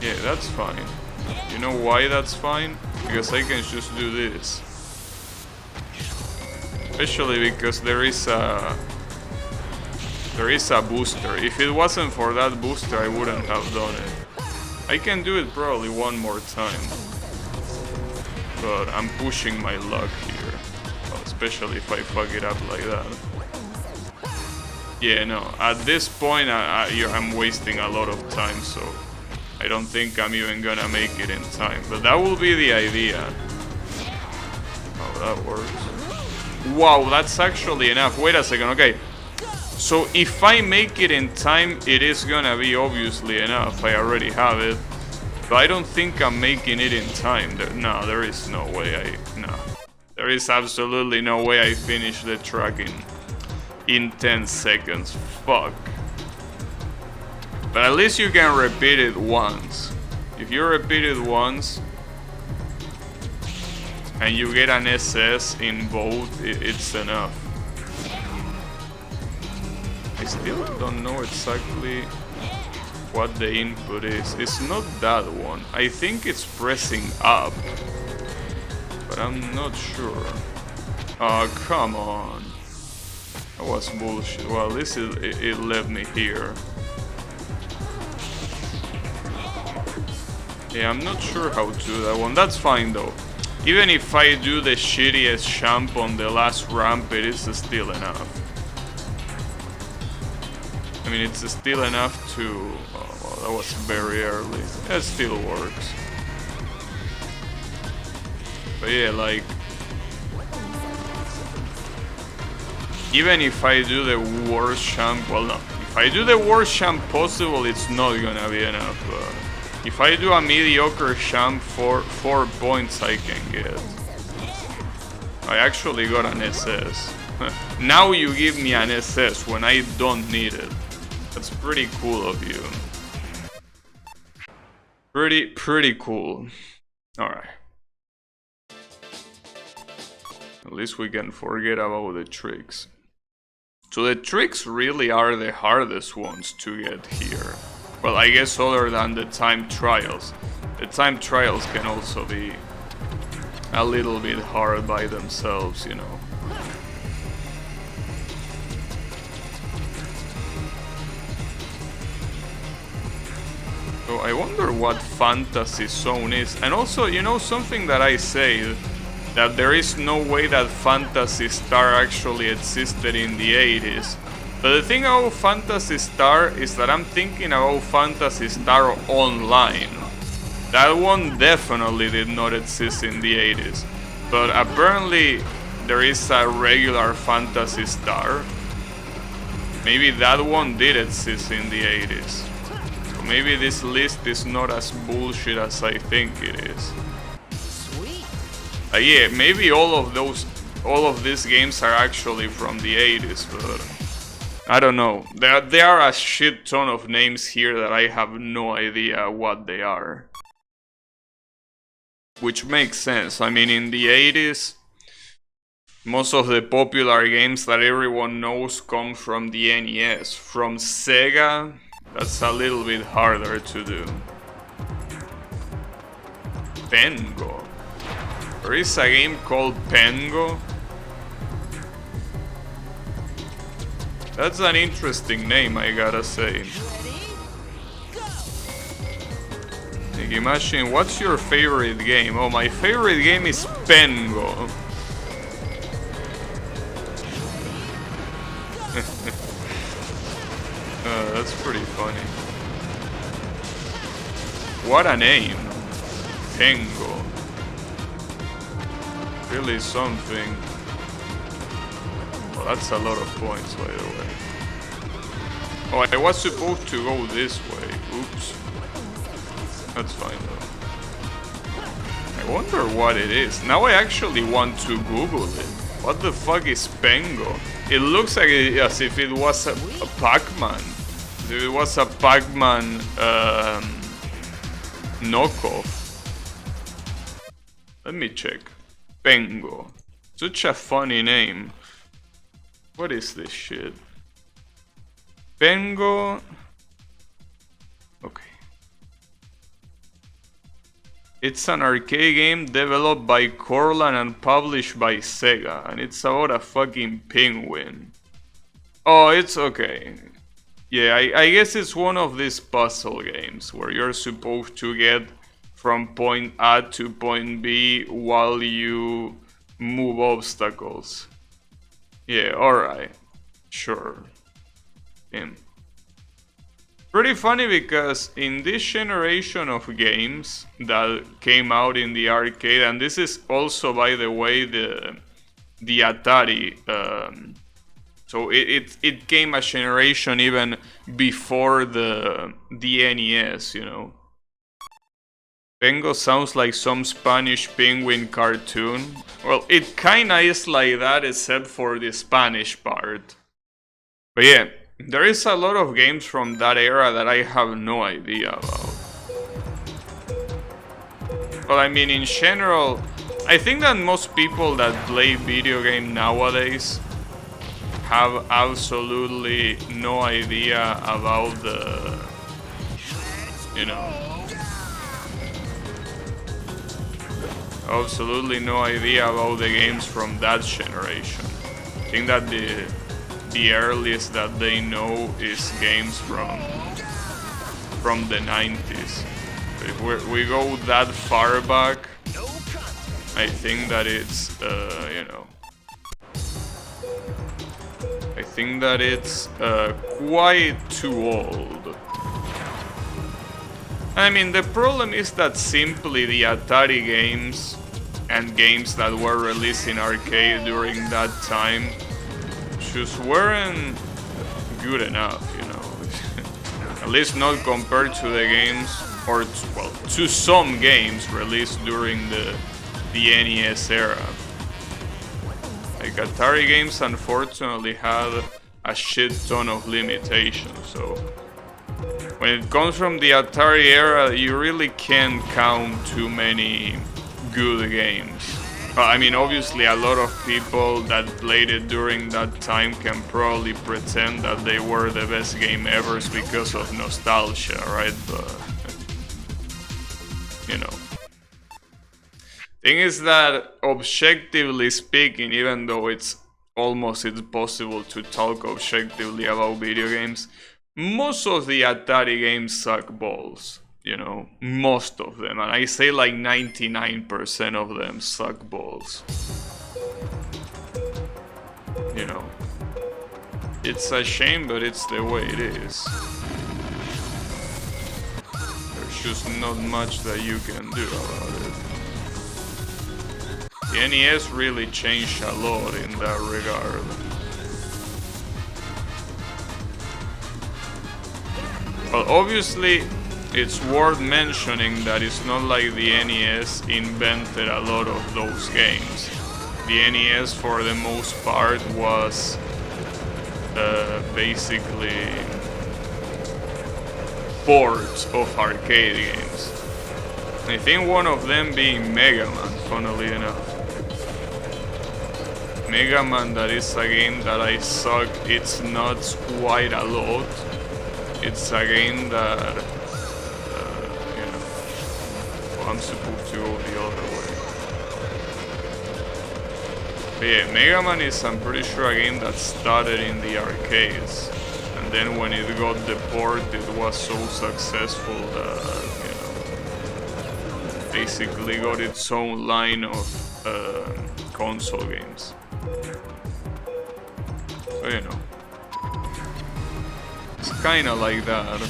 Yeah, that's fine. You know why that's fine? Because I can just do this. Especially because there is a booster. If it wasn't for that booster, I wouldn't have done it. I can do it probably one more time. But I'm pushing my luck here. Well, especially if I fuck it up like that. Yeah, no. At this point, I'm wasting a lot of time, so I don't think I'm even gonna make it in time. But that will be the idea. Oh, that works. Wow, that's actually enough. Wait a second, okay. So if I make it in time, it is gonna be obviously enough. I already have it. But I don't think I'm making it in time. No, there is no way no. There is absolutely no way I finish the track in 10 seconds. Fuck. But at least you can repeat it once. If you repeat it once and you get an SS in both, it's enough. I still don't know exactly what the input is. It's not that one. I think it's pressing up, but I'm not sure. Oh, come on. That was bullshit. Well, at least it left me here. Yeah, I'm not sure how to do that one. That's fine though. Even if I do the shittiest jump on the last ramp, it is still enough. I mean, it's still enough to... Oh, well, that was very early. It still works. But yeah, like... Even if I do the worst champ, well, no. If I do the worst champ possible, it's not gonna be enough. If I do a mediocre champ, 4 points I can get. I actually got an SS. Now you give me an SS when I don't need it. That's pretty cool of you. Pretty cool. Alright. At least we can forget about the tricks. So the tricks really are the hardest ones to get here. Well, I guess other than the time trials. The time trials can also be a little bit hard by themselves, you know. So I wonder what Fantasy Zone is. And also, you know, something that I say, that there is no way that Phantasy Star actually existed in the 80s. But the thing about Phantasy Star is that I'm thinking about Phantasy Star Online. That one definitely did not exist in the 80s. But apparently there is a regular Phantasy Star. Maybe that one did exist in the 80s. So maybe this list is not as bullshit as I think it is. Yeah, maybe all of these games are actually from the 80s, but I don't know. There are a shit ton of names here that I have no idea what they are. Which makes sense. I mean, in the 80s, most of the popular games that everyone knows come from the NES. From Sega, that's a little bit harder to do. Pengo. There is a game called Pengo. That's an interesting name, I gotta say. Like, imagine, what's your favorite game? Oh, my favorite game is Pengo. That's pretty funny. What a name. Pengo. Really something. Well, that's a lot of points, by the way. Oh, I was supposed to go this way. Oops. That's fine though. I wonder what it is. Now I actually want to Google it. What the fuck is Pengo? It looks like as if it was a Pac-Man. If it was a Pac-Man knockoff. Let me check. Pengo. Such a funny name. What is this shit? Pengo. Okay. It's an arcade game developed by Corlan and published by Sega. And it's about a fucking penguin. Oh, it's okay. Yeah, I guess it's one of these puzzle games where you're supposed to get from point A to point B while you move obstacles. Yeah, alright. Sure. Pretty funny because in this generation of games that came out in the arcade, and this is also, by the way, the Atari, so it came a generation even before the NES, you know. Pengo sounds like some Spanish penguin cartoon. Well, it kinda is like that except for the Spanish part. But yeah, there is a lot of games from that era that I have no idea about. Well, I mean, in general, I think that most people that play video game nowadays have absolutely no idea about the, you know, absolutely no idea about the games from that generation. I think that the earliest that they know is games from the 90s. If we go that far back, I think that it's, you know, I think that it's quite too old. I mean, the problem is that simply the Atari games and games that were released in arcade during that time just weren't good enough, you know. At least not compared to the games, or well, to some games released during the NES era. Like Atari games unfortunately had a shit ton of limitations, so when it comes from the Atari era, you really can't count too many good games. I mean, obviously a lot of people that played it during that time can probably pretend that they were the best game ever because of nostalgia, right? But, you know. Thing is that, objectively speaking, even though it's almost impossible to talk objectively about video games, most of the Atari games suck balls. You know, most of them, and I say like 99% of them suck balls. You know, it's a shame, but it's the way it is. There's just not much that you can do about it. The NES really changed a lot in that regard. Well, obviously, it's worth mentioning that it's not like the NES invented a lot of those games. The NES, for the most part, was basically ports of arcade games. I think one of them being Mega Man, funnily enough. Mega Man, that is a game that I suck its nuts quite a lot. It's a game that I'm supposed to go the other way. But yeah, Mega Man is, I'm pretty sure, a game that started in the arcades. And then when it got the port, it was so successful that, you know, basically got its own line of console games. So, you know, it's kinda like that.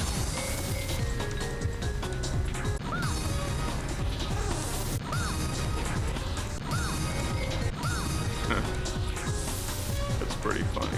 That's pretty funny.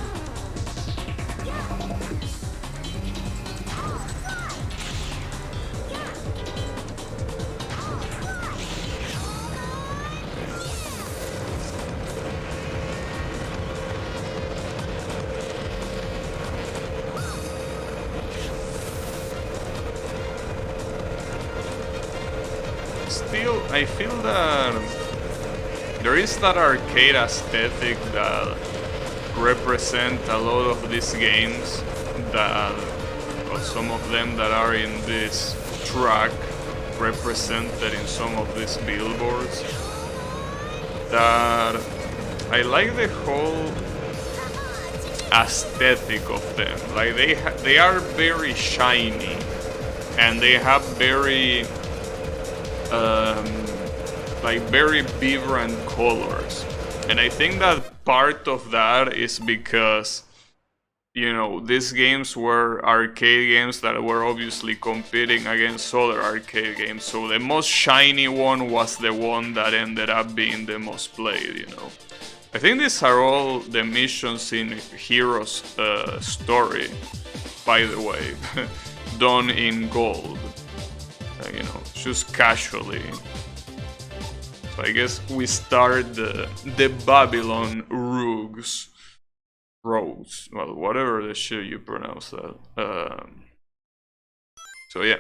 Still, I feel that there is that arcade aesthetic that represent a lot of these games, that, well, some of them that are in this track represented in some of these billboards, that I like the whole aesthetic of them. Like they are very shiny and they have very like very vibrant colors, and I think that part of that is because, you know, these games were arcade games that were obviously competing against other arcade games, so the most shiny one was the one that ended up being the most played, you know. I think these are all the missions in Heroes Story, by the way, done in gold. You know, just casually. So I guess we start the Babylon Rogues, well, whatever the shit you pronounce that. So yeah,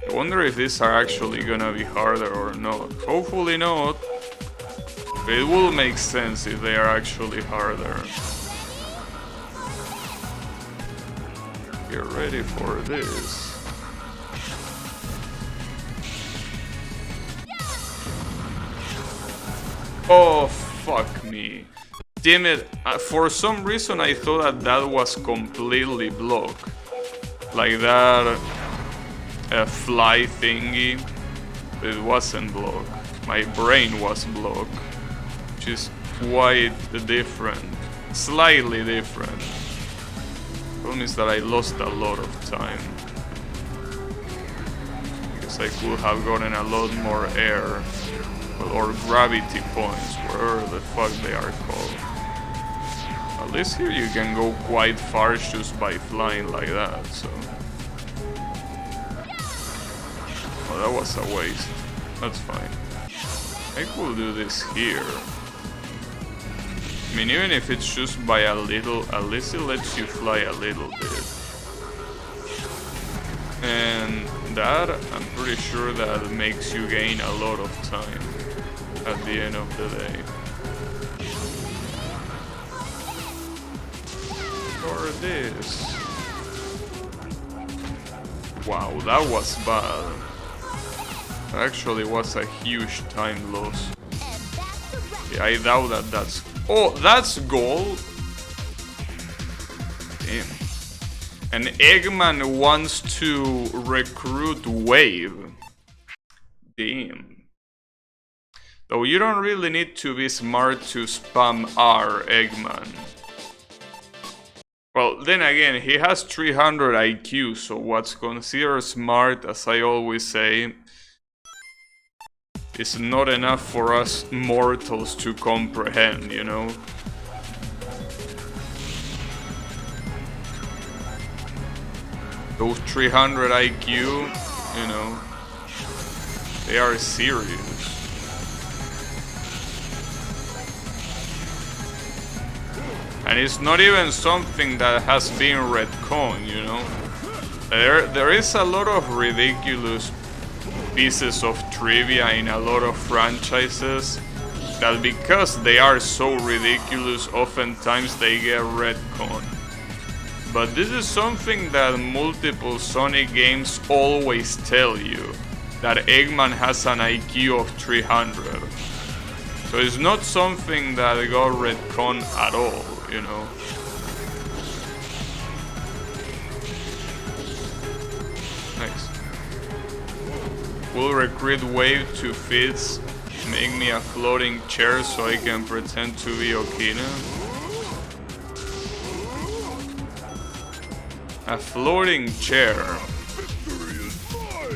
I wonder if these are actually gonna be harder or not. Hopefully not. It will make sense if they are actually harder. Get ready for this. Oh, fuck me. Damn it. For some reason I thought that that was completely blocked. Like that fly thingy. It wasn't blocked. My brain was blocked. Which is quite different. Slightly different. The problem is that I lost a lot of time. Because I could have gotten a lot more air. Or gravity points, whatever the fuck they are called. A At least here you can go quite far just by flying like that, so... Oh, that was a waste. That's fine. I could do this here. I mean, even if it's just by a little, at least it lets you fly a little bit. And that, I'm pretty sure that makes you gain a lot of time at the end of the day. Or this. Wow, that was bad. Actually was a huge time loss. Yeah, I doubt that that's... Oh, that's gold? Damn. And Eggman wants to recruit Wave. Damn. Though you don't really need to be smart to spam R, Eggman. Well, then again, he has 300 IQ, so what's considered smart, as I always say, is not enough for us mortals to comprehend, you know? Those 300 IQ, you know, they are serious. And it's not even something that has been retconned, you know? There is a lot of ridiculous pieces of trivia in a lot of franchises that, because they are so ridiculous, oftentimes they get retconned. But this is something that multiple Sonic games always tell you, that Eggman has an IQ of 300. So it's not something that got retconned at all, you know. Nice. Will recruit Wave to Fizz, make me a floating chair so I can pretend to be Okina. A floating chair.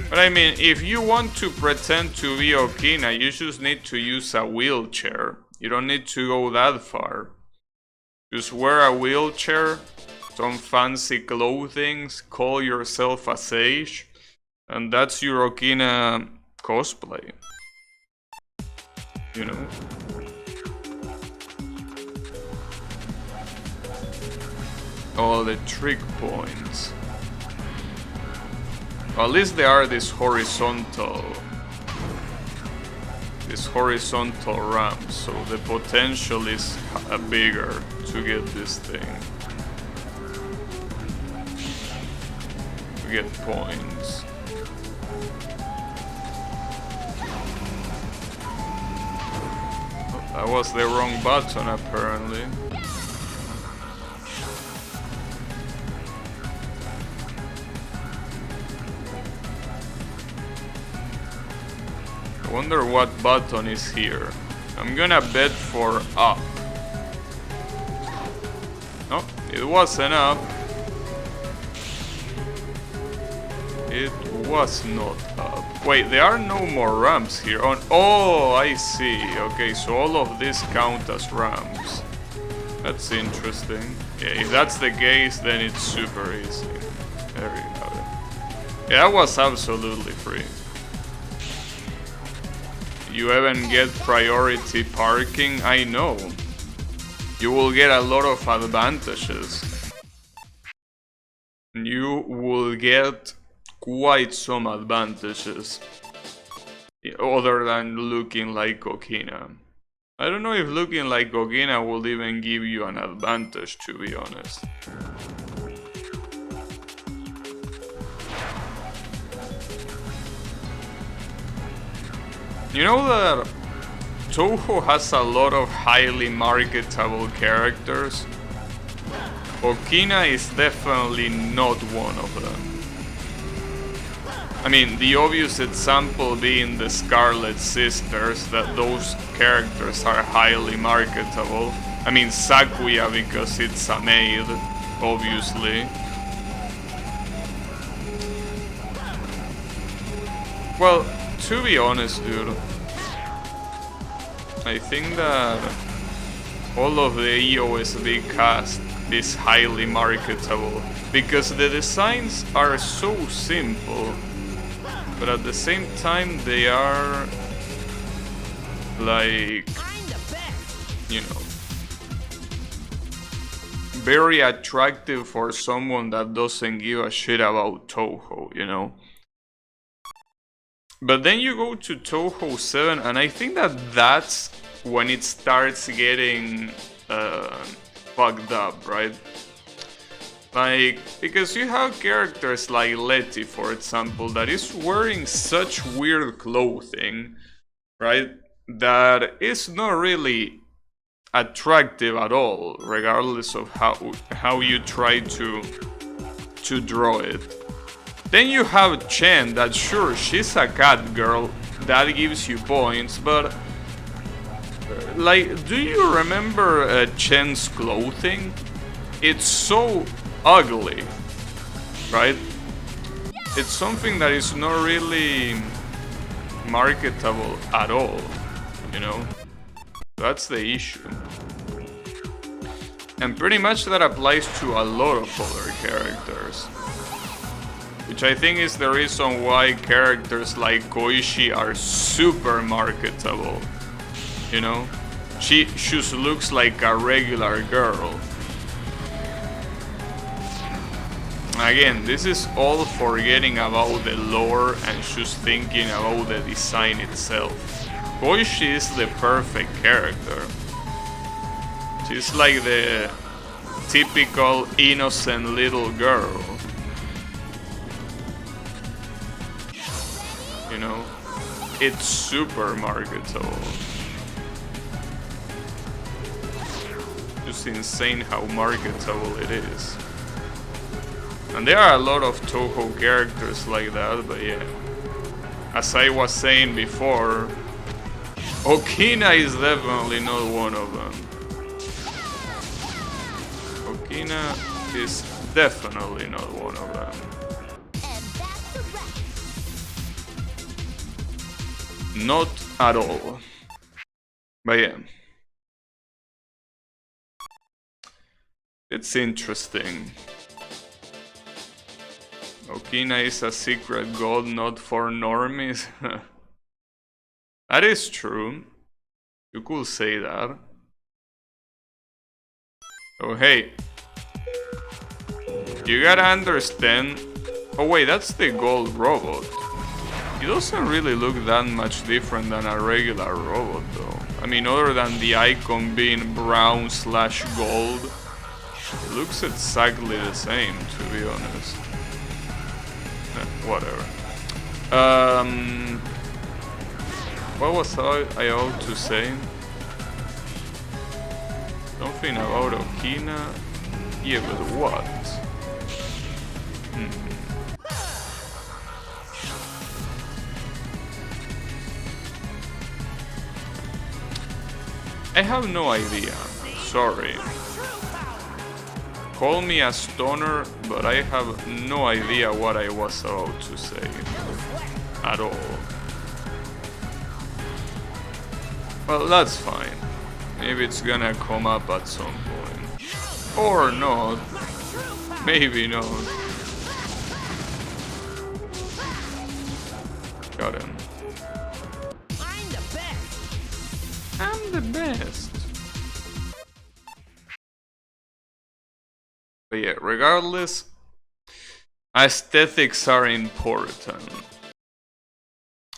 But I mean, if you want to pretend to be Okina, you just need to use a wheelchair. You don't need to go that far. Just wear a wheelchair, some fancy clothing, call yourself a sage, and that's your Okina cosplay. You know? All the trick points. Well, at least they are this horizontal ramp, so the potential is bigger to get this thing. To get points. Oh, that was the wrong button apparently. I wonder what button is here. I'm gonna bet for up. No, it wasn't up. It was not up. Wait, there are no more ramps here. Oh, I see. Okay, so all of these count as ramps. That's interesting. Yeah, if that's the case, then it's super easy. There you have it. Yeah, that was absolutely free. You even get priority parking, I know. You will get a lot of advantages. You will get quite some advantages. Other than looking like Okina. I don't know if looking like Okina will even give you an advantage, to be honest. You know that Touhou has a lot of highly marketable characters? Okina is definitely not one of them. I mean, the obvious example being the Scarlet Sisters, that those characters are highly marketable. I mean, Sakuya because it's a maid, obviously. Well, to be honest, dude, I think that all of the EOSD cast is highly marketable because the designs are so simple, but at the same time they are like, you know, very attractive for someone that doesn't give a shit about Touhou, you know. But then you go to Touhou 7 and I think that that's when it starts getting fucked up, right? Like, because you have characters like Letty, for example, that is wearing such weird clothing, right? That is not really attractive at all, regardless of how you try to draw it. Then you have Chen, that sure, she's a cat girl, that gives you points, but like, do you remember Chen's clothing? It's so ugly, right? It's something that is not really marketable at all, you know? That's the issue. And pretty much that applies to a lot of other characters. Which I think is the reason why characters like Koishi are super marketable. You know? She just looks like a regular girl. Again, this is all forgetting about the lore and just thinking about the design itself. Koishi is the perfect character. She's like the typical innocent little girl. You know? It's super marketable. Just insane how marketable it is. And there are a lot of Touhou characters like that, but yeah. As I was saying before, Okina is definitely not one of them. Okina is definitely not one of them. Not at all. But yeah. It's interesting. Okina is a secret god not for normies. That is true. You could say that. Oh hey. You gotta understand. Oh wait, that's the gold robot. He doesn't really look that much different than a regular robot though. I mean, other than the icon being brown/gold, it looks exactly the same, to be honest. Whatever. What was I ought to say? Something about Okina? Yeah, but what? I have no idea. Sorry. Call me a stoner, but I have no idea what I was about to say. At all. Well, that's fine. Maybe it's gonna come up at some point. Or not. Maybe not. Got him. I'm the best. I'm the best. But yeah, regardless, aesthetics are important.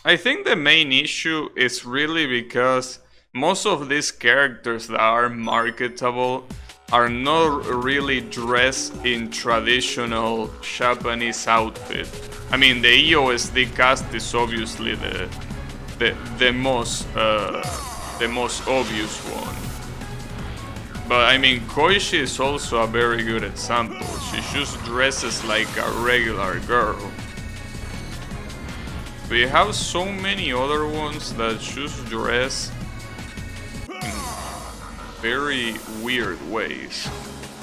I think the main issue is really because most of these characters that are marketable are not really dressed in traditional Japanese outfit. I mean, the EOSD cast is obviously the most obvious one. But I mean, Koishi is also a very good example. She just dresses like a regular girl. We have so many other ones that just dress in very weird ways.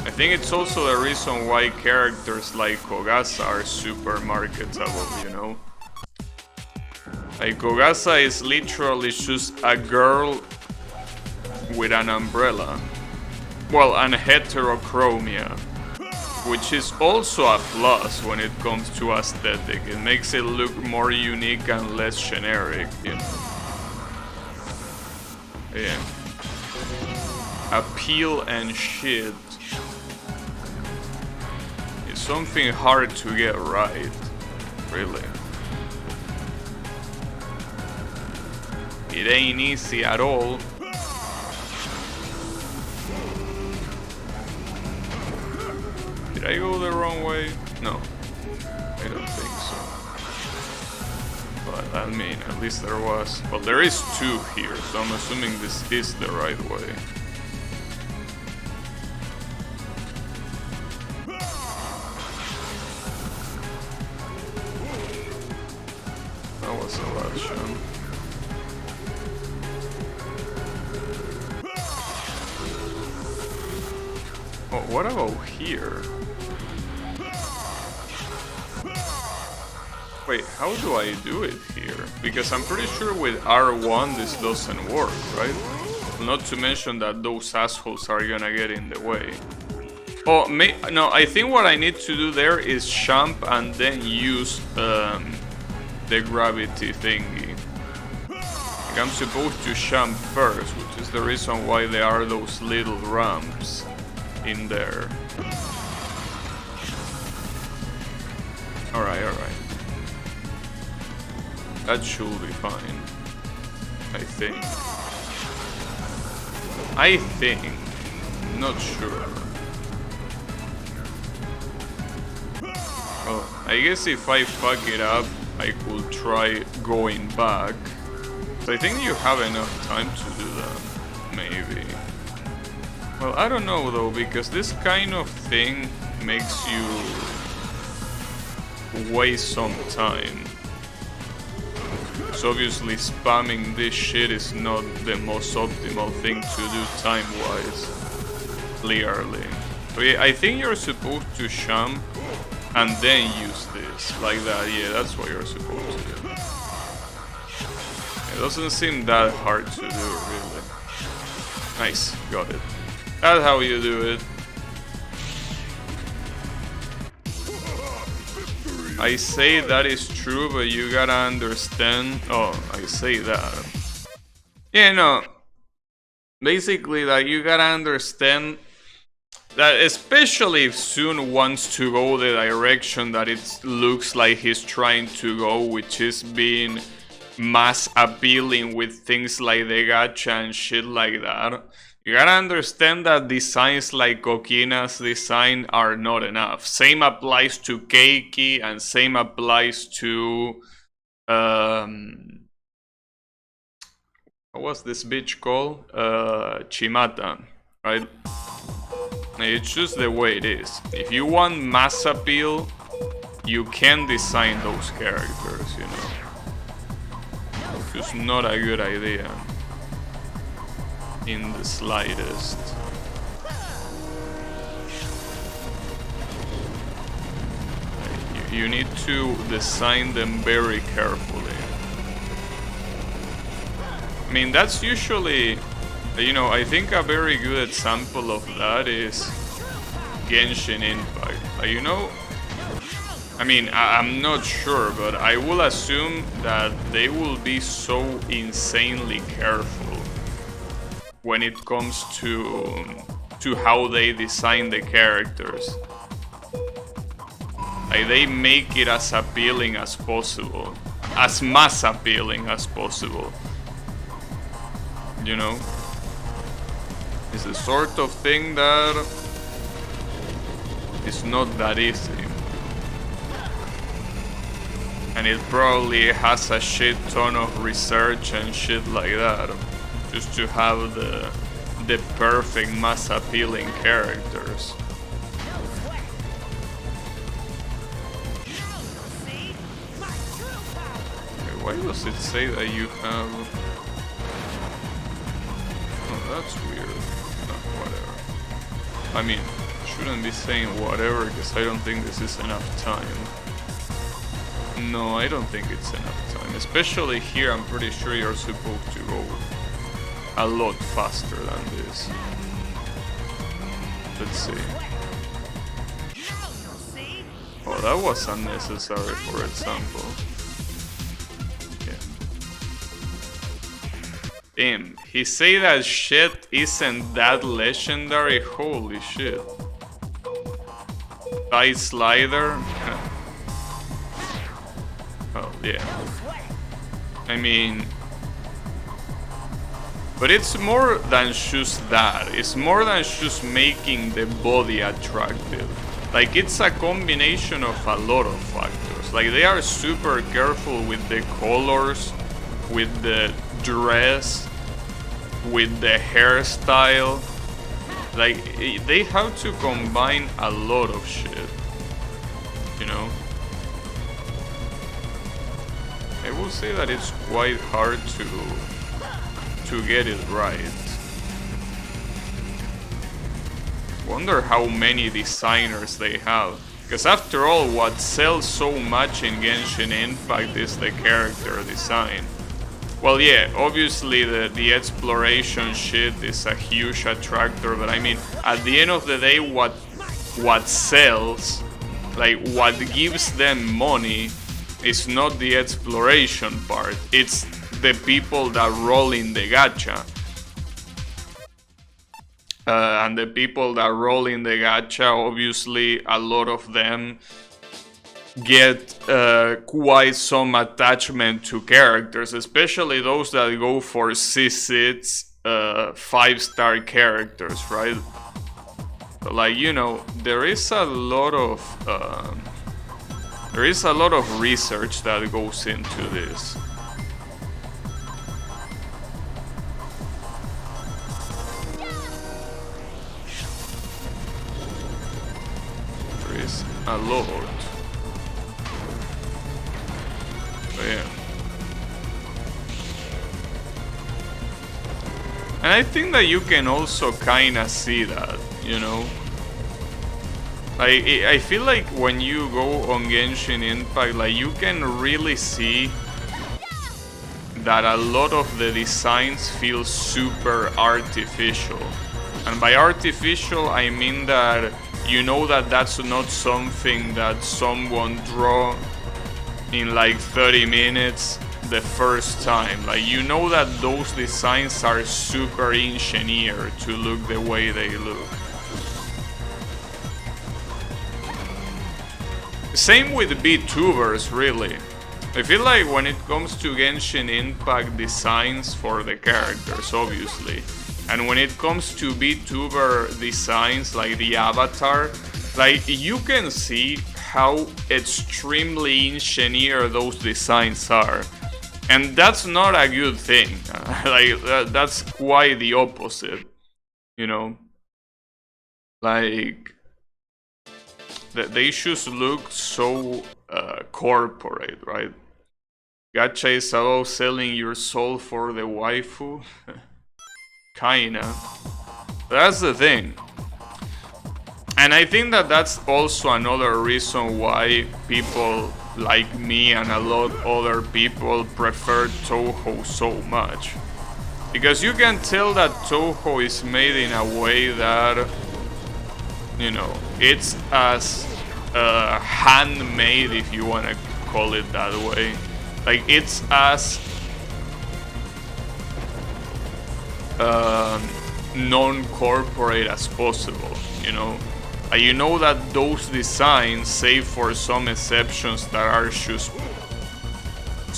I think it's also the reason why characters like Kogasa are super marketable, you know? Like, Kogasa is literally just a girl with an umbrella. well, and heterochromia, which is also a plus when it comes to aesthetic. It makes it look more unique and less generic, you know. Yeah. Appeal and shit is something hard to get right, really. It ain't easy at all. Did I go the wrong way? No, I don't think so. But I mean, at least there was. Well, there is 2 here, so I'm assuming this is the right way. That was a lot, Sean. Oh, what about here? Wait, how do I do it here? Because I'm pretty sure with R1 this doesn't work, right? Not to mention that those assholes are gonna get in the way. Oh, no, I think what I need to do there is jump and then use the gravity thingy. Like I'm supposed to jump first, which is the reason why there are those little ramps in there. Alright, alright. That should be fine. I think. Not sure. Oh, I guess if I fuck it up, I could try going back. So I think you have enough time to do that. Maybe. Well, I don't know though, because this kind of thing makes you waste some time. So obviously spamming this shit is not the most optimal thing to do time-wise. Clearly. So yeah, I think you're supposed to jump and then use this. Like that, yeah, that's what you're supposed to do. It doesn't seem that hard to do, really. Nice, got it. That's how you do it. I say that is true, but you gotta understand. Oh, I say that. Yeah, no. Basically, that you gotta understand that, especially if Sun wants to go the direction that it looks like he's trying to go, which is being mass appealing with things like the gacha and shit like that. You gotta understand that designs like Kokina's design are not enough. Same applies to Keiki and same applies to what was this bitch called? Chimata, right? It's just the way it is. If you want mass appeal, you can design those characters, you know. It's just not a good idea. In the slightest. You need to design them very carefully. I mean, that's usually, you know, I think a very good example of that is Genshin Impact. You know, I mean, I'm not sure, but I will assume that they will be so insanely careful when it comes to how they design the characters. Like, they make it as appealing as possible, as mass appealing as possible. You know, it's the sort of thing that is not that easy, and it probably has a shit ton of research and shit like that, just to have the perfect mass appealing characters. Okay, why does it say that you have? Oh, that's weird. Whatever. I mean, shouldn't be saying whatever because I don't think this is enough time. No, I don't think it's enough time. Especially here, I'm pretty sure you're supposed to go a lot faster than this. Let's see. Now you'll see. Oh, that was unnecessary, for example. Yeah. Damn, he say that shit isn't that legendary? Holy shit. Side slider? Oh, yeah. I mean... But it's more than just that. It's more than just making the body attractive. Like, it's a combination of a lot of factors. Like, they are super careful with the colors, with the dress, with the hairstyle. Like, they have to combine a lot of shit. You know? I will say that it's quite hard to get it right. Wonder how many designers they have. Because after all, what sells so much in Genshin Impact is the character design. Well, yeah, obviously the exploration shit is a huge attractor, but I mean, at the end of the day, what sells, like what gives them money, is not the exploration part. It's the people that roll in the gacha. And the people that roll in the gacha, obviously, a lot of them get quite some attachment to characters, especially those that go for C6 5-star characters, right? Like, you know, there is a lot of research that goes into this. There is a lot. But yeah. And I think that you can also kinda see that, you know? I feel like when you go on Genshin Impact, like you can really see that a lot of the designs feel super artificial. And by artificial, I mean that you know that that's not something that someone draw in like 30 minutes the first time. Like, you know that those designs are super engineered to look the way they look. Same with VTubers, really. I feel like when it comes to Genshin Impact designs for the characters, obviously, and when it comes to VTuber designs, like the avatar, like you can see how extremely engineered those designs are. And that's not a good thing. Like, that's quite the opposite, you know? Like, they just look so corporate, right? Gacha is about selling your soul for the waifu. Kinda. That's the thing. And I think that that's also another reason why people like me and a lot other people prefer Touhou so much. Because you can tell that Touhou is made in a way that, you know, it's as handmade, if you want to call it that way. Like, it's as non-corporate as possible, you know? You know that those designs, save for some exceptions that are just...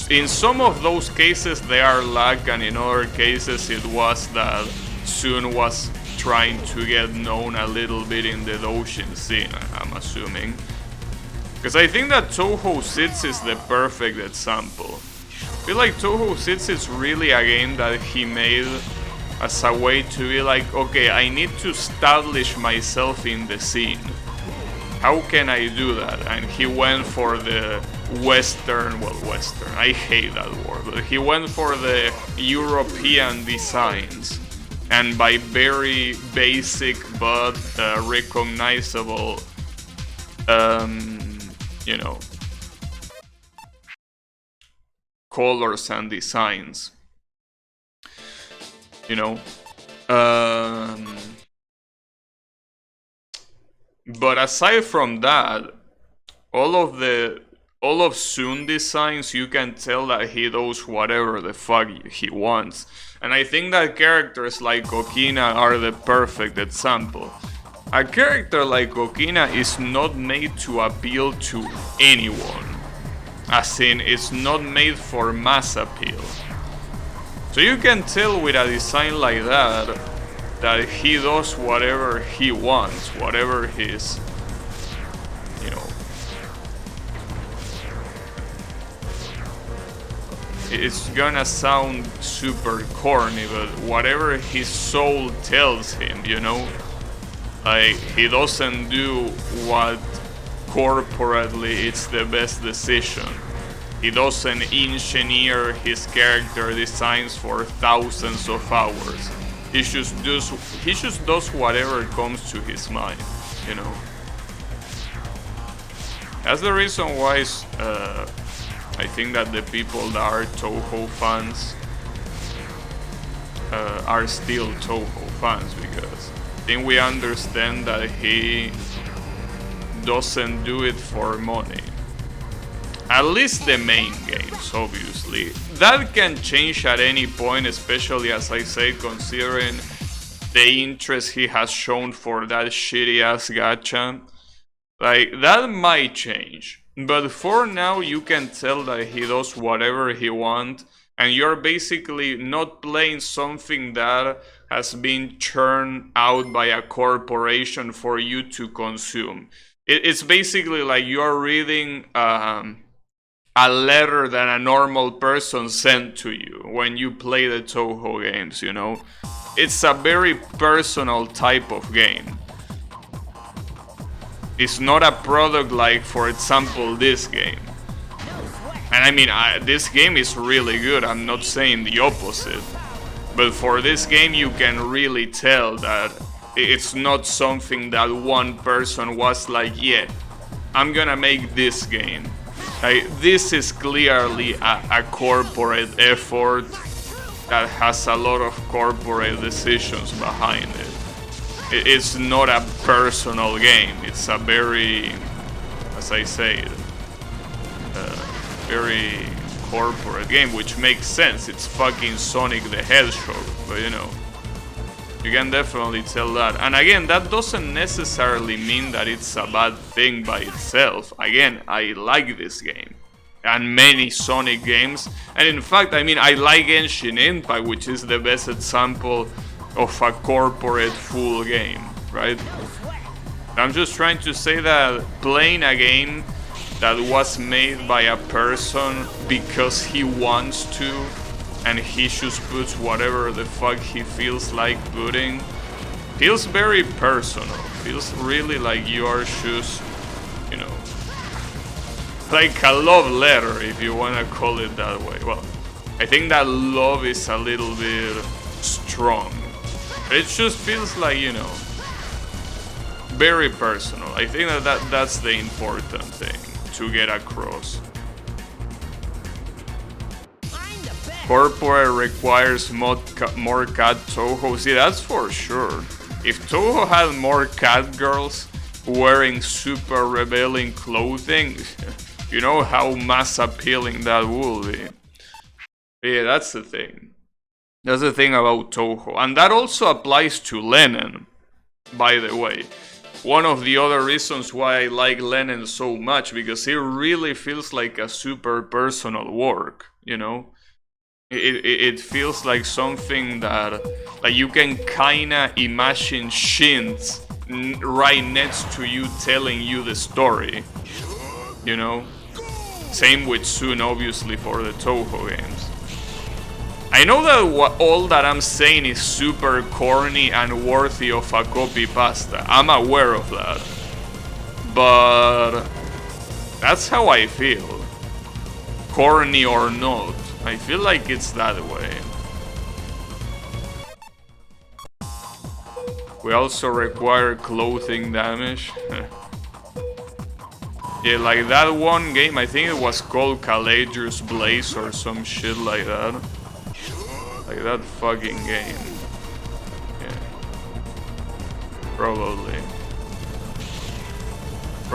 In some of those cases they are luck, and in other cases it was that Sun was trying to get known a little bit in the Doshin scene, I'm assuming. Because I think that Touhou 6 is the perfect example. I feel like Touhou 6 is really a game that he made as a way to be like, okay, I need to establish myself in the scene. How can I do that? And he went for the Western, I hate that word, but he went for the European designs. And by very basic but recognizable, you know, colors and designs. You know, But aside from that, all of Soon designs, you can tell that he does whatever the fuck he wants. And I think that characters like Okina are the perfect example. A character like Okina is not made to appeal to anyone. As in, it's not made for mass appeal. So you can tell with a design like that he does whatever he wants, whatever his, you know, it's gonna sound super corny, but whatever his soul tells him, you know, like he doesn't do what corporately it's the best decision. He doesn't engineer his character designs for thousands of hours. He just does whatever comes to his mind, you know. That's the reason why I think that the people that are Touhou fans are still Touhou fans, because I think we understand that he doesn't do it for money. At least the main games, obviously. That can change at any point, especially as I say, considering the interest he has shown for that shitty ass gacha. Like, that might change. But for now, you can tell that he does whatever he wants, and you're basically not playing something that has been churned out by a corporation for you to consume. It's basically like you're reading a letter that a normal person sent to you when you play the Touhou games, you know? It's a very personal type of game. It's not a product like, for example, this game. And I mean, this game is really good, I'm not saying the opposite. But for this game, you can really tell that it's not something that one person was like, yeah, I'm gonna make this game. Like, this is clearly a corporate effort that has a lot of corporate decisions behind it. It's not a personal game. It's a very, as I say, very corporate game, which makes sense. It's fucking Sonic the Hedgehog, but you know, you can definitely tell that. And again, that doesn't necessarily mean that it's a bad thing by itself. Again, I like this game and many Sonic games, and in fact, I mean, I like Genshin Impact, which is the best example of a corporate full game, right? I'm just trying to say that playing a game that was made by a person because he wants to, and he just puts whatever the fuck he feels like putting, feels very personal. Feels really like you are just, you know, like a love letter, if you want to call it that way. Well, I think that love is a little bit strong. It just feels like, you know, very personal. I think that's the important thing to get across. Corporate requires more cat Touhou. See, that's for sure. If Touhou had more cat girls wearing super revealing clothing, you know how mass appealing that would be. Yeah, that's the thing. That's the thing about Touhou. And that also applies to Lennon, by the way. One of the other reasons why I like Lennon so much, because it really feels like a super personal work, you know? It feels like something that you can kinda imagine Shins right next to you telling you the story, you know? Same with Soon, obviously, for the Touhou games. I know that all that I'm saying is super corny and worthy of a copy pasta. I'm aware of that. But that's how I feel. Corny or not, I feel like it's that way. We also require clothing damage. Yeah, like that one game, I think it was called Caladrius Blaze or some shit like that. Like that fucking game. Yeah. Probably.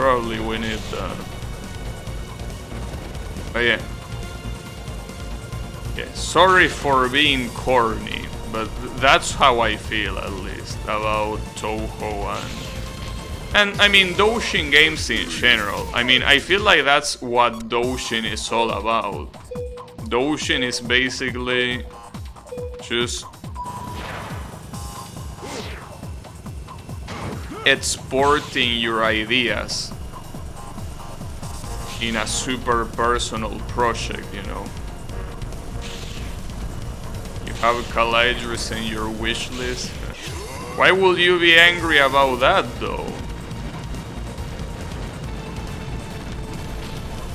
Probably we need that. But yeah. Yeah, sorry for being corny, but that's how I feel at least about Touhou and I mean Doujin games in general. I mean, I feel like that's what Doujin is all about. Doujin is basically just exporting your ideas in a super personal project, you know. You have Caladrius in your wish list. Why would you be angry about that though?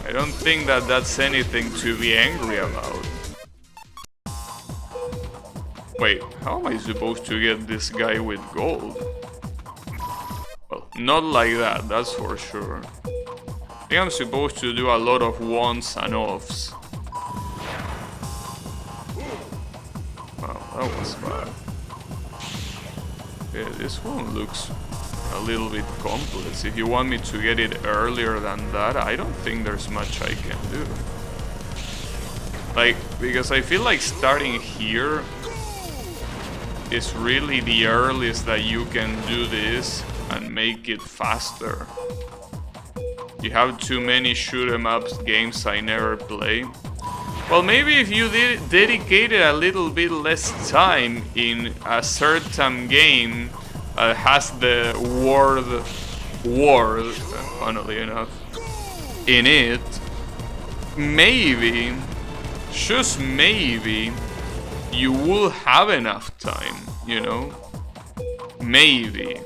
I don't think that that's anything to be angry about. Wait, how am I supposed to get this guy with gold? Well, not like that, that's for sure. I think I'm supposed to do a lot of ones and offs. Wow, that was bad. Yeah, this one looks a little bit complex. If you want me to get it earlier than that, I don't think there's much I can do. Like, because I feel like starting here is really the earliest that you can do this and make it faster. You have too many shoot 'em ups games I never play. Well, maybe if you dedicated a little bit less time in a certain game that has the word, funnily enough, in it, maybe, just maybe, you will have enough time, you know? Maybe.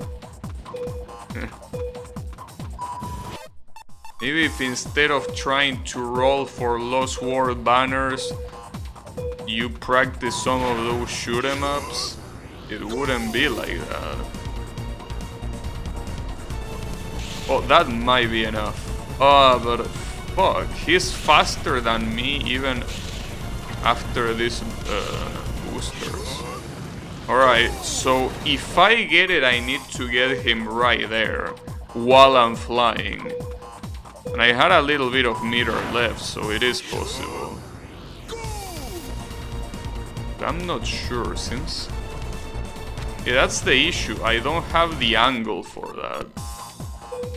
Maybe if instead of trying to roll for Lost World banners, you practice some of those shoot 'em ups, it wouldn't be like that. Oh, that might be enough. Oh, but fuck, he's faster than me even after these boosters. Alright, so if I get it, I need to get him right there while I'm flying. And I had a little bit of meter left, so it is possible. But I'm not sure since... Yeah, that's the issue. I don't have the angle for that.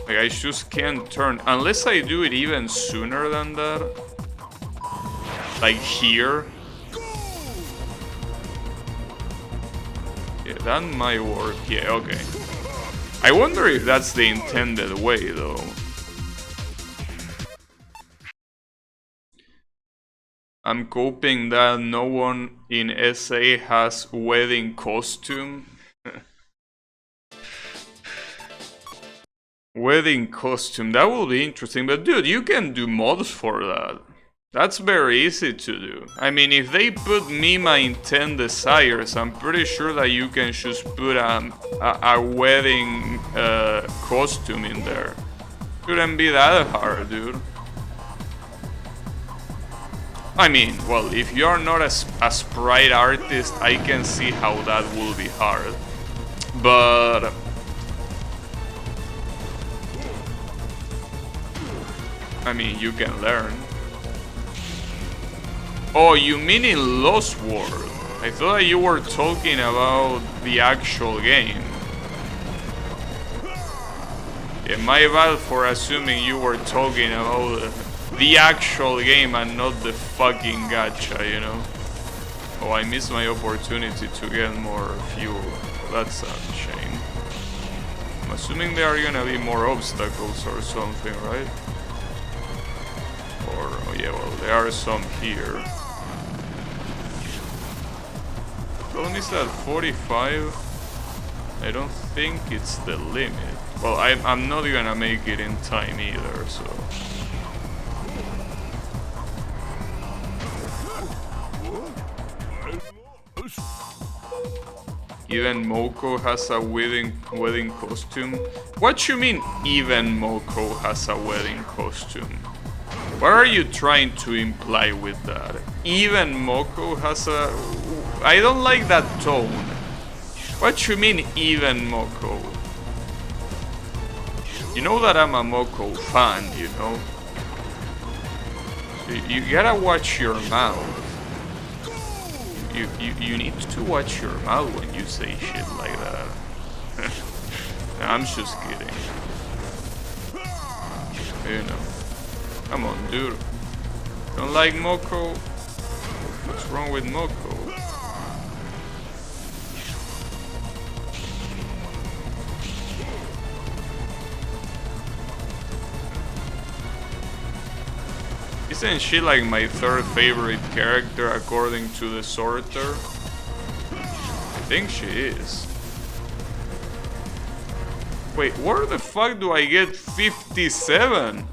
Like, I just can't turn... Unless I do it even sooner than that. Like here. Yeah, that might work. Yeah, okay. I wonder if that's the intended way, though. I'm hoping that no one in SA has wedding costume. Wedding costume, that will be interesting. But dude, you can do mods for that. That's very easy to do. I mean, if they put Mima in 10 Desires, I'm pretty sure that you can just put a wedding costume in there. Shouldn't be that hard, dude. I mean, well, if you're not a sprite artist, I can see how that will be hard. But... I mean, you can learn. Oh, you mean in Lost World? I thought that you were talking about the actual game. Yeah, my bad for assuming you were talking about the actual game and not the fucking gacha, you know? Oh, I missed my opportunity to get more fuel. That's a shame. I'm assuming there are gonna be more obstacles or something, right? Or, oh yeah, well, there are some here. Problem is that 45, I don't think it's the limit. Well, I'm not gonna make it in time either, so... Even Moko has a wedding costume? What you mean even Moko has a wedding costume? What are you trying to imply with that? Even Moko has a... I don't like that tone. What you mean even Moko? You know that I'm a Moko fan, you know? You gotta watch your mouth. You need to watch your mouth when you say shit like that. I'm just kidding. You know. Come on, dude. Don't like Moko? What's wrong with Moko? Isn't she like my third favorite character according to the sorter? I think she is. Wait, where the fuck do I get 57? Am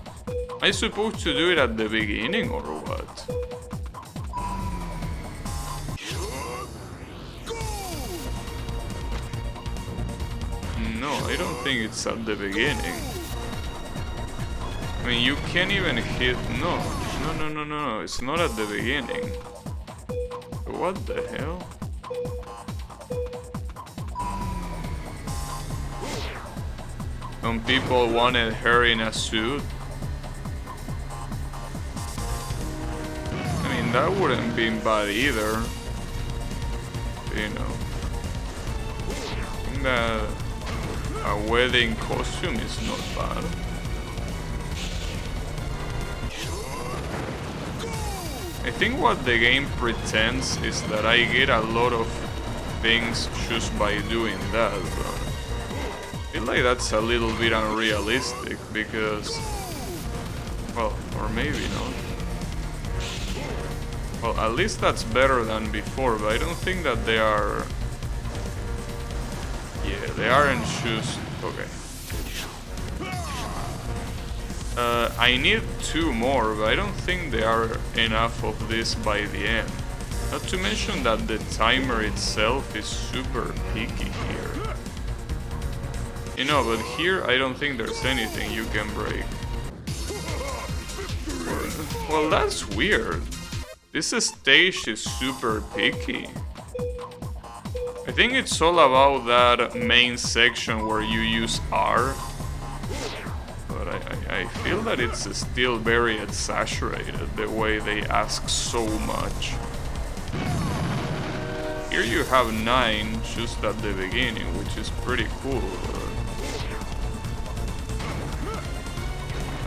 I supposed to do it at the beginning or what? No, I don't think it's at the beginning. I mean, you can't even hit... No, it's not at the beginning. What the hell? Some people wanted her in a suit. I mean, that wouldn't be bad either. You know. I think that a wedding costume is not bad. I think what the game pretends is that I get a lot of things just by doing that, but I feel like that's a little bit unrealistic because, well, or maybe not. Well, at least that's better than before, but I don't think that they are... Yeah, they aren't just... Okay. I need 2 more, but I don't think they are enough of this by the end. Not to mention that the timer itself is super picky here. You know, but here I don't think there's anything you can break. Well, that's weird. This stage is super picky. I think it's all about that main section where you use R. But I feel that it's still very exaggerated, the way they ask so much. Here you have 9 just at the beginning, which is pretty cool.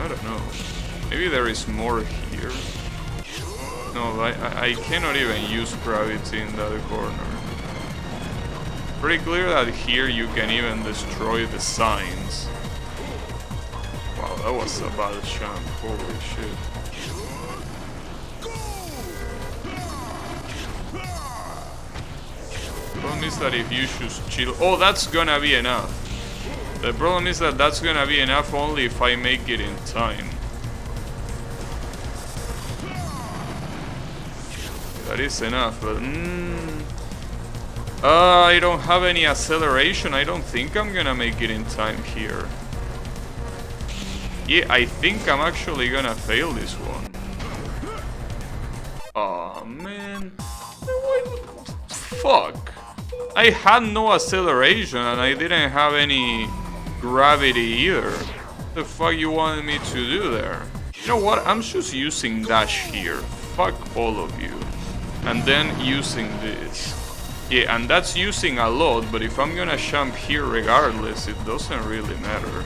I don't know. Maybe there is more here. No, I cannot even use gravity in that corner. Pretty clear that here you can even destroy the signs. Wow, that was a bad jump. Holy shit. The problem is that if you just chill... Oh, that's gonna be enough. The problem is that that's gonna be enough only if I make it in time. That is enough, but... I don't have any acceleration. I don't think I'm gonna make it in time here. Yeah, I think I'm actually gonna fail this one. Aw, man. Fuck. I had no acceleration and I didn't have any gravity either. What the fuck you wanted me to do there? You know what? I'm just using dash here. Fuck all of you. And then using this. Yeah, and that's using a lot, but if I'm gonna jump here regardless, it doesn't really matter.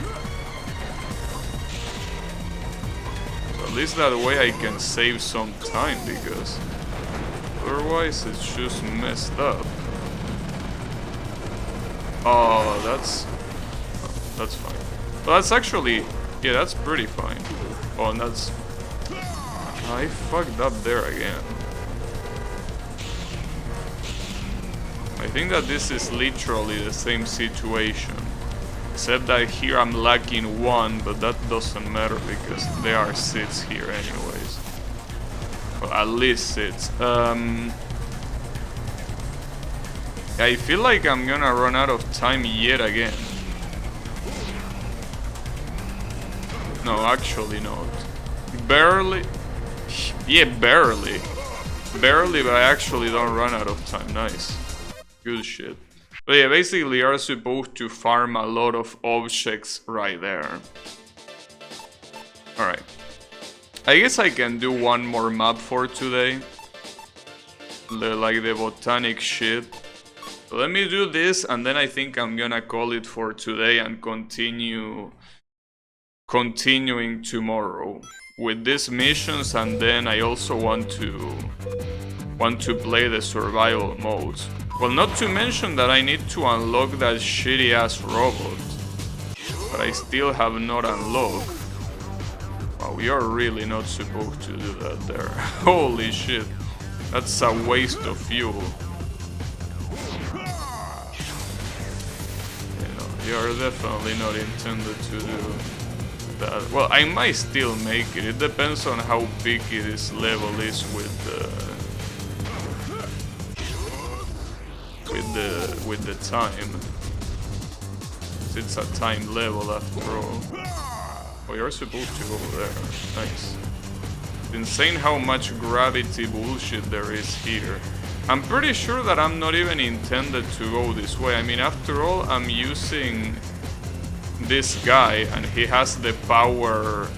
So at least that way I can save some time, because otherwise it's just messed up. Oh, that's fine. Well, that's actually, yeah, that's pretty fine. Oh, and that's... I fucked up there again. I think that this is literally the same situation, except that here I'm lacking 1, but that doesn't matter because there are seats here anyways. Well, at least seats. I feel like I'm gonna run out of time yet again. No, actually not. Barely. Yeah, barely. Barely, but I actually don't run out of time. Nice. Good shit. But yeah, basically you're supposed to farm a lot of objects right there. Alright. I guess I can do one more map for today. Like the botanic shit. So let me do this and then I think I'm gonna call it for today and continuing tomorrow with these missions, and then I also want to play the survival modes. Well, not to mention that I need to unlock that shitty ass robot, but I still have not unlocked. Wow, we are really not supposed to do that there. Holy shit, that's a waste of fuel. You know, you are definitely not intended to do that. Well, I might still make it. It depends on how picky this level is with the time. It's a time level after all. Oh, you're supposed to go there. Nice. It's insane how much gravity bullshit there is here. I'm pretty sure that I'm not even intended to go this way. I mean, after all, I'm using this guy and he has the power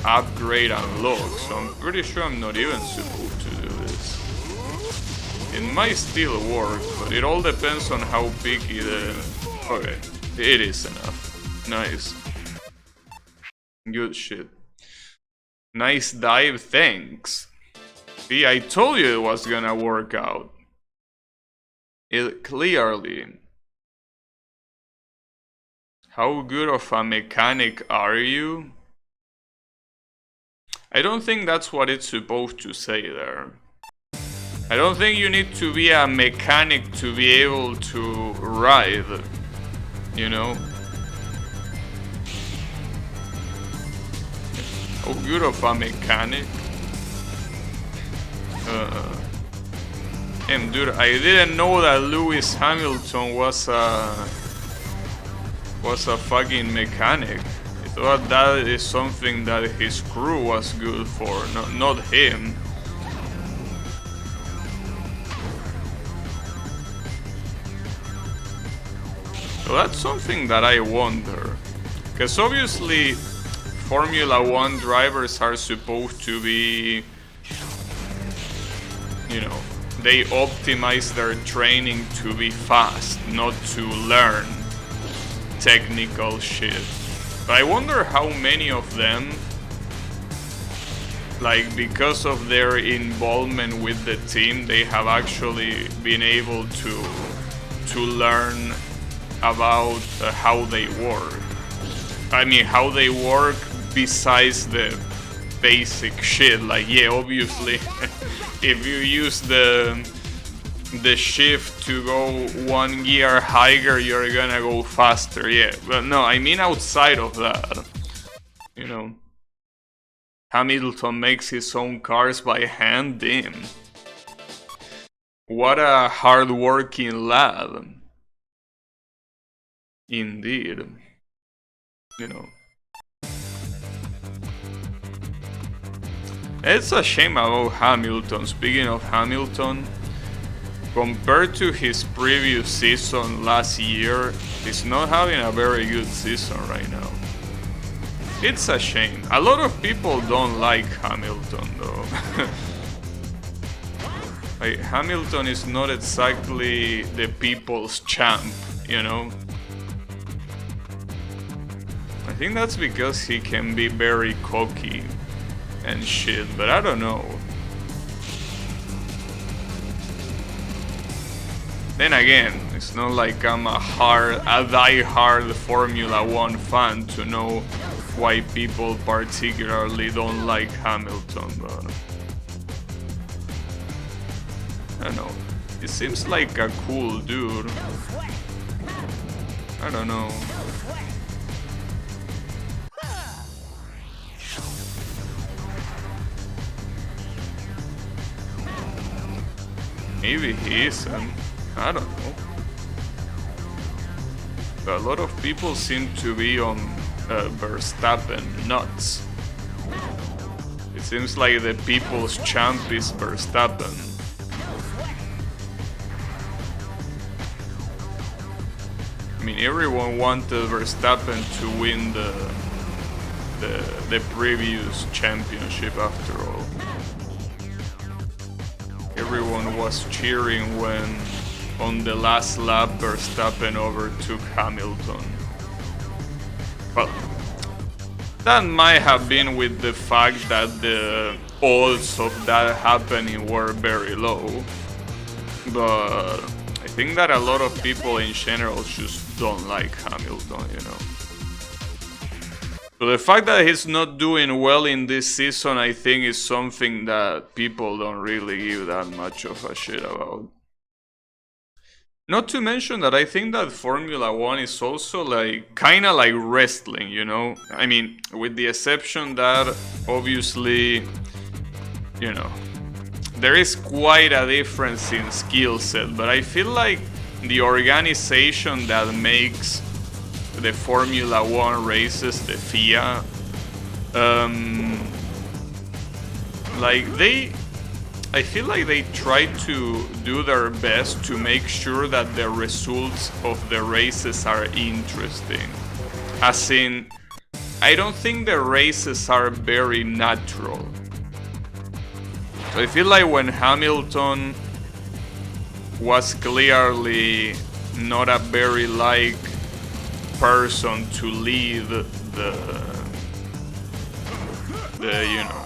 upgrade unlocked, so I'm pretty sure I'm not even supposed to do this. It might still work, but it all depends on how picky the... Okay, it is enough. Nice. Good shit. Nice dive, thanks. See, I told you it was gonna work out. It clearly. How good of a mechanic are you? I don't think that's what it's supposed to say there. I don't think you need to be a mechanic to be able to ride, you know? How good of a mechanic? Dude, I didn't know that Lewis Hamilton was a fucking mechanic. I thought that is something that his crew was good for, not him. So that's something that I wonder. Because obviously Formula 1 drivers are supposed to be, you know, they optimize their training to be fast, not to learn technical shit. But I wonder how many of them, like, because of their involvement with the team, they have actually been able to learn about how they work. I mean, how they work besides the basic shit. Like, yeah, obviously, if you use the shift to go 1 gear higher, you're gonna go faster, yeah. But no, I mean outside of that. You know, Hamilton makes his own cars by hand, damn. What a hard-working lad. Indeed. You know. It's a shame about Hamilton. Speaking of Hamilton, compared to his previous season last year, he's not having a very good season right now. It's a shame. A lot of people don't like Hamilton though. Like, Hamilton is not exactly the people's champ, you know? I think that's because he can be very cocky and shit, but I don't know. Then again, it's not like I'm a die-hard Formula 1 fan to know why people particularly don't like Hamilton, but I don't know. He seems like a cool dude. I don't know. Maybe he isn't. I don't know. But a lot of people seem to be on Verstappen nuts. It seems like the people's champ is Verstappen. mean, everyone wanted Verstappen to win the previous championship after all. Everyone was cheering when on the last lap Verstappen overtook Hamilton. Well, that might have been with the fact that the odds of that happening were very low, but I think that a lot of people in general just don't like Hamilton, you know. So the fact that he's not doing well in this season, I think, is something that people don't really give that much of a shit about. Not to mention that I think that Formula 1 is also like kinda like wrestling, you know? I mean, with the exception that obviously, you know, there is quite a difference in skill set, but I feel like the organization that makes the Formula 1 races, the FIA, I feel like they try to do their best to make sure that the results of the races are interesting. As in, I don't think the races are very natural. So I feel like when Hamilton was clearly not a very person to lead the you know,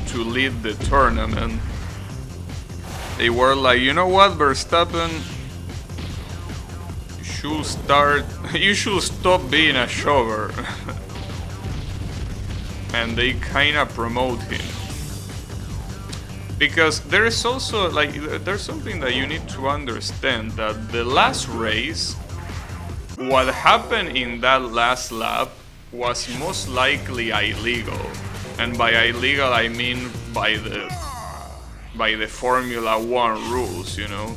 to lead the tournament, they were like, you know what, Verstappen, you should stop being a shover. And they kinda promote him. Because there is also, like, there's something that you need to understand, that the last race, what happened in that last lap was most likely illegal. And by illegal I mean by the Formula 1 rules, you know.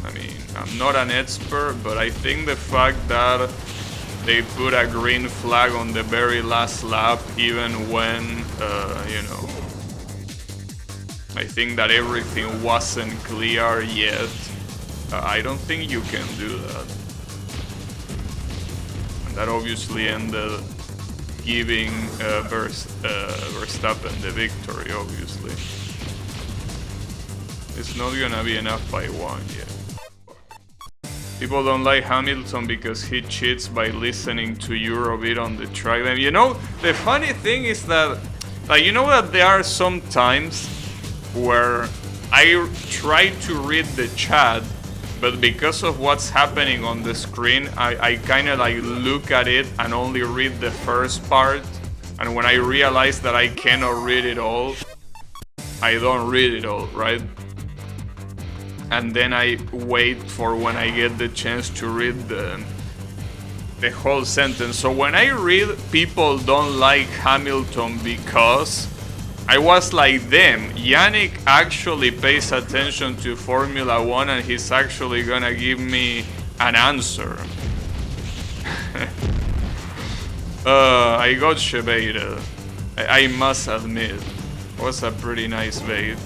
I mean, I'm not an expert, but I think the fact that they put a green flag on the very last lap, even when, you know, I think that everything wasn't clear yet. I don't think you can do that. And that obviously ended giving Verstappen the victory, obviously. It's not gonna be enough by one yet. People don't like Hamilton because he cheats by listening to Eurobeat on the track. And you know, the funny thing is that, like, you know that there are some times where I try to read the chat, but because of what's happening on the screen, I kind of like look at it and only read the first part. And when I realize that I cannot read it all, I don't read it all, right? And then I wait for when I get the chance to read the whole sentence. So when I read people don't like Hamilton because, I was like them. Yannick actually pays attention to Formula 1 and he's actually gonna give me an answer. I got baited. I must admit. It was a pretty nice bait.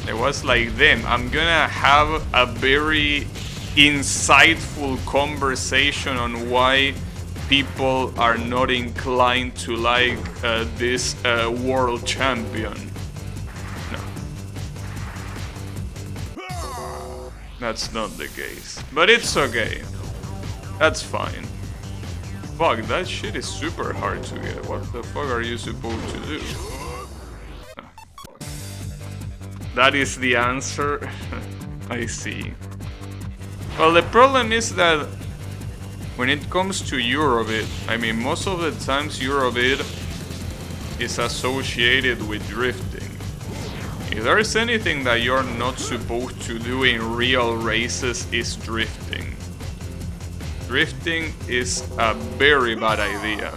It was like them. I'm gonna have a very insightful conversation on why people are not inclined to like this world champion. No. That's not the case. But it's okay. That's fine. Fuck, that shit is super hard to get. What the fuck are you supposed to do? That is the answer? I see. Well, the problem is that when it comes to Eurobeat, I mean, most of the times Eurobeat is associated with drifting. If there is anything that you're not supposed to do in real races, is drifting. Drifting is a very bad idea.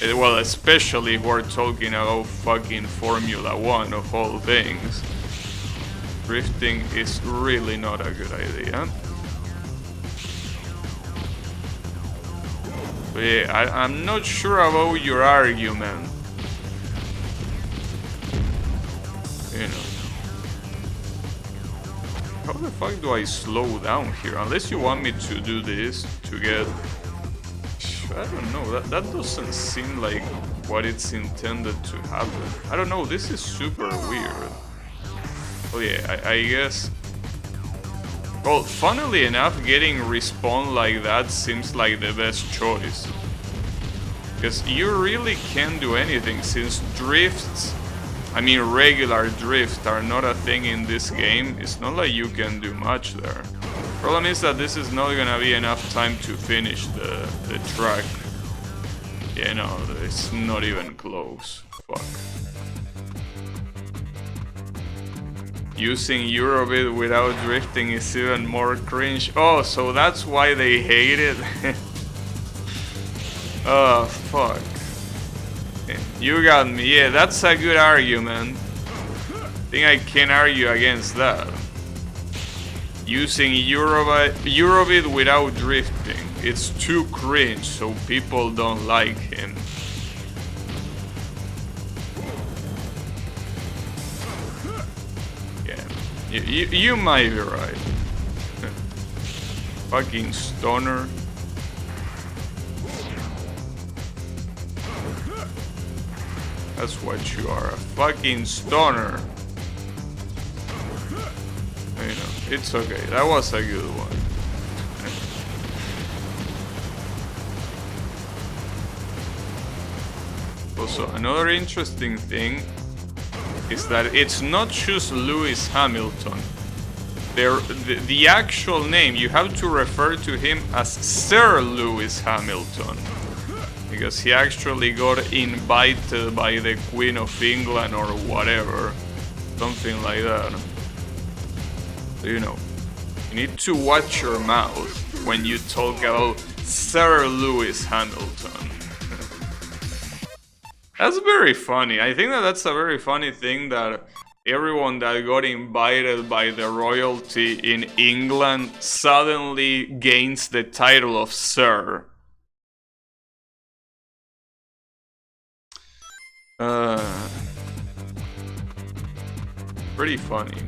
Well, especially if we're talking about fucking Formula 1 of all things. Drifting is really not a good idea. But yeah, I'm not sure about your argument. You know. How the fuck do I slow down here? Unless you want me to do this to get... I don't know, that doesn't seem like what it's intended to happen. I don't know, this is super weird. Oh yeah, I guess... Well, funnily enough, getting respawn like that seems like the best choice. Because you really can't do anything, since drifts, I mean regular drift, are not a thing in this game. It's not like you can do much there. Problem is that this is not gonna be enough time to finish the track. Yeah, no, it's not even close. Fuck. Using Eurobit without drifting is even more cringe. Oh, so that's why they hate it? Oh, fuck. You got me. Yeah, that's a good argument. I think I can argue against that. Using Eurobit without drifting. It's too cringe, so people don't like him. Yeah, you might be right. Fucking stoner. That's what you are, a fucking stoner. You know, it's okay. That was a good one. Also, another interesting thing is that it's not just Lewis Hamilton. The actual name, you have to refer to him as Sir Lewis Hamilton. Because he actually got invited by the Queen of England or whatever. Something like that. So, you know, you need to watch your mouth when you talk about Sir Lewis Hamilton. That's very funny. I think that that's a very funny thing that everyone that got invited by the royalty in England suddenly gains the title of Sir. Pretty funny.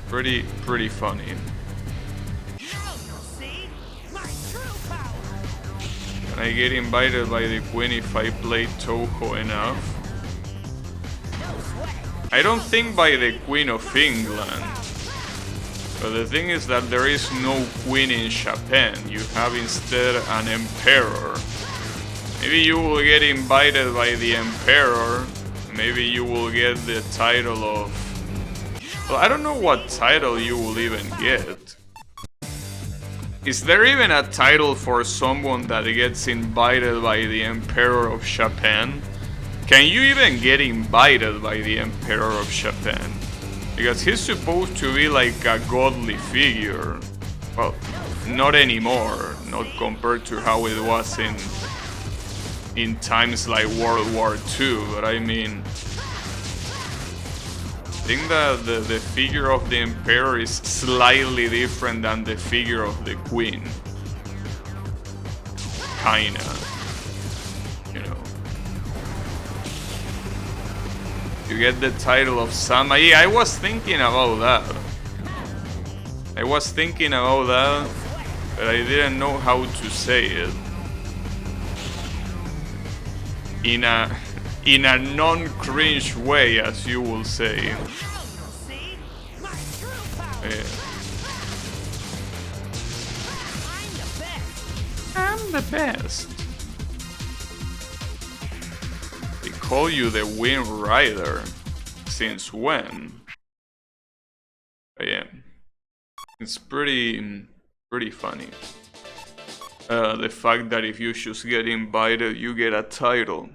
Pretty funny. Can I get invited by the Queen if I play Touhou enough? I don't think by the Queen of England. But the thing is that there is no Queen in Japan. You have instead an Emperor. Maybe you will get invited by the Emperor. Maybe you will get the title of... Well, I don't know what title you will even get. Is there even a title for someone that gets invited by the Emperor of Japan? Can you even get invited by the Emperor of Japan? Because he's supposed to be like a godly figure. Well, not anymore. Not compared to how it was in times like World War II, but I mean, I think that the figure of the Emperor is slightly different than the figure of the Queen. Kinda. You know. You get the title of Sama. Yeah, I was thinking about that. But I didn't know how to say it. In a non-cringe way, as you will say. Yeah. I'm the best. They call you the Wind Rider. Since when? Yeah. It's pretty funny. The fact that if you just get invited, you get a title.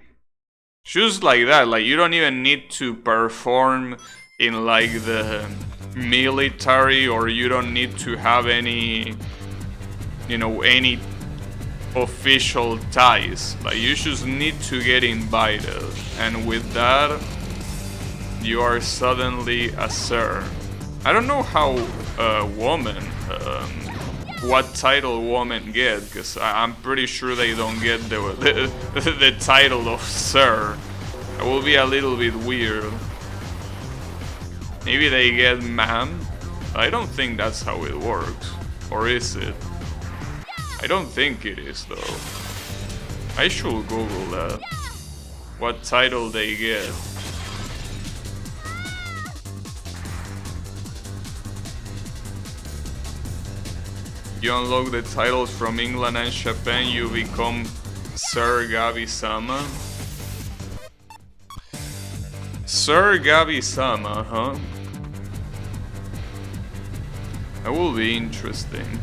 Just like that, like you don't even need to perform in like the military, or you don't need to have any, you know, any official ties. Like you just need to get invited, and with that, you are suddenly a Sir. I don't know how a woman, what title women get, because I'm pretty sure they don't get the title of Sir. It will be a little bit weird. Maybe they get ma'am? I don't think that's how it works. Or is it? I don't think it is though. I should Google that. What title they get. You unlock the titles from England and Japan, you become Sir Gabi-sama. Sir Gabi-sama, huh? That will be interesting.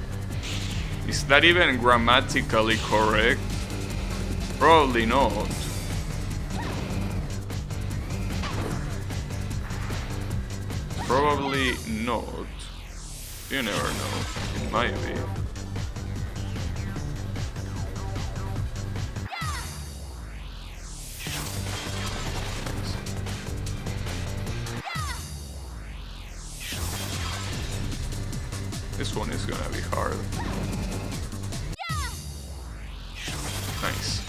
Is that even grammatically correct? Probably not. Probably not. You never know. It might be. This one is gonna be hard. Nice.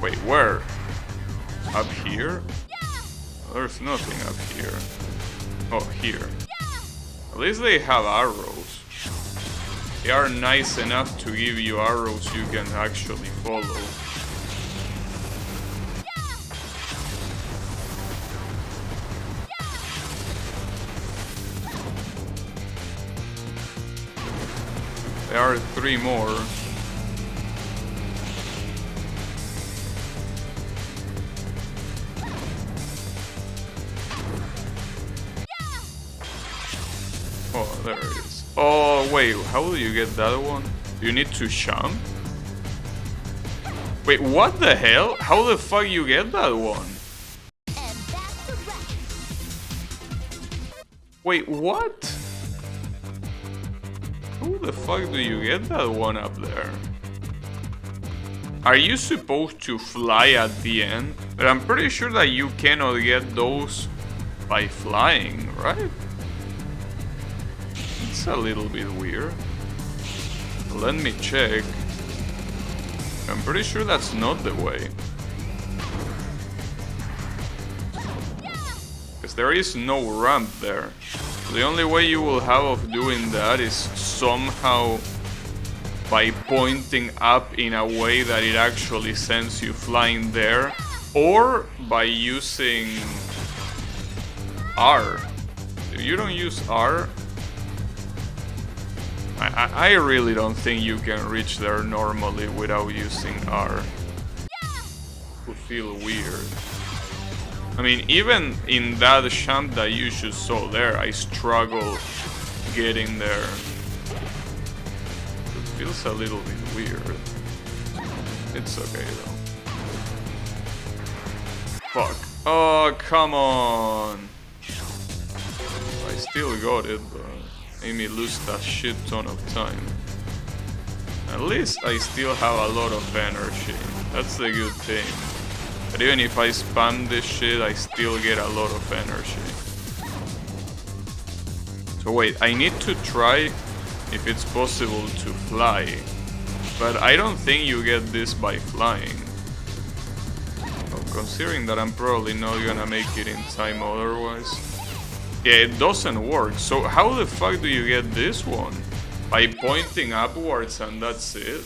Wait, where? Up here? There's nothing up here. Oh, here. At least they have arrows. They are nice enough to give you arrows you can actually follow. There are 3 more. Oh, there it is. Oh, wait, how do you get that one? You need to jump? Wait, what the hell? How the fuck you get that one? Wait, what? How the fuck do you get that one up there? Are you supposed to fly at the end? But I'm pretty sure that you cannot get those by flying, right? It's a little bit weird. Let me check. I'm pretty sure that's not the way. Because there is no ramp there. The only way you will have of doing that is somehow by pointing up in a way that it actually sends you flying there, or by using R. If you don't use R, I really don't think you can reach there normally without using R. It would feel weird. I mean, even in that jump that you just saw there, I struggle getting there. It feels a little bit weird. It's okay though. Fuck. Oh, come on. I still got it, but made me lose that shit ton of time. At least I still have a lot of energy. That's the good thing. But even if I spam this shit, I still get a lot of energy. So wait, I need to try if it's possible to fly. But I don't think you get this by flying. Well, considering that I'm probably not gonna make it in time otherwise. Yeah, it doesn't work. So how the fuck do you get this one? By pointing upwards and that's it?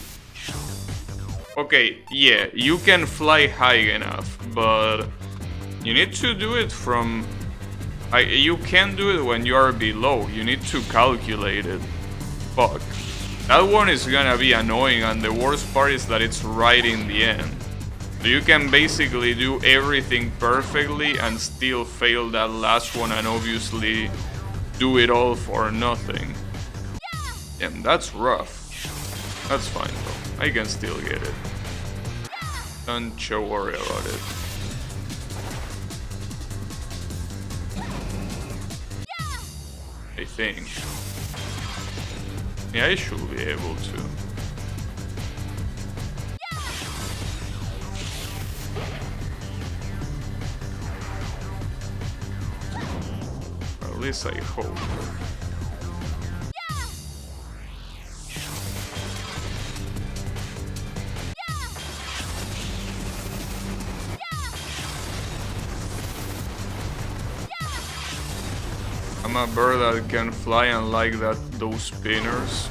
Okay, yeah, you can fly high enough, but you need to do it from... you can't do it when you are below, you need to calculate it. Fuck. That one is gonna be annoying, and the worst part is that it's right in the end. So you can basically do everything perfectly and still fail that last one and obviously do it all for nothing. And that's rough. That's fine though, I can still get it. Don't you worry about it. I think. Yeah, I should be able to. At least I hope. I'm a bird that can fly and like those spinners.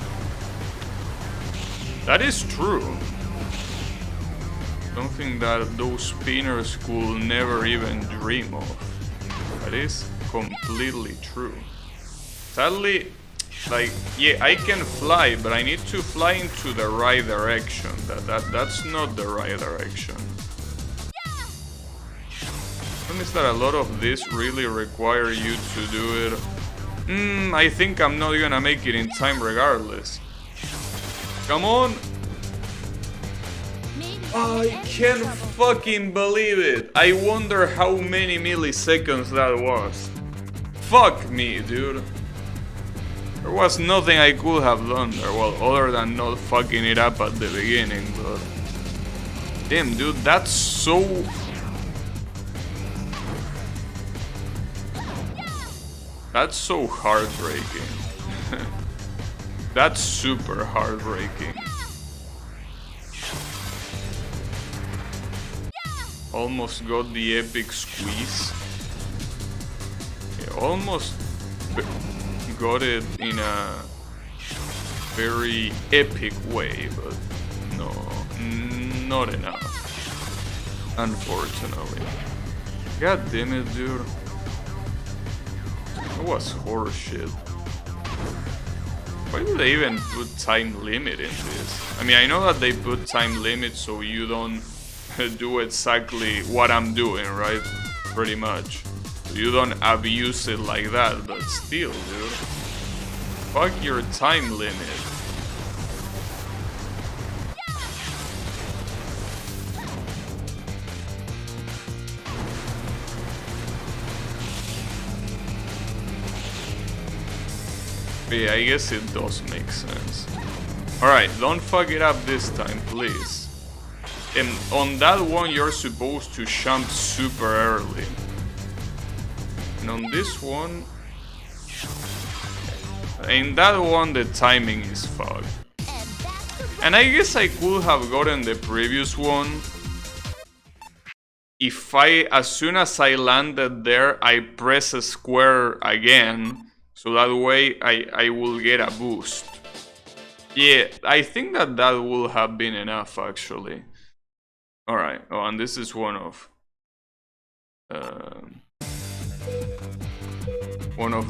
That is true. Something that those spinners could never even dream of. That is completely true. Sadly, like, yeah, I can fly, but I need to fly into the right direction. That's not the right direction. The problem is that a lot of this really require you to do it. I think I'm not gonna make it in time regardless. Come on! I can't fucking believe it! I wonder how many milliseconds that was. Fuck me, dude. There was nothing I could have done there, well, other than not fucking it up at the beginning, but... Damn, dude, that's so... That's so heartbreaking. That's super heartbreaking. Almost got the epic squeeze. Yeah, almost got it in a very epic way, but no, not enough. Unfortunately. God damn it, dude. That was horseshit. Why do they even put time limit in this? I mean, I know that they put time limit so you don't do exactly what I'm doing, right? Pretty much. You don't abuse it like that, but still, dude. Fuck your time limit. Yeah, I guess it does make sense. Alright, don't fuck it up this time, please. And on that one, you're supposed to jump super early. And on this one... In that one, the timing is fucked. And I guess I could have gotten the previous one if as soon as I landed there, I press a square again. So that way I will get a boost. Yeah, I think that will have been enough actually. Alright, oh, and this is one of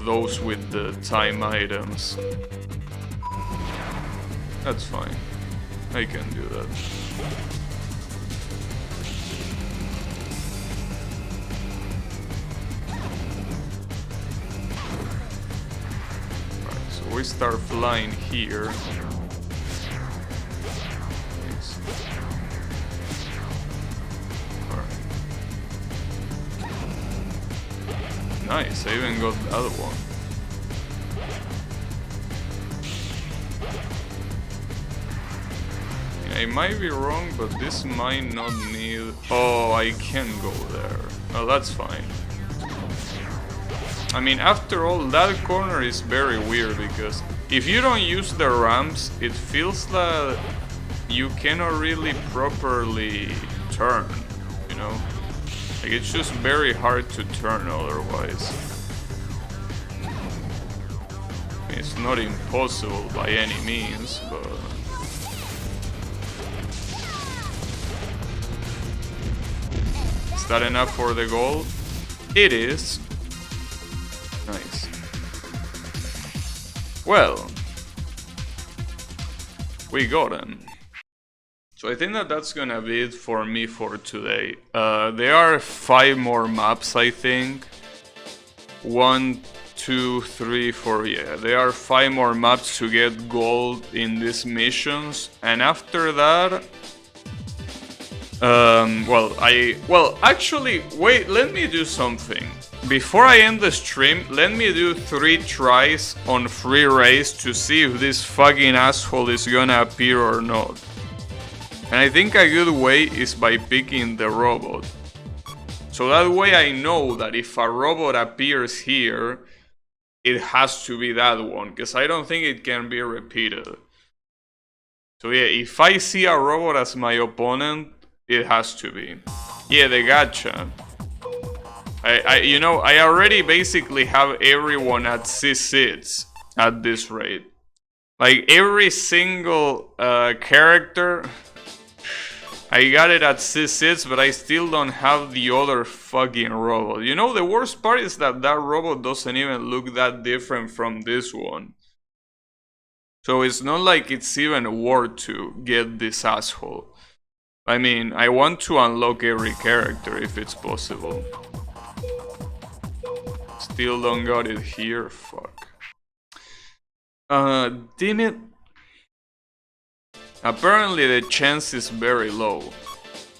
those with the time items. That's fine. I can do that. We start flying here. Nice. Alright. Nice, I even got the other one. I might be wrong, but this might not need... Oh, I can go there. Well, that's fine. I mean, after all, that corner is very weird because if you don't use the ramps, it feels that you cannot really properly turn, you know? Like, it's just very hard to turn otherwise. I mean, it's not impossible by any means, but... Is that enough for the goal? It is. Nice. Well, we got him. So I think that that's gonna be it for me for today. There are 5 more maps, I think. 1, 2, 3, 4. Yeah, there are 5 more maps to get gold in these missions, and after that. Well, actually, wait, let me do something. Before I end the stream, let me do 3 tries on free race to see if this fucking asshole is gonna appear or not. And I think a good way is by picking the robot. So that way I know that if a robot appears here, it has to be that one, because I don't think it can be repeated. So yeah, if I see a robot as my opponent, it has to be. Yeah, the gacha. You know, I already basically have everyone at C6 at this rate. Like, every single character, I got it at C6, but I still don't have the other fucking robot. You know, the worst part is that that robot doesn't even look that different from this one. So it's not like it's even worth to get this asshole. I mean, I want to unlock every character if it's possible. Still don't got it here, fuck. Damn it. Apparently the chance is very low.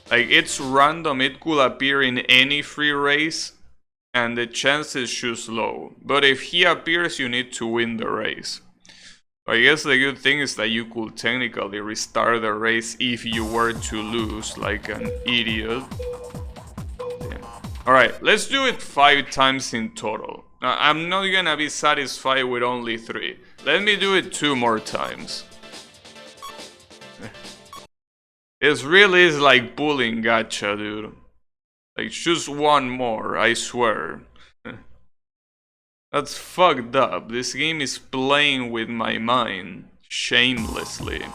Like, it's random, it could appear in any free race, and the chance is just low. But if he appears, you need to win the race. I guess the good thing is that you could technically restart the race if you were to lose, like an idiot. Alright, let's do it 5 times in total. Now, I'm not gonna be satisfied with only 3. Let me do it 2 more times. It really is like pulling gacha, dude. Like, just one more, I swear. That's fucked up. This game is playing with my mind. Shamelessly.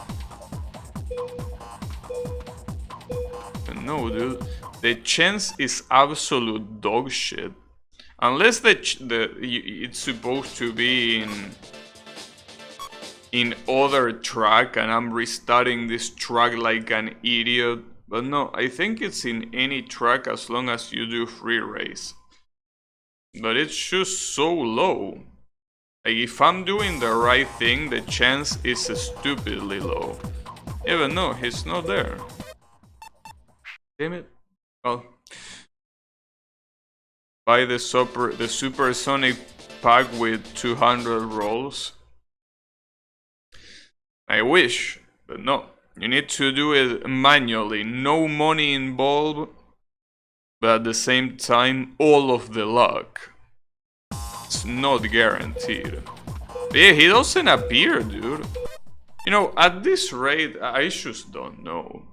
No, dude. The chance is absolute dog shit. Unless it's supposed to be in other track and I'm restarting this track like an idiot. But no, I think it's in any track as long as you do free race. But it's just so low. Like, if I'm doing the right thing, the chance is stupidly low. Even though he's not there. Damn it. Well, buy the supersonic pack with 200 rolls. I wish, but no. You need to do it manually. No money involved, but at the same time, all of the luck. It's not guaranteed. But yeah, he doesn't appear, dude. You know, at this rate, I just don't know.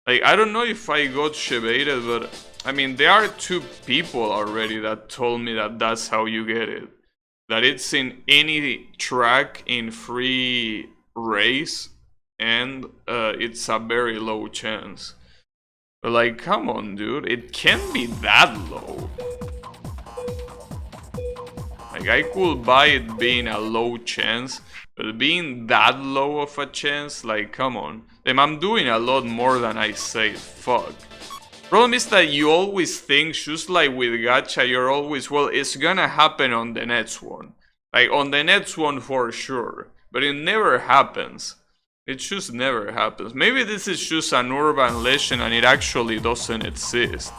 Like, I don't know if I got shebated, but I mean, there are 2 people already that told me that that's how you get it. That it's in any track in free race, and it's a very low chance. But like, come on, dude, it can't be that low. Like, I could buy it being a low chance, but being that low of a chance, like, come on. Then I'm doing a lot more than I say, fuck. Problem is that you always think, just like with gacha, you're always, well, it's gonna happen on the next one. Like, on the next one for sure. But it never happens. It just never happens. Maybe this is just an urban legend and it actually doesn't exist.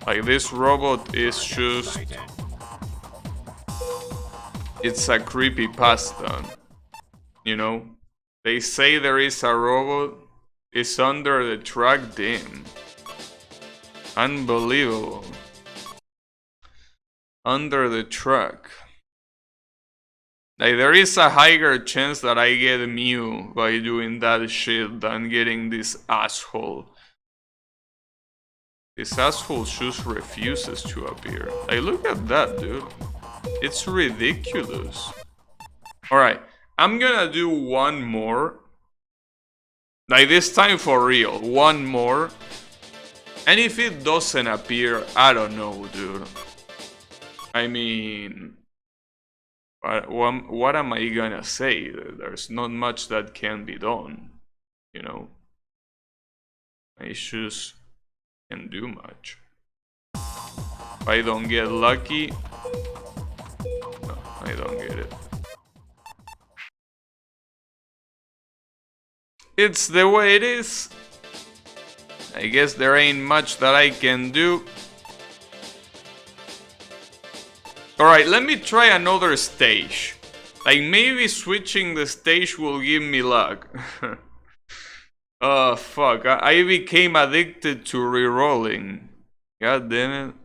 Like, this robot is just... It's a creepypasta. You know? They say there is a robot. It's under the track, damn. Unbelievable. Under the track. Like, there is a higher chance that I get Mew by doing that shit than getting this asshole. This asshole just refuses to appear. Like, look at that, dude. It's ridiculous. Alright, I'm gonna do one more. Like, this time for real. One more. And if it doesn't appear, I don't know, dude. I mean... What am I gonna say? There's not much that can be done, you know? I just can't do much. If I don't get lucky... No, I don't get it. It's the way it is. I guess there ain't much that I can do. Alright, let me try another stage. Like, maybe switching the stage will give me luck. Oh, fuck. I became addicted to rerolling. God damn it.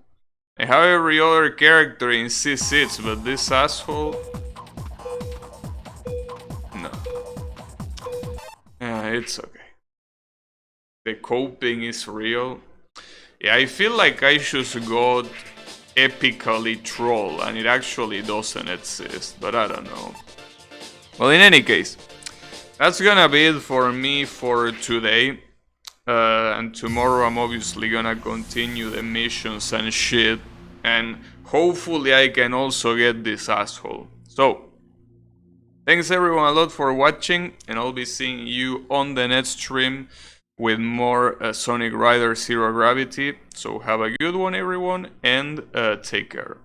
I have every other character in C6, but this asshole... No. Yeah, it's okay. The coping is real. Yeah, I feel like I just got epically troll, and it actually doesn't exist, but I don't know. Well, in any case, that's gonna be it for me for today. And tomorrow I'm obviously gonna continue the missions and shit. And hopefully I can also get this asshole. So, thanks everyone a lot for watching. And I'll be seeing you on the next stream with more Sonic Riders Zero Gravity. So have a good one everyone, and take care.